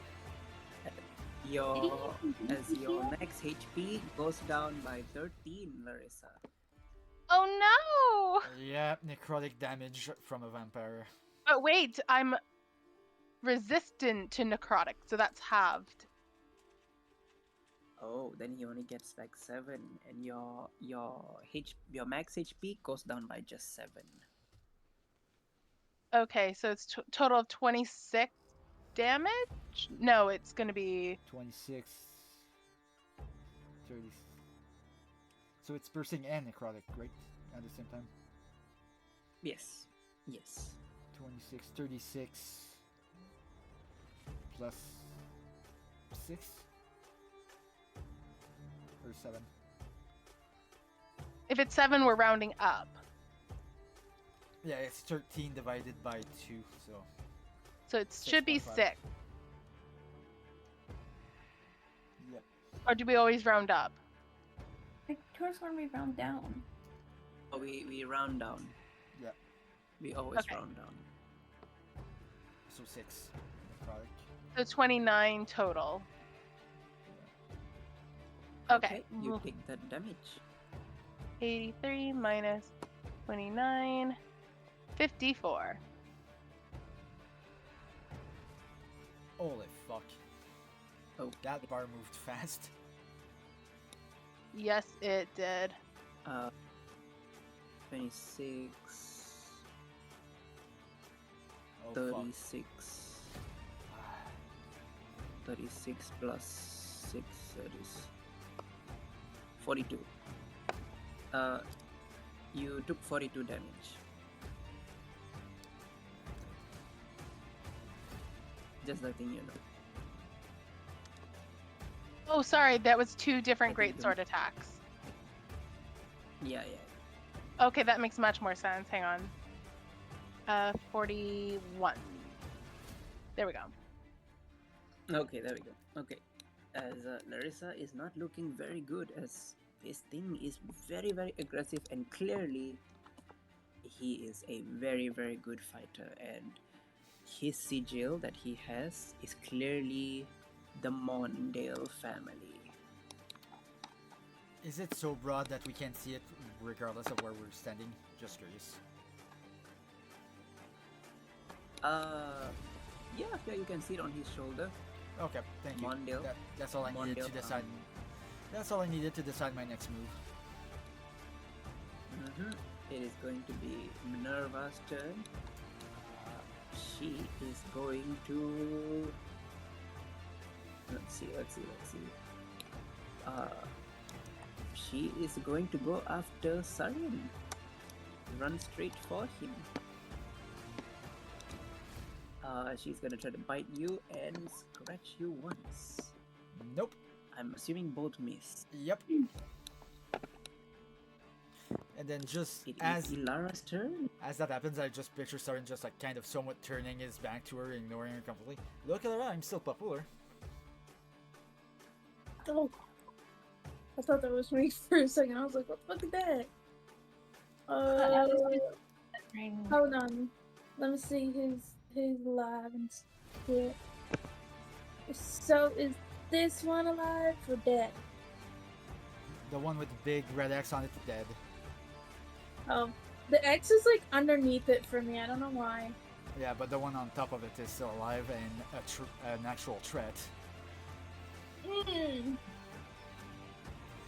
As your max HP goes down by 13, Larissa. Oh no! Yeah, necrotic damage from a vampire. But wait, I'm resistant to necrotic, so that's halved. Oh, then he only gets like 7, and your max HP goes down by just 7. Okay, so it's total of 26 damage? No, it's gonna be 26, 30. So it's piercing and necrotic, right? At the same time? Yes. Yes. 26, 36 plus 6 or 7. if it's 7, we're rounding up. Yeah, it's 13 divided by 2, so So it should be 6.5. 6. Yep. Or do we always round up? Like, towards when we round down. Oh, we round down. Yeah. We always Okay. round down. So 6 necrotic. So 29 total. Okay. You take that damage. 83 minus 29. 54. Holy fuck. Oh, That bar moved fast. Yes, it did. 26, Oh 36, fuck. 36 plus 6, that is 42. You took 42 damage. Just letting you know. Oh, sorry, that was two I different think greatsword attacks. Yeah. Okay, that makes much more sense. Hang on. 41. There we go. Okay, there we go. Okay. As Larissa is not looking very good, as this thing is very, very aggressive, and clearly he is a very, very good fighter, and his sigil that he has is clearly the Mondale family. Is it so broad that we can't see it regardless of where we're standing? Just curious. Yeah, you can see it on his shoulder. Okay, thank you. Mondale. That's all I needed to Mondale, decide. That's all I needed to decide my next move. It is going to be Minerva's turn. She is going to. Let's see. She is going to go after Sarin. Run straight for him. She's gonna try to bite you and scratch you once. Nope. I'm assuming both miss. Yep. And then just It as is Ilara's turn. as that happens, I just picture Sarin just like kind of somewhat turning his back to her, ignoring her completely. Look at her, I'm still popular. Oh. I thought that was me for a second. I was like, what the fuck is that? I was just Hold on. Let me see who's alive and shit. So is this one alive or dead? The one with the big red X on it's dead. Oh. The X is like underneath it for me. I don't know why. Yeah, but the one on top of it is still alive and an actual threat.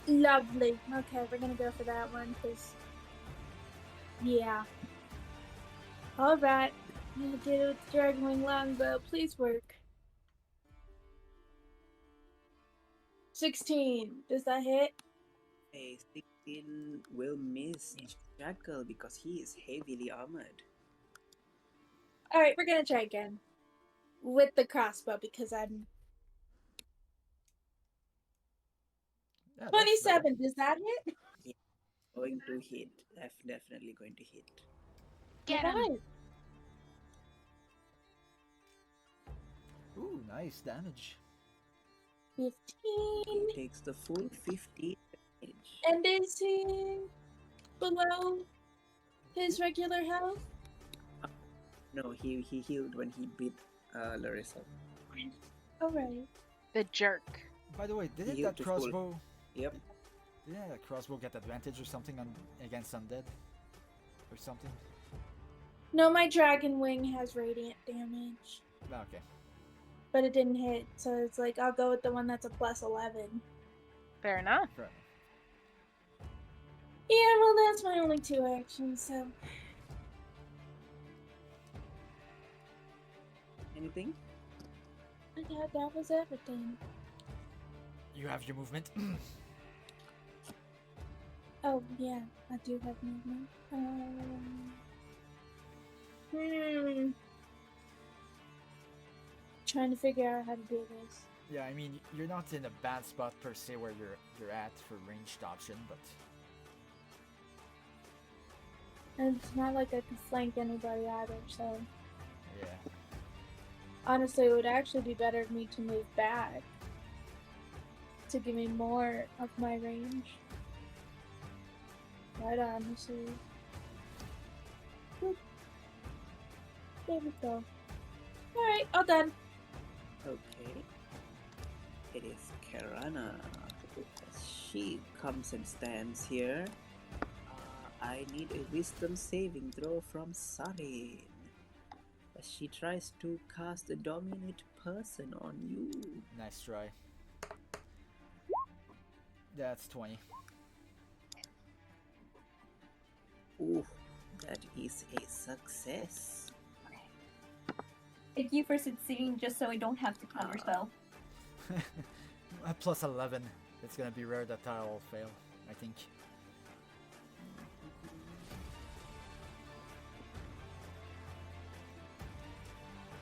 Lovely. Okay, we're gonna go for that one, because... Yeah. Alright. I'm gonna do it with the Dragon Wing Longbow. Please work. 16. Does that hit? A 16 will miss Jackal because he is heavily armored. Alright, we're gonna try again. With the crossbow, because I'm... Yeah, 27. Does that hit? Going to hit. Definitely going to hit. Get him! Alright. Ooh, nice damage. 15. He takes the full 50 damage. And is he below his regular health? No, he healed when he beat Larissa. Alright. The jerk. By the way, didn't Heal that to full. crossbow Yep. didn't that crossbow get advantage or something on against undead? Or something? No, my Dragon Wing has radiant damage. Ah, okay. But it didn't hit, so it's like, I'll go with the one that's a plus 11. Fair enough. Fair enough. Yeah, well, that's my only 2 actions, so... Anything? I thought that was everything. You have your movement. Oh, yeah, I do have movement. Trying to figure out how to do this. Yeah, I mean you're not in a bad spot per se where you're at for ranged option, but And it's not like I can flank anybody either, so... yeah. Honestly, it would actually be better for me to move back. To give me more of my range. Right on, this is... Boop. There we go. Alright, all done. Okay. It is Karana. She comes and stands here. I need a wisdom saving throw from Sarin. As she tries to cast a dominate person on you. Nice try. That's 20. Ooh, that is a success. Thank you for succeeding just so I don't have to counterspell. Plus 11. It's gonna be rare that I'll fail, I think.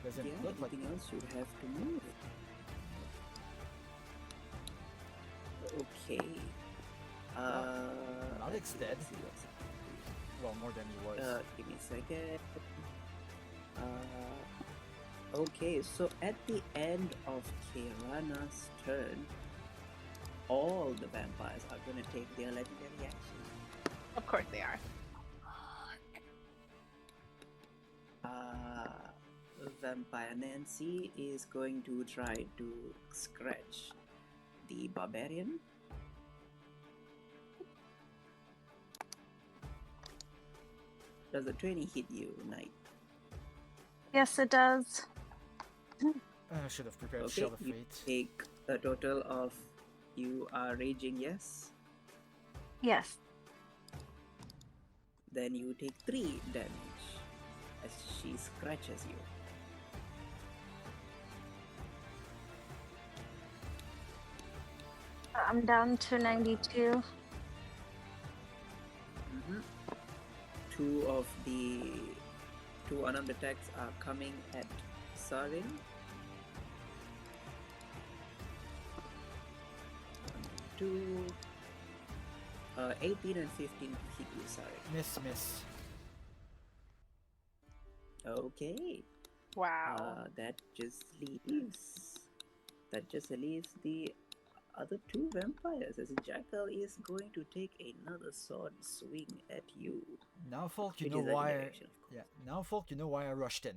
Doesn't Yeah, look like anything else you'd have to move. Okay. Malik's dead. let's see what's Well, more than he was. give me a second. Okay, so at the end of Kirana's turn, all the vampires are gonna take their legendary action. Of course they are. Vampire Nancy is going to try to scratch the barbarian. Does a 20 hit you, Knight? Yes, it does. I should have prepared Okay, Shield of you Fate. take a total of, you are raging, yes? Yes. Then you take 3 damage as she scratches you. I'm down to 92. Two unarmed attacks are coming at Sarin. 2, 18 and 15 hit you, Sarin. Miss. Okay. Wow. That just leaves the other 2 vampires, as Jackal is going to take another sword swing at you. Now, folk, you It know is legendary why. action, of course. Yeah. Now, folk, you know why I rushed in.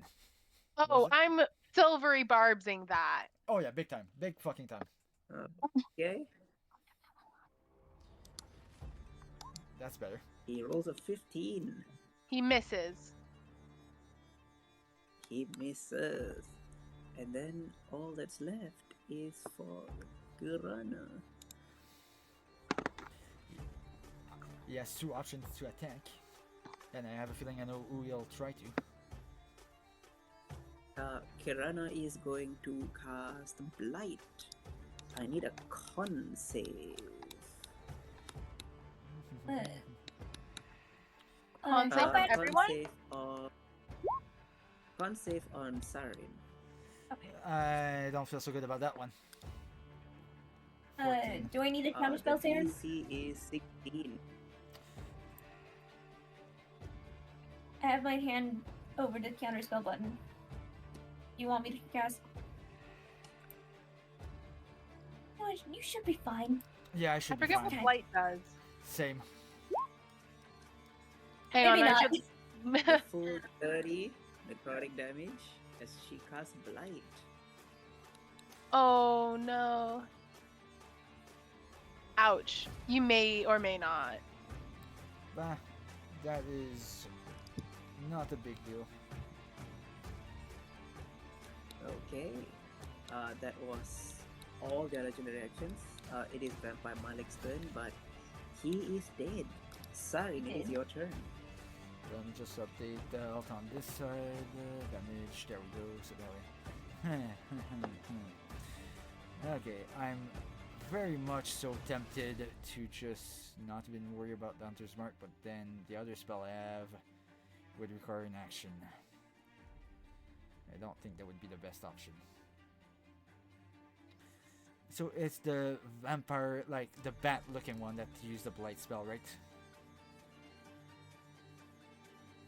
Oh, Was it? I'm silvery barbsing that. Oh yeah, big time, big fucking time. Okay. That's better. He rolls a 15. He misses. He misses. And then all that's left is for Gurana. He has 2 options to attack, and I have a feeling I know who he'll try to. Kirana is going to cast Blight. I need a con save. Con save How for bad- everyone? Con save on Sarin. I don't feel so good about that one. 14. Do I need a counter spell, The Saren? DC is 16. I have my hand over the counter spell button. You want me to cast? No, you should be fine. Yeah, I I should be forget what fine. blight does. Same. Hang Maybe on, not. The full 30 necrotic damage as she casts Blight. Oh no. Ouch. You may or may not. Bah, that is not a big deal. Okay. That was all their legendary actions. It is Vampire Malik's turn, but he is dead. Sarin, it is your turn. Let me just update the health on this side. Damage, there we go, so that way. Okay, I'm very much so tempted to just not even worry about the Hunter's Mark, but then the other spell I have would require an action. I don't think that would be the best option. So it's the vampire, like the bat looking one that used the blight spell, right?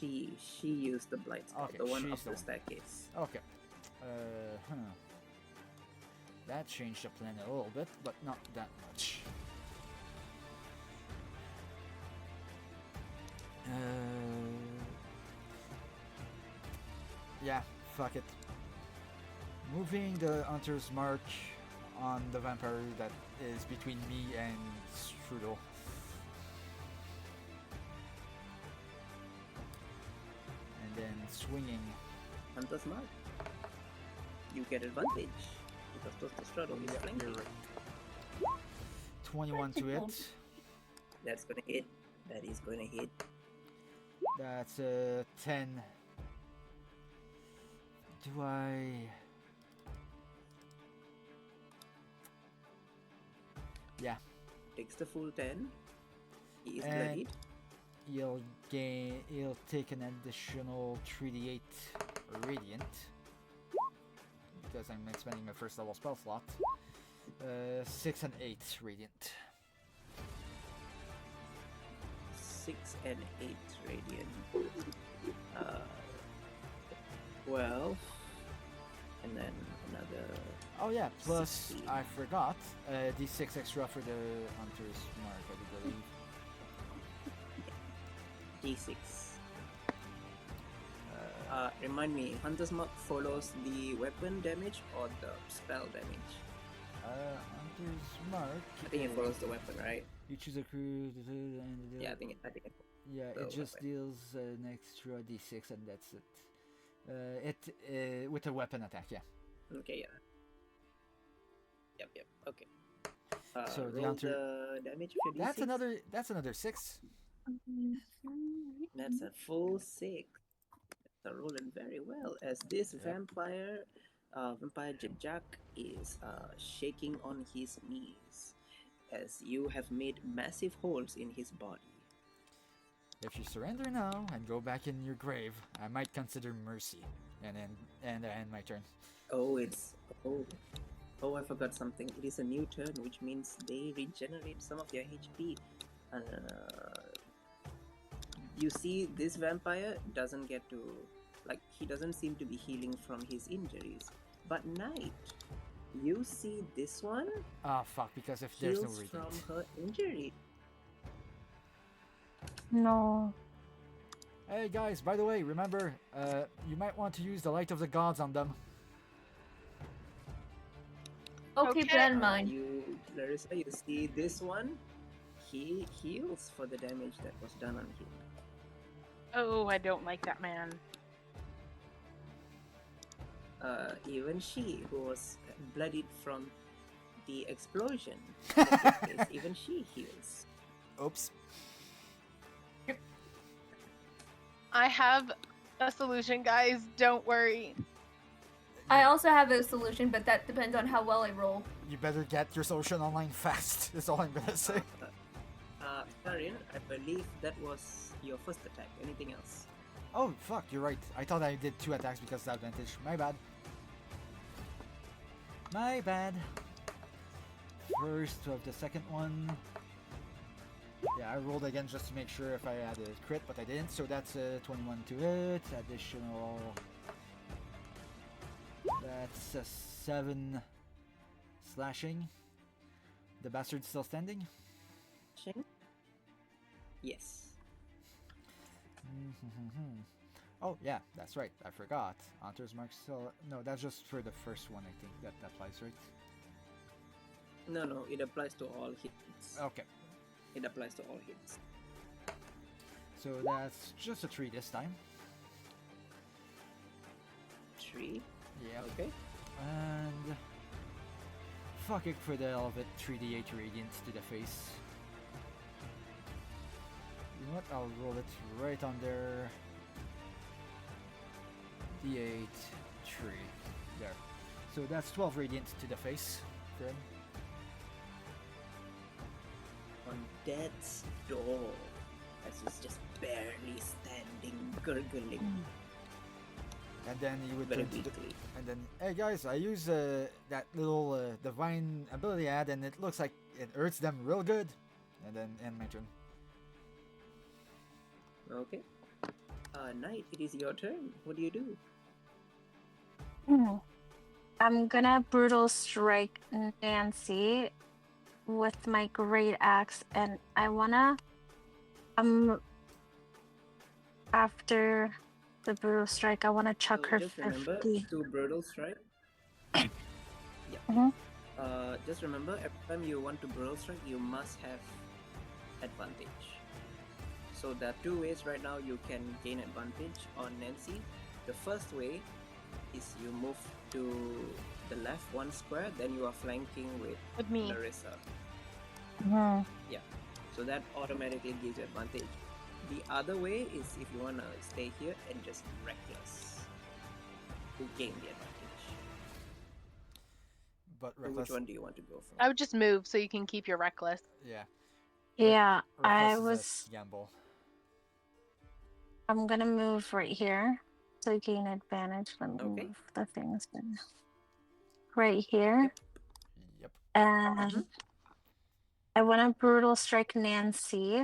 She used the Blight spell, Okay, the one she's up the the one. staircase. Okay. That changed the plan a little bit, but not that much. Yeah, fuck it. Moving the Hunter's Mark on the vampire that is between me and Strudel. And then swinging. Hunter's Mark. You get advantage because the straddle is Yeah, flanking. you're right. 21 to hit. That's gonna hit. That is gonna hit. That's 10. Do I... Yeah, Takes the full 10. He is And- bloodied. he'll take an additional 3d8 radiant because I'm expending my first level spell slot. 6 and 8 radiant. 6 and 8 radiant. Uh, 12. And then another. Oh yeah, plus 16. I forgot d6 extra for the hunter's mark, I do believe. D6. Remind me, Hunter's Mark follows the weapon damage or the spell damage? Hunter's mark. I think it follows the weapon, right? You choose a crew. And Yeah, I think it. Yeah, the it just weapon. deals an extra d6 and that's it. With a weapon attack, yeah. Okay, yeah. Yep. Okay. So the roll hunter. the damage for D6. That's another 6. That's a full 6. That's rolling very well. As this vampire Jack is shaking on his knees, as you have made massive holes in his body. If you surrender now and go back in your grave, I might consider mercy, and end my turn. Oh, I forgot something. It is a new turn, which means they regenerate some of their HP. You see, this vampire doesn't get to, he doesn't seem to be healing from his injuries. But Knight, you see this one Ah, fuck, because if there's no heals radiant. from her injury. No. Hey guys, by the way, remember, you might want to use the light of the gods on them. I'll keep that in mind. Larissa, you see this one? He heals for the damage that was done on him. Oh, I don't like that man. Even she, who was bloodied from the explosion, even she heals. Oops. I have a solution, guys. Don't worry. I also have a solution, but that depends on how well I roll. You better get your solution online fast. That's all I'm gonna say. Karin, I believe that was your first attack. Anything else? Oh fuck, you're right. I thought I did 2 attacks because of advantage. My bad. My bad. First of the second one. Yeah, I rolled again just to make sure if I had a crit, but I didn't. So that's 21 to hit. Additional. That's a 7 slashing. The bastard's still standing? Yes. Oh yeah, that's right. I forgot. Hunter's Mark still. No, that's just for the first one. I think that applies, right? No, it applies to all hits. Okay. It applies to all hits. So that's just a 3 this time. 3. Yeah. Okay. And fuck it for the hell of it. 3d8 radiant to the face. You know what? I'll roll it right on there. D8 3. There. So that's 12 radiant to the face for him. On death's door, as he's just barely standing, gurgling. And then you would Very turn to the, weakly. and then, hey guys, I use that little divine ability ad, and it looks like it hurts them real good. And then end my turn. Okay. Knight, it is your turn. What do you do? I'm gonna brutal strike Nancy with my great axe, and I wanna after the brutal strike, I wanna chuck her Just remember 50. to brutal strike. Yeah. Mhm. Just remember, every time you want to brutal strike, you must have advantage. So there are 2 ways right now you can gain advantage on Nancy. The first way is you move to the left 1 square, then you are flanking with me. Larissa. Mhm. So that automatically gives you advantage. The other way is if you wanna stay here and just reckless to gain the advantage. But So reckless. which one do you want to go for? I would just move so you can keep your reckless. Yeah. Yeah, I Reckless was. is a gamble. I'm gonna move right here to gain advantage. Let me Okay. move the things in. Right here. Yep. And I want to brutal strike Nancy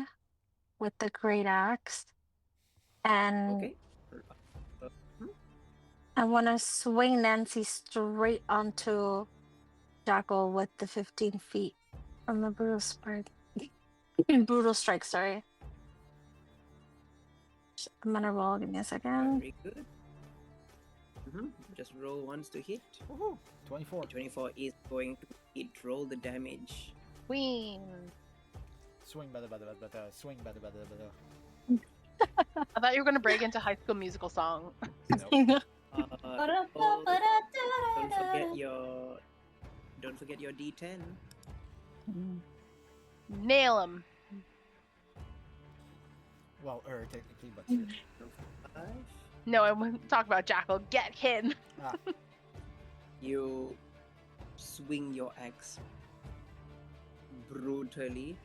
with the great axe, and Okay. Hmm? I want to swing Nancy straight onto Jackal with the 15 feet from the brutal strike. Brutal strike, sorry. I'm gonna roll. Give me a second. Very good. Just roll once to hit. Woohoo! 24. 24 is going to hit. Roll the damage. Queen. Swing, bada, bada, bada, bada. Swing, bada, bada, bada. I thought you were gonna break into High School Musical song. Nope. Roll, don't forget your D10. Nail him. Well, technically, but still. 5. No, I wouldn't talk about Jackal. Get him. Ah, You swing your axe brutally.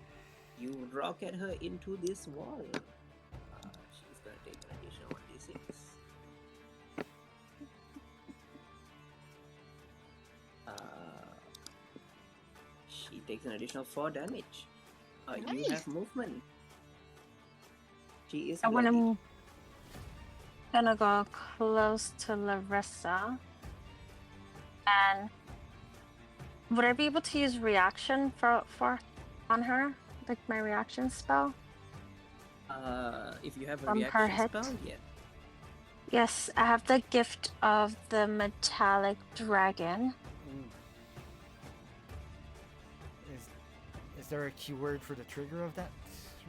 You rocket her into this wall. She's gonna take an additional 1d6. She takes an additional 4 damage. You Nice. have movement. She is I want bloody. to gonna go close to Larissa, and would I be able to use reaction for on her, like my reaction spell? If you have a From her reaction head? spell, yeah. Yes, I have the gift of the metallic dragon. ooh. Is there a keyword for the trigger of that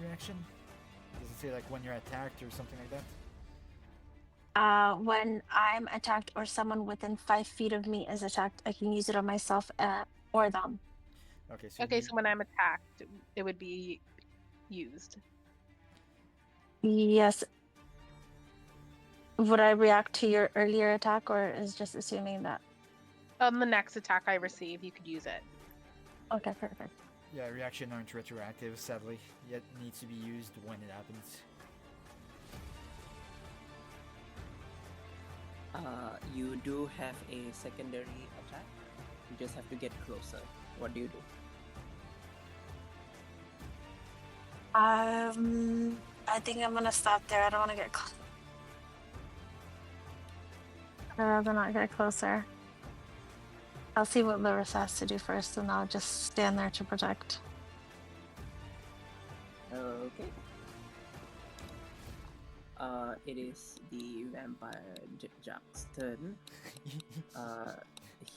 reaction? Does it say like when you're attacked or something like that? When I'm attacked or someone within 5 feet of me is attacked, I can use it on myself or them. Okay, so Okay, so when I'm attacked, it would be used. Yes. Would I react to your earlier attack, or is just assuming that? On the next attack I receive, you could use it. Okay, perfect. yeah, reaction aren't retroactive, sadly. Yet needs to be used when it happens. You do have a secondary attack. You just have to get closer. What do you do? I think I'm gonna stop there. I don't want to get close. I'd rather not get closer. I'll see what Larissa has to do first, and I'll just stand there to protect. Okay. It is the vampire Jack's turn.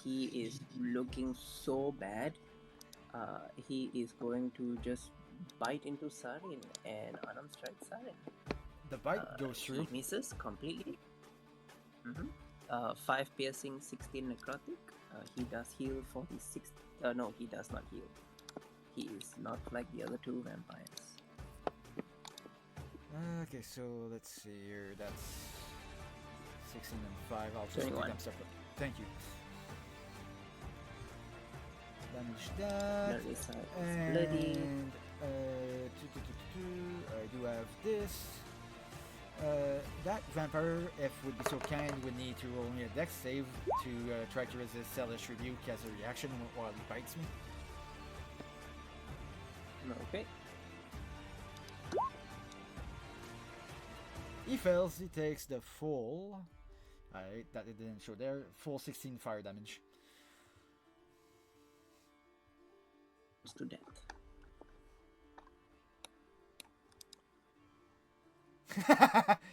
He is looking so bad. He is going to just bite into Sarin and unarmed strike Sarin. The bite goes through. He misses completely. 5 piercing, 16 necrotic. He does heal for the 6. No, he does not heal. He is not like the other 2 vampires. Okay, so let's see here. That's 16 and 5. I'll just 21. put them separate. Thank you. Damage that. Larissa is bloody. And I do have this. That vampire, if would be so kind, would need to roll me a dex save to try to resist Hellish Rebuke as a reaction while he bites me. Okay. He fails, he takes the full. That it didn't show there. Full 16 fire damage. To death.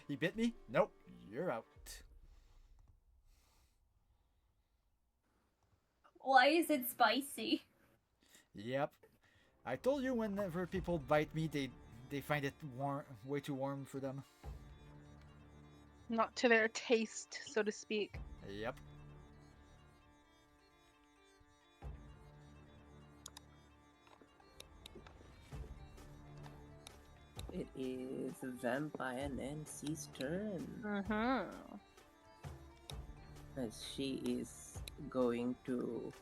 He bit me? Nope, you're out. Why is it spicy? Yep. I told you whenever people bite me, they find it warm, way too warm for them. Not to their taste, so to speak. Yep. It is Vampire Nancy's turn. Mm-hmm. As she is going to...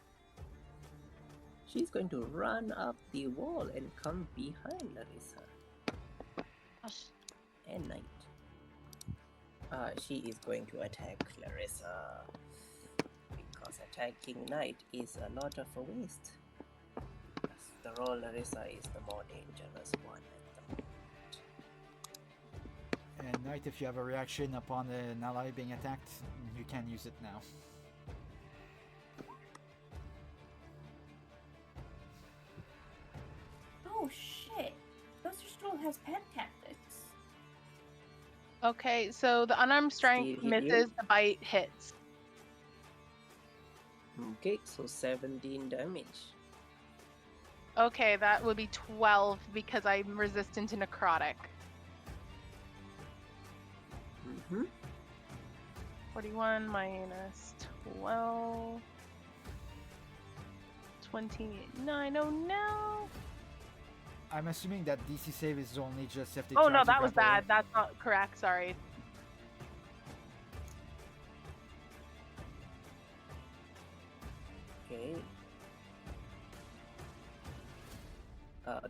She's going to run up the wall and come behind Larissa. And Knight. She is going to attack Larissa. Because attacking Knight is a lot of a waste. After all, Larissa is the more dangerous one at the moment. And Knight, if you have a reaction upon an ally being attacked, you can use it now. Oh shit! Ghost Stroll has pet tactics. Okay, so the unarmed strike Still hit you? misses, the bite hits. Okay, so 17 damage. Okay, that would be 12 because I'm resistant to necrotic. Mm-hmm. 41 minus 12. 29. Oh no! I'm assuming that DC save is only just if they Oh try no, to that was grapple. bad. That's not correct. Sorry. Okay.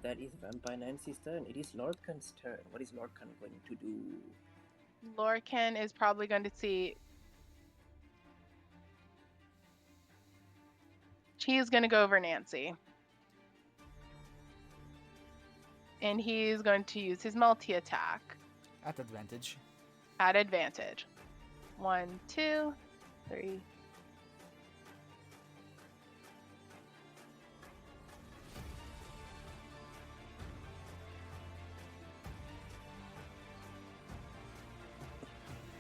That is Vampire Nancy's turn. It is Lorcan's turn. What is Lorcan going to do? Lorcan is probably going to see. He is going to go over Nancy. And he's going to use his multi attack At advantage. at advantage. 1, 2, 3.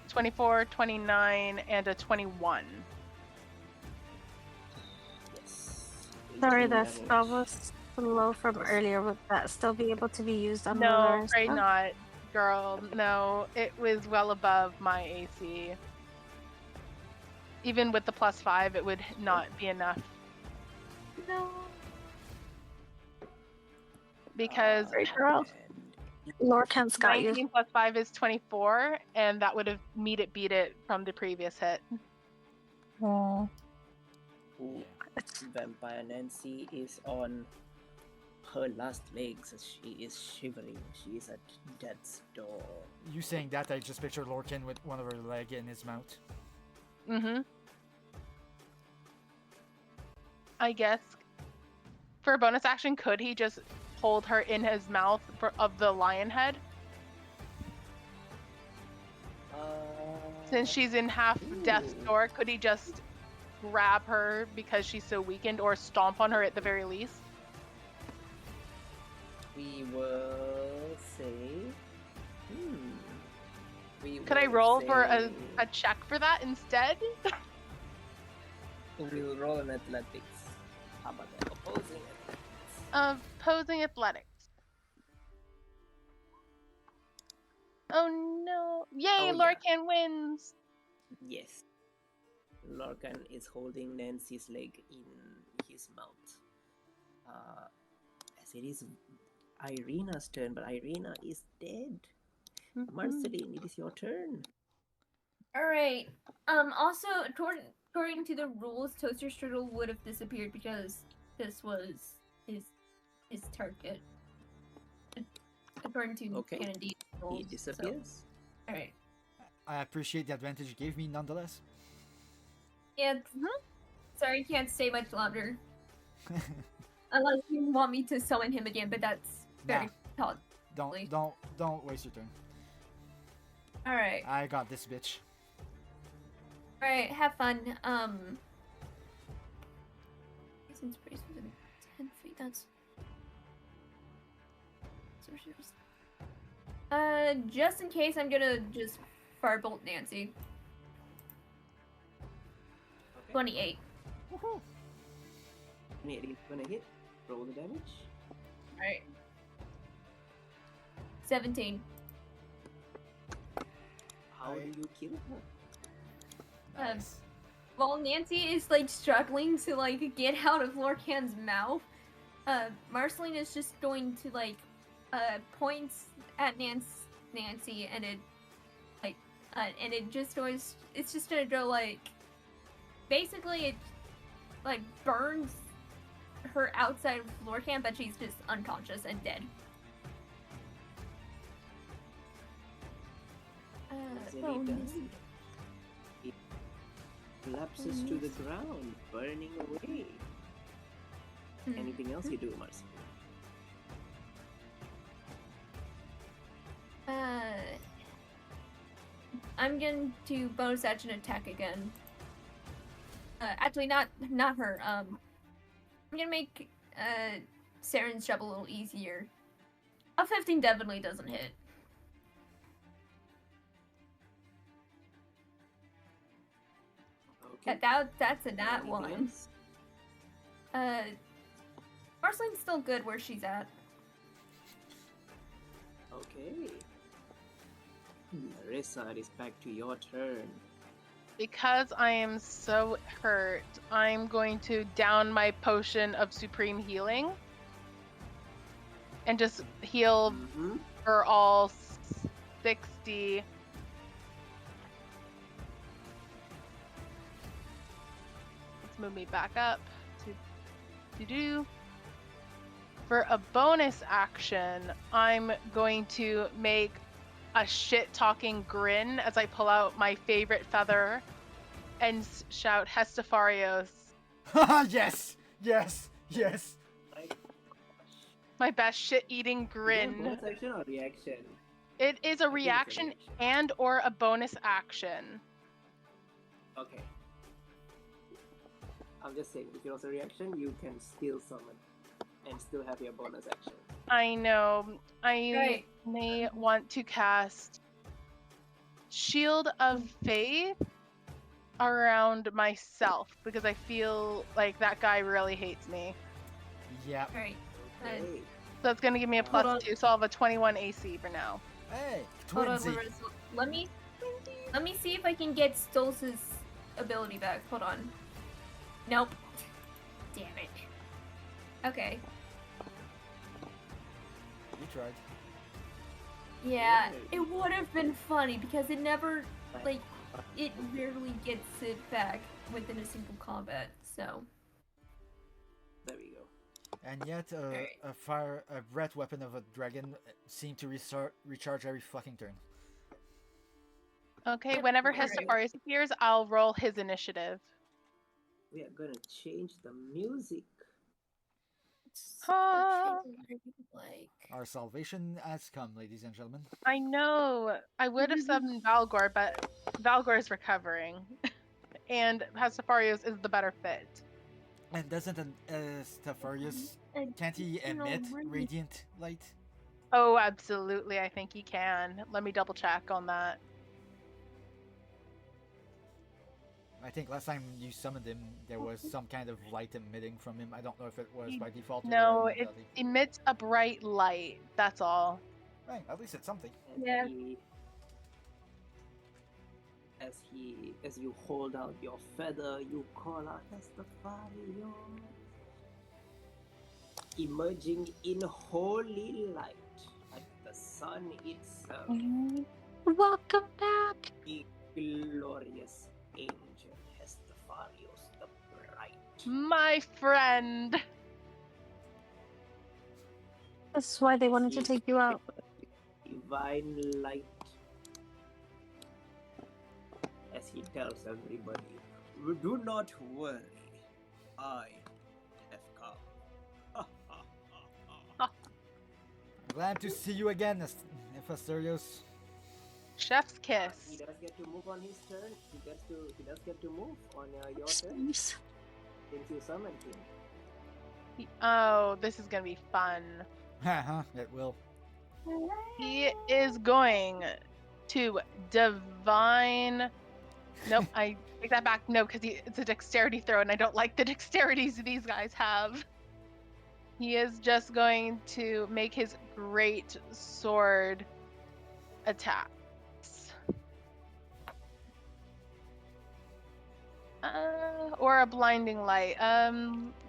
"24, 29, and a 21. Yes. Sorry, 18 that damage. spell was low from earlier. Would that still be able to be used on the No, lower afraid spell? not, girl. No, it was well above my AC. Even with the +5, it would not be enough. No. Because Sorry, girl. Lorcan's got you. 19 plus 5 is 24, and that would have beat it from the previous hit. Oh. Ooh, Vampire Nancy is on her last legs. She is shivering. She is at death's door. You saying that, I just picture Lorcan with one of her leg in his mouth. Mm-hmm. I guess for a bonus action, could he just hold her in his mouth of the lion head? Since she's in half death's Ooh. door, could he just grab her because she's so weakened, or stomp on her at the very least? We will say. Could I roll for a check for that instead? We'll roll an athletics. How about that? Opposing athletics. Opposing athletics. Oh no! Yay! Oh, yeah. Lorcan wins. Yes. Lorcan is holding Nancy's leg in his mouth. As it is Irina's turn, but Irina is dead. Marceline, it is your turn. Alright. Also, according to the rules, Toaster Strudel would have disappeared because this was his target. According to Okay. D&D rules. He disappears. Alright. I appreciate the advantage you gave me nonetheless. Yeah. Sorry, can't stay much longer. Unless you want me to summon him again, but that's very tall. Don't waste your turn. Alright. I got this bitch. Alright, have fun. Since Brace within 10 feet, that's... just in case, I'm gonna just firebolt Nancy. Okay. 28. Woohoo! 28 is gonna hit. Roll the damage. Alright. 17. How do you kill her? Nice. While Nancy is like struggling to like get out of Lorcan's mouth, Marceline is just going to like points at Nancy and it like and it just goes, it's just gonna go like, basically it like burns her outside of Lorcan, but she's just unconscious and dead. As it oh, does, Nancy. it collapses to the ground, burning away. Anything else you do, Marcy? I'm going to bonus action attack again. Actually, not her. I'm gonna make Saren's job a little easier. A 15 definitely doesn't hit. Okay. That's a nat Anything one. else? Marceline's still good where she's at. Okay. Marissa, it is back to your turn. Because I am so hurt, I'm going to down my potion of supreme healing and just heal Mm-hmm. for all 60. Let's move me back up to do. For a bonus action, I'm going to make a shit-talking grin as I pull out my favorite feather and shout Hestafarios. Yes! Yes! Yes! My best shit-eating Is that a grin. bonus action or reaction? It is a I think it's a reaction reaction. and or a bonus action. Okay. I'm just saying, if it was a reaction, you can still summon and still have your bonus action. I know. I Right. may want to cast Shield of Faith around myself because I feel like that guy really hates me. Yep. Alright. Okay. So that's going to give me a Hold on. +2, so I'll have a 21 AC for now. Hey! Hold on, Twinsy! Larissa. Let me see if I can get Stolz's ability back. Hold on. Nope. Damn it. Okay. You tried. Yeah, Right. it would have been funny because it never, like, it rarely gets it back within a single combat. So There we go. And yet, Alright. a breath weapon of a dragon seemed to recharge every fucking turn. Okay, Yep, whenever alright. Hestafarius appears, I'll roll his initiative. We are gonna change the music. Ah. Like, Our salvation has come, ladies and gentlemen. I know. I would have summoned Valgor, but Valgor is recovering. And Hestafarius is the better fit. And doesn't Stafarius, can't he emit radiant light? Oh, absolutely. I think he can. Let me double check on that. I think last time you summoned him, there was some kind of light emitting from him. I don't know if it was by default or No, your it ability. emits a bright light. That's all. Right, at least it's something. As Yeah. as you hold out your feather, you call out Estefania, emerging in holy light, like the sun itself, Welcome back. a glorious angel, Estefarios the Bright. My friend. That's why they wanted to take you out. Divine light. As he tells everybody, do not worry, I have come. Glad to see you again, Asterios. Chef's He kiss. does get to move on his turn. He does get to move on your turn since you summoned him. Oh, this is gonna be fun. Haha, it will. He is going to divine. Nope, I take that back. No, because it's a dexterity throw, and I don't like the dexterities these guys have. He is just going to make his great sword attacks. Or a blinding light.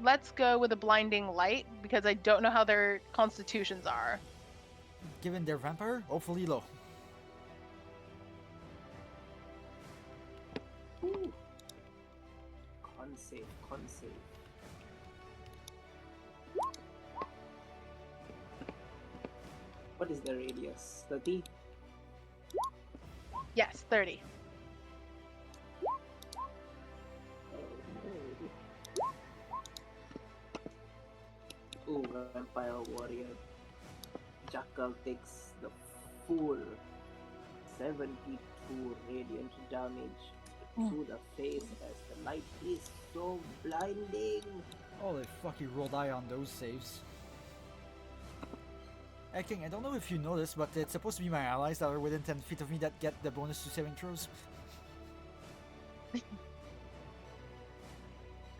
Let's go with a blinding light because I don't know how their constitutions are. Given their vampire, hopefully low. Ooh. Con save. What is the radius? 30? Yes, 30. Ooh, Vampire Warrior. Jackal takes the full 72 radiant damage Mm. to the face as the light is so blinding. Holy fuck, you rolled high on those saves. Hey King, I don't know if you noticed, but it's supposed to be my allies that are within 10 feet of me that get the bonus to saving throws.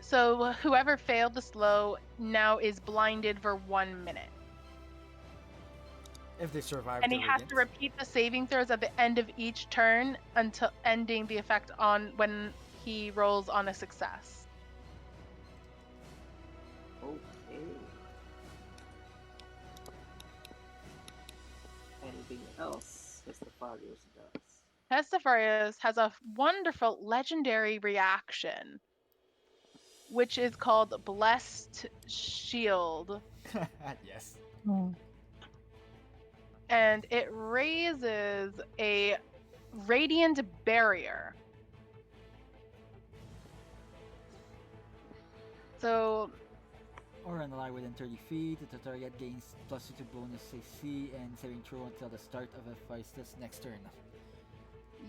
So whoever failed the slow now is blinded for 1 minute. If they survive And the he has radiant. to repeat the saving throws at the end of each turn until ending the effect on when he rolls on a success. Okay. Anything else Estefarius does? Pestafarius has a wonderful legendary reaction, which is called Blessed Shield. Yes. Mm. And it raises a radiant barrier. So Or an ally within 30 feet, the target gains +2 to bonus AC and saving throw until the start of a Feistus next turn.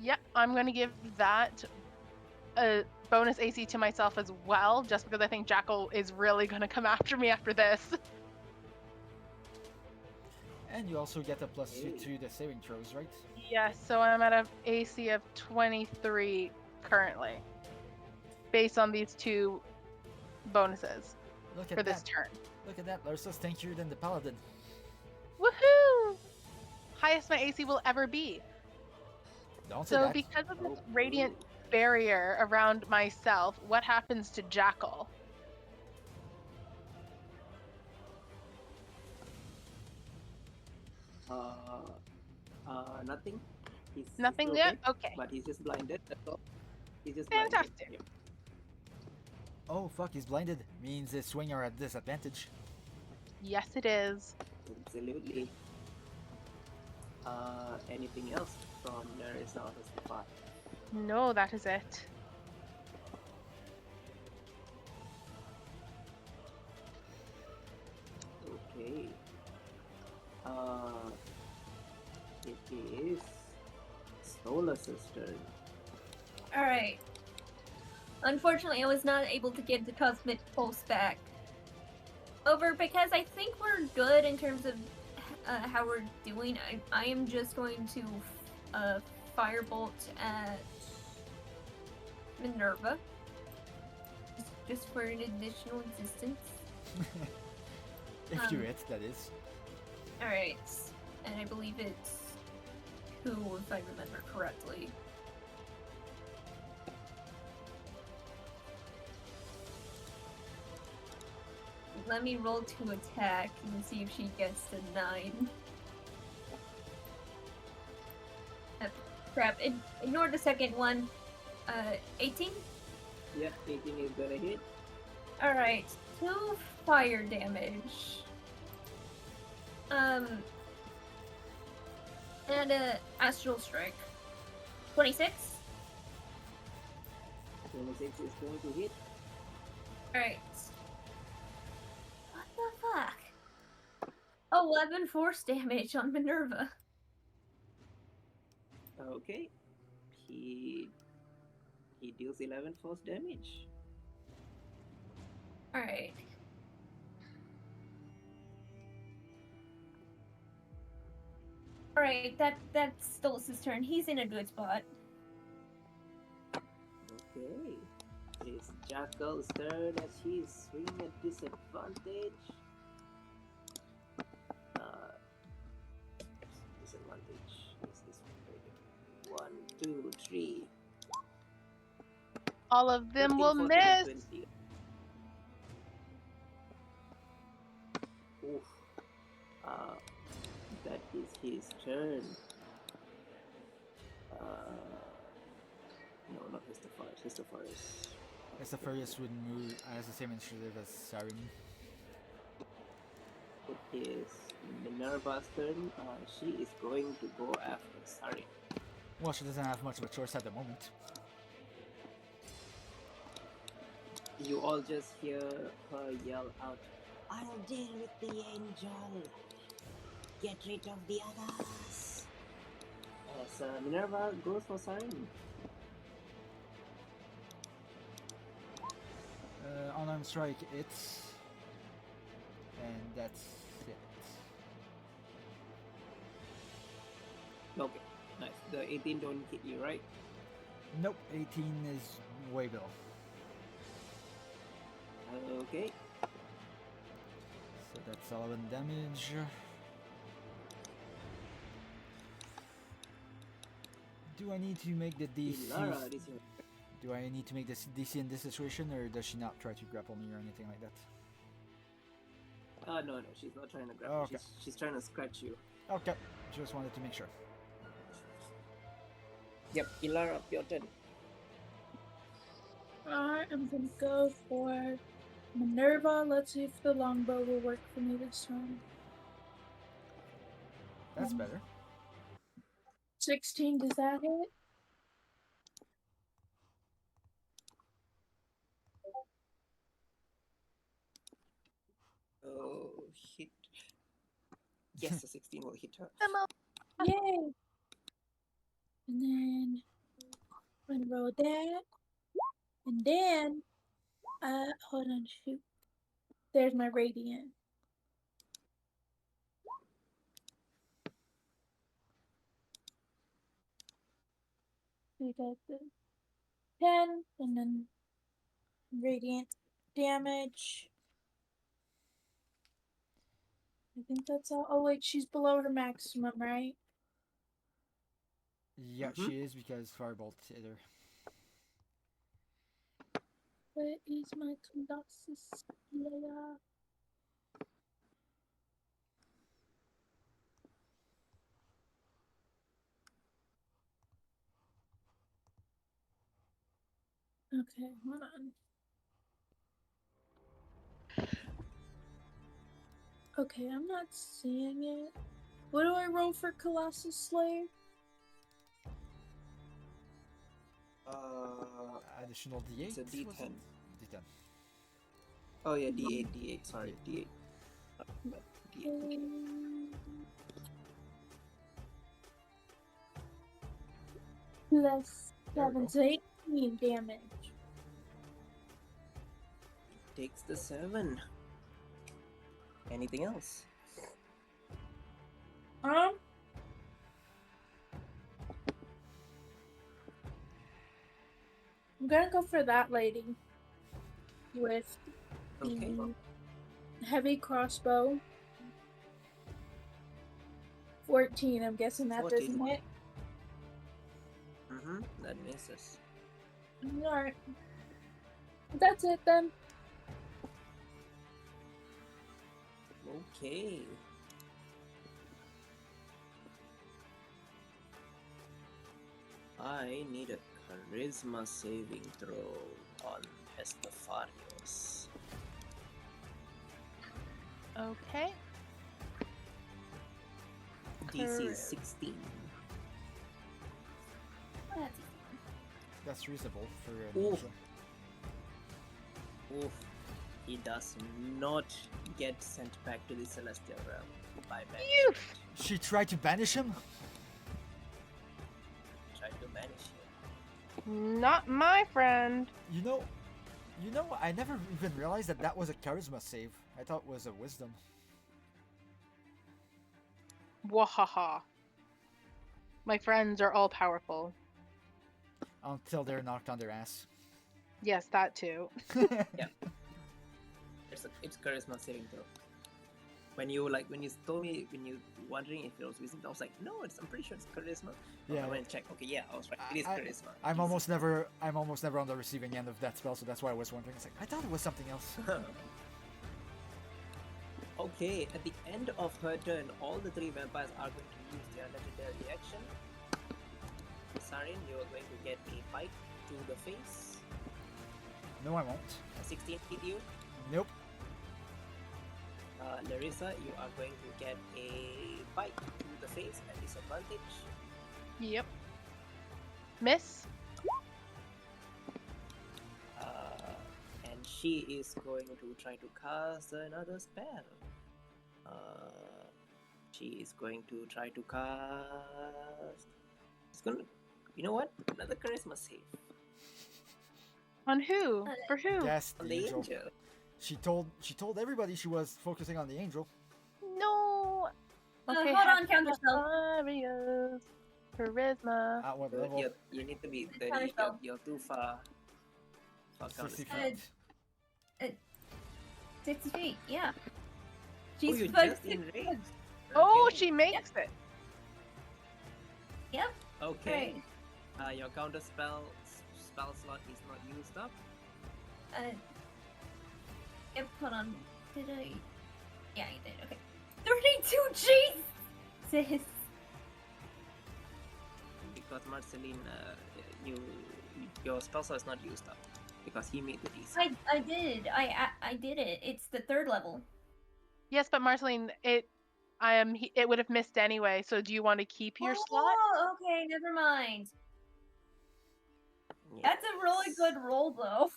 yeah, I'm going to give that a bonus AC to myself as well, just because I think Jackal is really going to come after me after this. And you also get a +2 to the saving throws, right? Yes, so I'm at an AC of 23 currently, based on these two bonuses Look for at this that. turn. Look at that. Larsa's tankier than the Paladin. Woohoo! Highest my AC will ever be. Don't say So that. because of this Oh, radiant barrier around myself, what happens to Jackal? Nothing. Nothing still yet? dead, Okay. but he's just blinded. That's all. He's just Fantastic. blinded. Oh fuck, he's blinded. Means his swing are at disadvantage. Yes, it is. Yeah, absolutely. Anything else from Nerys or Estefar? No, that is it. Okay. It is Stolas's turn. Alright. Unfortunately, I was not able to get the cosmic pulse back. Over because I think we're good in terms of how we're doing. I am just going to firebolt at Minerva. Just for an additional existence. If you hit, that is. Alright. And I believe it's 2 if I remember correctly. Let me roll to attack and see if she gets to 9. Crap. Ignore the second one. 18? Yeah, 18 is gonna hit. Alright. 2 fire damage. And a astral strike. 26? 26 is going to hit. Alright. What the fuck? 11 force damage on Minerva. Okay. He deals 11 force damage. Alright. Alright, that's Stolas' turn. He's in a good spot. Okay. It is Jackal's turn as he is swinging at disadvantage. Disadvantage. Is this one? 1, 2, 3. All of them 13, will 14, miss. 20. Oof. That is his turn. No, not Estefarius. Estefarius. Estefarius would move as the same initiative as Sarin. It is Minerva's turn. She is going to go after Sarin. Well, she doesn't have much of a choice at the moment. You all just hear her yell out, "I'll deal with the angel! Get rid of the others!" As Minerva goes for Siren. Unarmed strike, it's. And that's it. Okay, nice. The 18 don't hit you, right? Nope, 18 is way below. Okay. So that's 11 damage. Do I need to make the DC? Ilara, this is your... Do I need to make this DC in this situation, or does she not try to grapple me or anything like that? No, she's not trying to grab you. Okay. She's trying to scratch you. Okay, just wanted to make sure. Yep, Ilara, your turn. I am gonna go for Minerva. Let's see if the longbow will work for me this time. That's better. 16, does that hit? Oh, hit. Yes, a 16 will hit her. Yay! And then I'm gonna roll that. And then, hold on, shoot. There's my radiant. We got the 10, and then radiant damage. I think that's all. Oh, wait, she's below her maximum, right? Yeah, she is because Firebolt hit her. Where is my Colossus Slayer? Okay, hold on. Okay, I'm not seeing it. What do I roll for Colossus Slayer? Additional D8? It's a D10. Was it? D10. Oh yeah, D8. Sorry, D8. D8. Plus There we 7, go. so 18 damage. Takes the 7. Anything else? I'm gonna go for that lady with Okay. the heavy crossbow. 14, I'm guessing that 14. doesn't hit. That misses. Alright. That's it then. Okay. I need a charisma saving throw on Estefarios. Okay. DC is 16. That's That's reasonable for a Ooh. ninja. Oof. He does not get sent back to the Celestial Realm by banishment. She tried to banish him? Try to banish him. Not my friend. You know, I never even realized that was a charisma save. I thought it was a wisdom. Wahaha. My friends are all powerful. Until they're knocked on their ass. Yes, that too. It's charisma saving throw. When you told me, when you wondering if it was wisdom, I was like, no, I'm pretty sure it's charisma. Yeah. I went and checked. Okay, yeah, I was right. It is charisma. I'm almost never on the receiving end of that spell, so that's why I was wondering. It's like I thought it was something else. Okay, at the end of her turn, all the 3 vampires are going to use their legendary action. Sarin, you are going to get a bite to the face. No, I won't. A 16 hit you. Nope. Larissa, you are going to get a bite to the face at disadvantage. Yep. Miss? And she is going to try to cast another spell. She is going to try to cast gonna. You know what? Another charisma save. On who? For who? Guess On the the angel. angel. She told everybody she was focusing on the angel. No. Okay, hold on, counter spell. Arios. Charisma. At what level? You need to be It's 30. counterspell. You're too far. 60 counterspell. feet. 60 feet, yeah. Oh, She's you're like just in range. Oh, Okay. she makes it. Yep. Okay. Your counter spell slot is not used up. Yep, hold on. Did I? Yeah, you did. Okay. 32 Jesus! Because Marceline, your spell slot is not used up because he made the DC. I did. I did it. It's the 3rd level. Yes, but Marceline, it would have missed anyway. So do you want to keep your slot? Oh, okay. Never mind. That's a really good roll, though.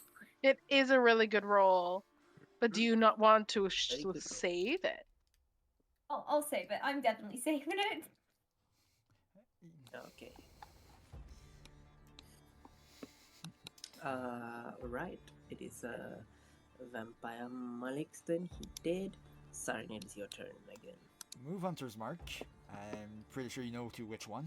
It is a really good roll, but do you not want to Very good roll. save it? I'll save it. I'm definitely saving it. Okay. Right. It is Vampire Malik's turn. He did. Sarin, it is your turn again. Move Hunter's Mark. I'm pretty sure you know to which one.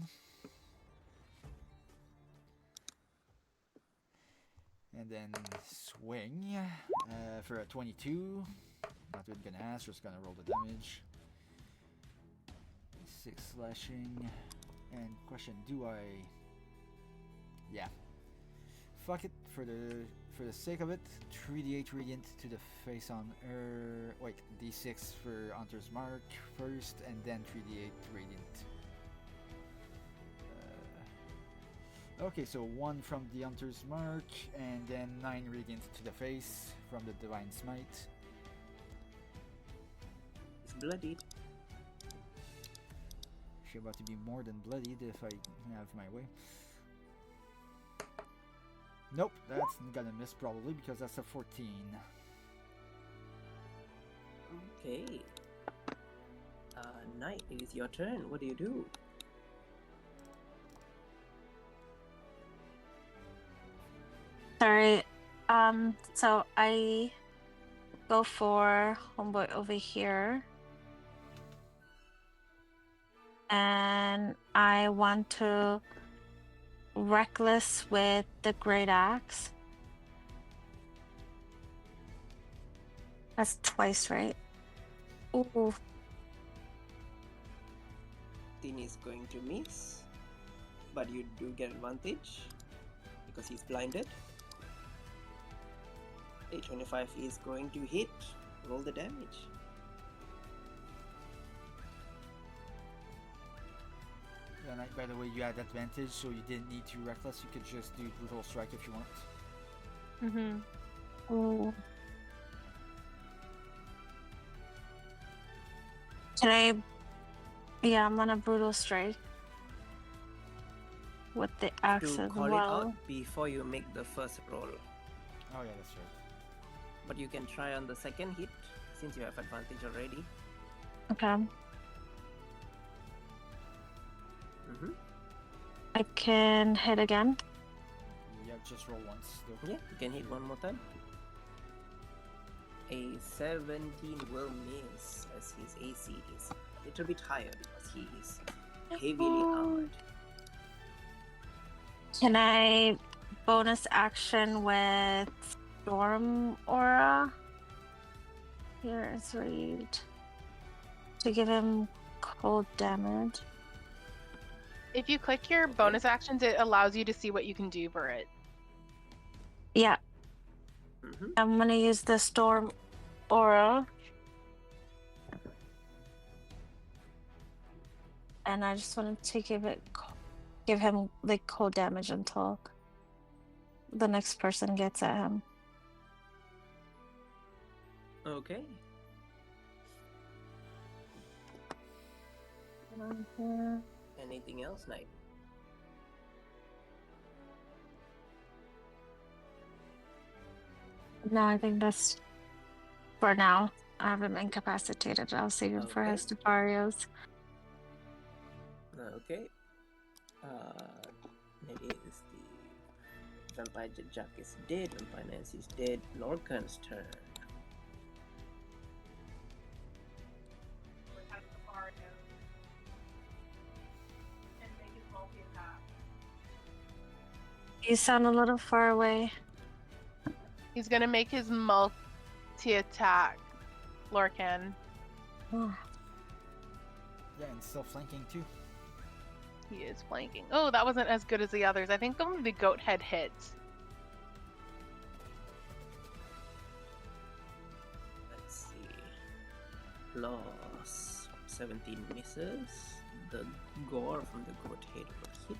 And then swing for a 22. Not really gonna ask, just gonna roll the damage. 6 slashing. And question, do I... Yeah. Fuck it, for the sake of it, 3d8 radiant to the face on her. Wait, d6 for Hunter's Mark first, and then 3d8 radiant. Okay, so 1 from the Hunter's Mark, and then 9 radiant to the face from the Divine Smite. It's bloodied. She's about to be more than bloodied if I have my way. Nope, that's gonna miss probably because that's a 14. Okay. Knight, it is your turn. What do you do? Sorry. So I go for homeboy over here. And I want to reckless with the great axe. That's twice, right? Ooh. 15 is going to miss, but you do get advantage because he's blinded. A 25 is going to hit. Roll the damage. Yeah, Knight, by the way, you had advantage, so you didn't need to reckless. You could just do brutal strike if you want. Mm-hmm. Ooh. Can I? Yeah, I'm on a brutal strike with the axe To as call it well. out before you make the first roll. Oh yeah, that's right. But you can try on the second hit since you have advantage already. Okay. Mm-hmm. I can hit again. Yeah, just roll once. Though. Yeah, you can hit one more time. A 17 will miss as his AC is a little bit higher because he is heavily armored. Can I bonus action with Storm Aura? Here is read to give him cold damage. If you click your bonus actions, it allows you to see what you can do for it. Yeah, Mm-hmm. I'm gonna use the Storm Aura. And I just wanted to give him like cold damage until the next person gets at him. Okay. Anything else, Knight? No, I think that's for now. I have him incapacitated. I'll save him for Okay. his Stefarios. Okay. It is the Vampire Jack is dead, Vampire Nancy is dead, Lorcan's turn. You sound a little far away. He's gonna make his multi-attack, Lorcan. Oh, Yeah, and still flanking too. He is flanking. Oh, that wasn't as good as the others. I think only the goat head hits. Let's see. Plus 17 misses. The gore from the goat head will hit.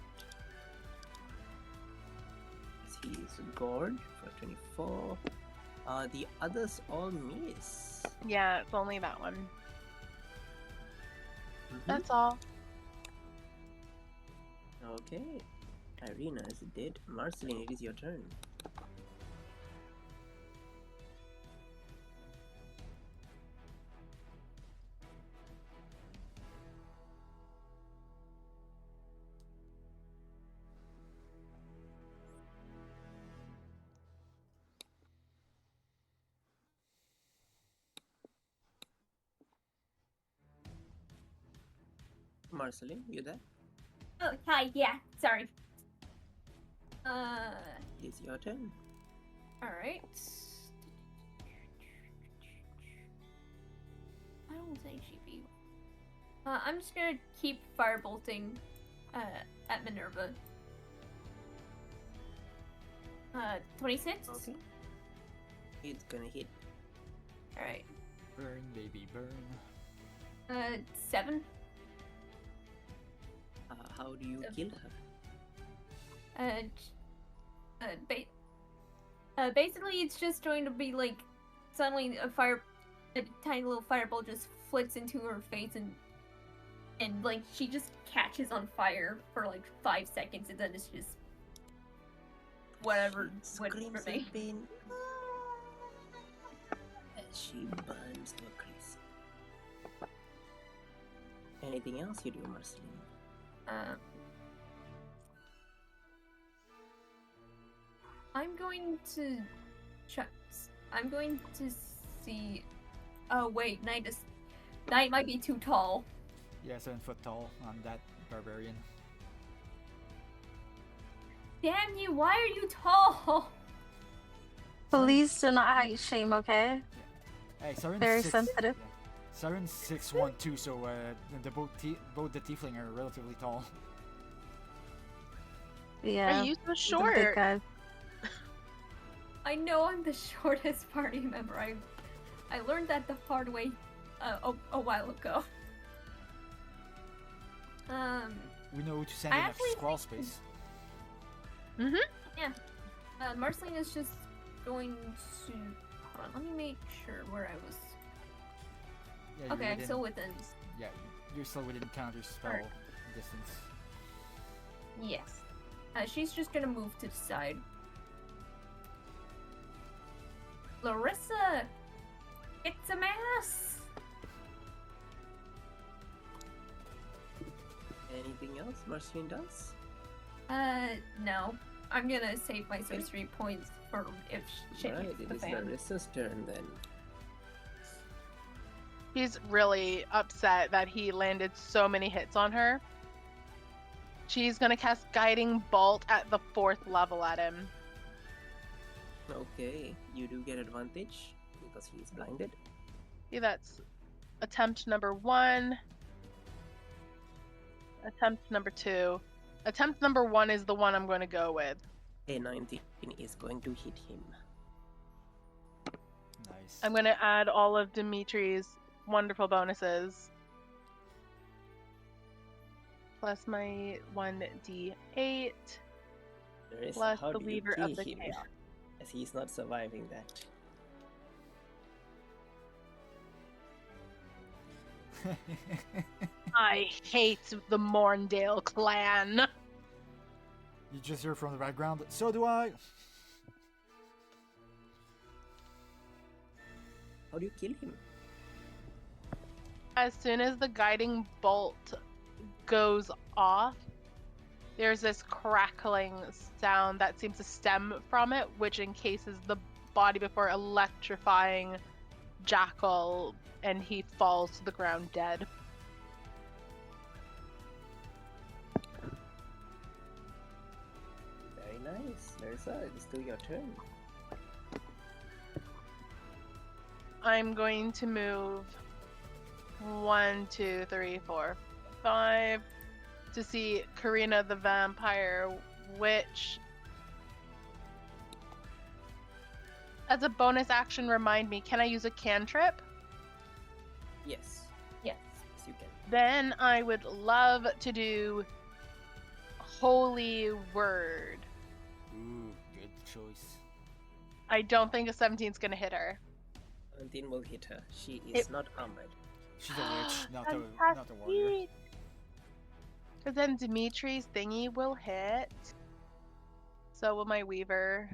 As he is gored for 24. The others all miss. Yeah, it's only that one. Mhm. That's all. Okay. Irina is dead. Marceline, it is your turn. Marceline, you there? Oh, hi. Yeah, sorry. It's your turn. Alright. I don't think she'd be. I'm just gonna keep firebolting at Minerva. 26? Okay. It's gonna hit. Alright. Burn, baby, burn. 7. How do you kill her? Basically, it's just going to be like suddenly a tiny little fireball just flicks into her face, and like she just catches on fire for like 5 seconds, and then it's just whatever She would screams remain. in pain as she burns to a crisp. Anything else you do, Marceline? I'm going to check. I'm going to see. Oh wait, Knight might be too tall. Yeah, 7 foot tall on that barbarian. Damn you! Why are you tall? please do not height shame, okay? Hey, Siren's Very 6, sensitive. Yeah. Siren's 6'1" so both the tiefling are relatively tall. Yeah. Are you so the big short? guy. I know I'm the shortest party member. I learned that the hard way a while ago. We know to send I in actually extra scroll think- space. Marceline is just going to. Hold on, let me make sure where I was. Yeah, you're Okay, I'm within- still within. Yeah, you're still within counter spell Alright. distance. Yes. She's just gonna move to the side. Larissa! Get some ass! Anything else Marceline does? No. I'm gonna save my sorcery points for if shit Right, hits it the is fan. Larissa's turn then. He's really upset that he landed so many hits on her. She's gonna cast Guiding Bolt at the 4th level at him. Okay, you do get advantage because he is blinded. See, that's attempt number 1. Attempt number 2. Attempt number 1 is the one I'm going to go with. A 19 is going to hit him. Nice. I'm going to add all of Dimitri's wonderful bonuses. Plus my 1d8. Larissa, Plus how the do you Weaver kill of the him? Chaos. As he's not surviving that. I hate the Morndale clan. You just hear from the background. So do I. How do you kill him? As soon as the Guiding Bolt goes off, there's this crackling sound that seems to stem from it, which encases the body before electrifying Jackal, and he falls to the ground dead. Very nice. Larissa, it's still your turn. I'm going to move 1, 2, 3, 4, 5 to see Karina the Vampire Witch. As a bonus action, remind me, can I use a cantrip? Yes. Yes. Yes, you can. Then I would love to do Holy Word. Ooh, good choice. I don't think a 17 is going to hit her. 17 will hit her. She is not armored. She's a witch, not a warrior. Because then Dimitri's thingy will hit. So will my Weaver.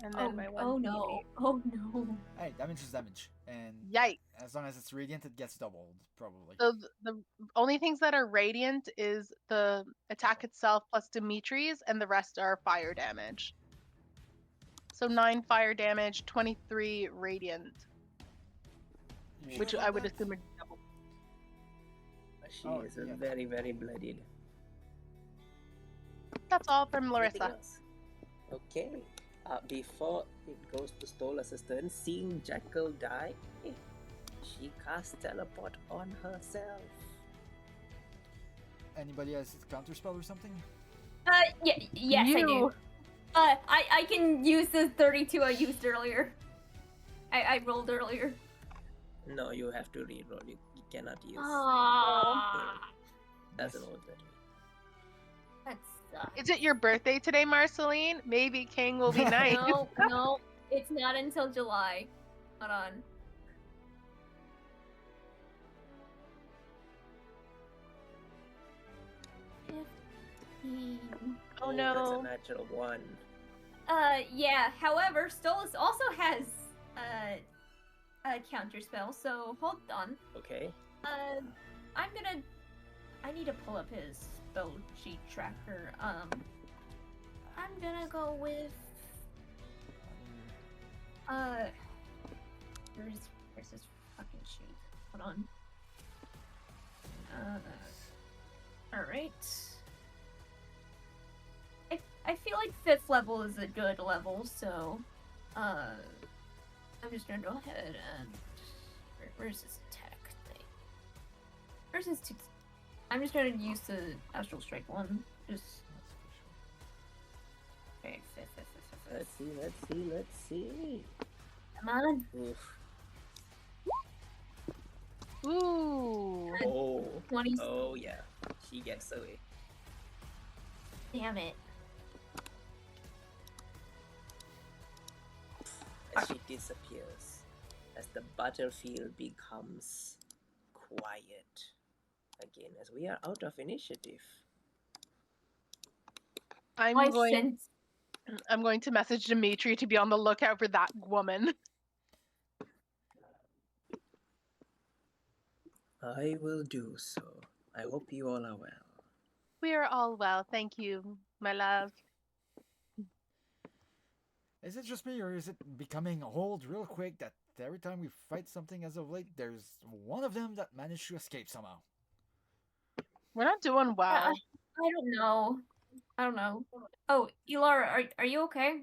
And then my one. Oh no. Oh no. Hey, damage is damage. And Yikes. as long as it's radiant, it gets doubled, probably. So the only things that are radiant is the attack itself plus Dimitri's, and the rest are fire damage. So 9 fire damage, 23 radiant, You which sure I about would that? assume are double. She Oh, is yeah. very, very bloodied. That's all from Anything Larissa. else? Okay. Before it goes to Stolas' turn, seeing Jackal die, she casts teleport on herself. Anybody has a counter spell or something? Yes, I do. I can use the 32 I used earlier. I rolled earlier. No, you have to reroll. You cannot use. Ah, Doesn't work that way. that sucks. Is it your birthday today, Marceline? Maybe King will be nice. No, it's not until July. Hold on. Oh That's no. a natural 1. Yeah. However, Stolas also has a counter spell. So hold on. Okay. I need to pull up his spell sheet tracker. I'm gonna go with where's his fucking sheet? Hold on. All right. I feel like 5th level is a good level, so I'm just gonna go ahead and where's his attack thing? Where's his two? I'm just gonna use the Astral Strike one. Just okay. 5th. Let's see. Come on. Oof. Ooh. Oh. 20. Oh yeah. She gets away. Damn it. As she disappears, as the battlefield becomes quiet again, as we are out of initiative. I'm going to message Dimitri to be on the lookout for that woman. I will do so. I hope you all are well. We are all well, thank you, my love. Is it just me, or is it becoming old real quick that every time we fight something as of late, there's one of them that managed to escape somehow? We're not doing well. I don't know. Oh, Elara, are you okay?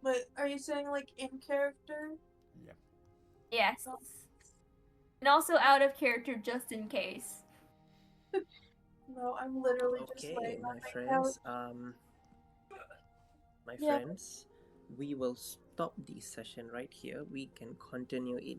But are you saying like in character? Yeah. Yes. And also out of character just in case. No, I'm literally just Okay, laying my on my friends. couch. My Yeah. friends, we will stop the session right here. We can continue it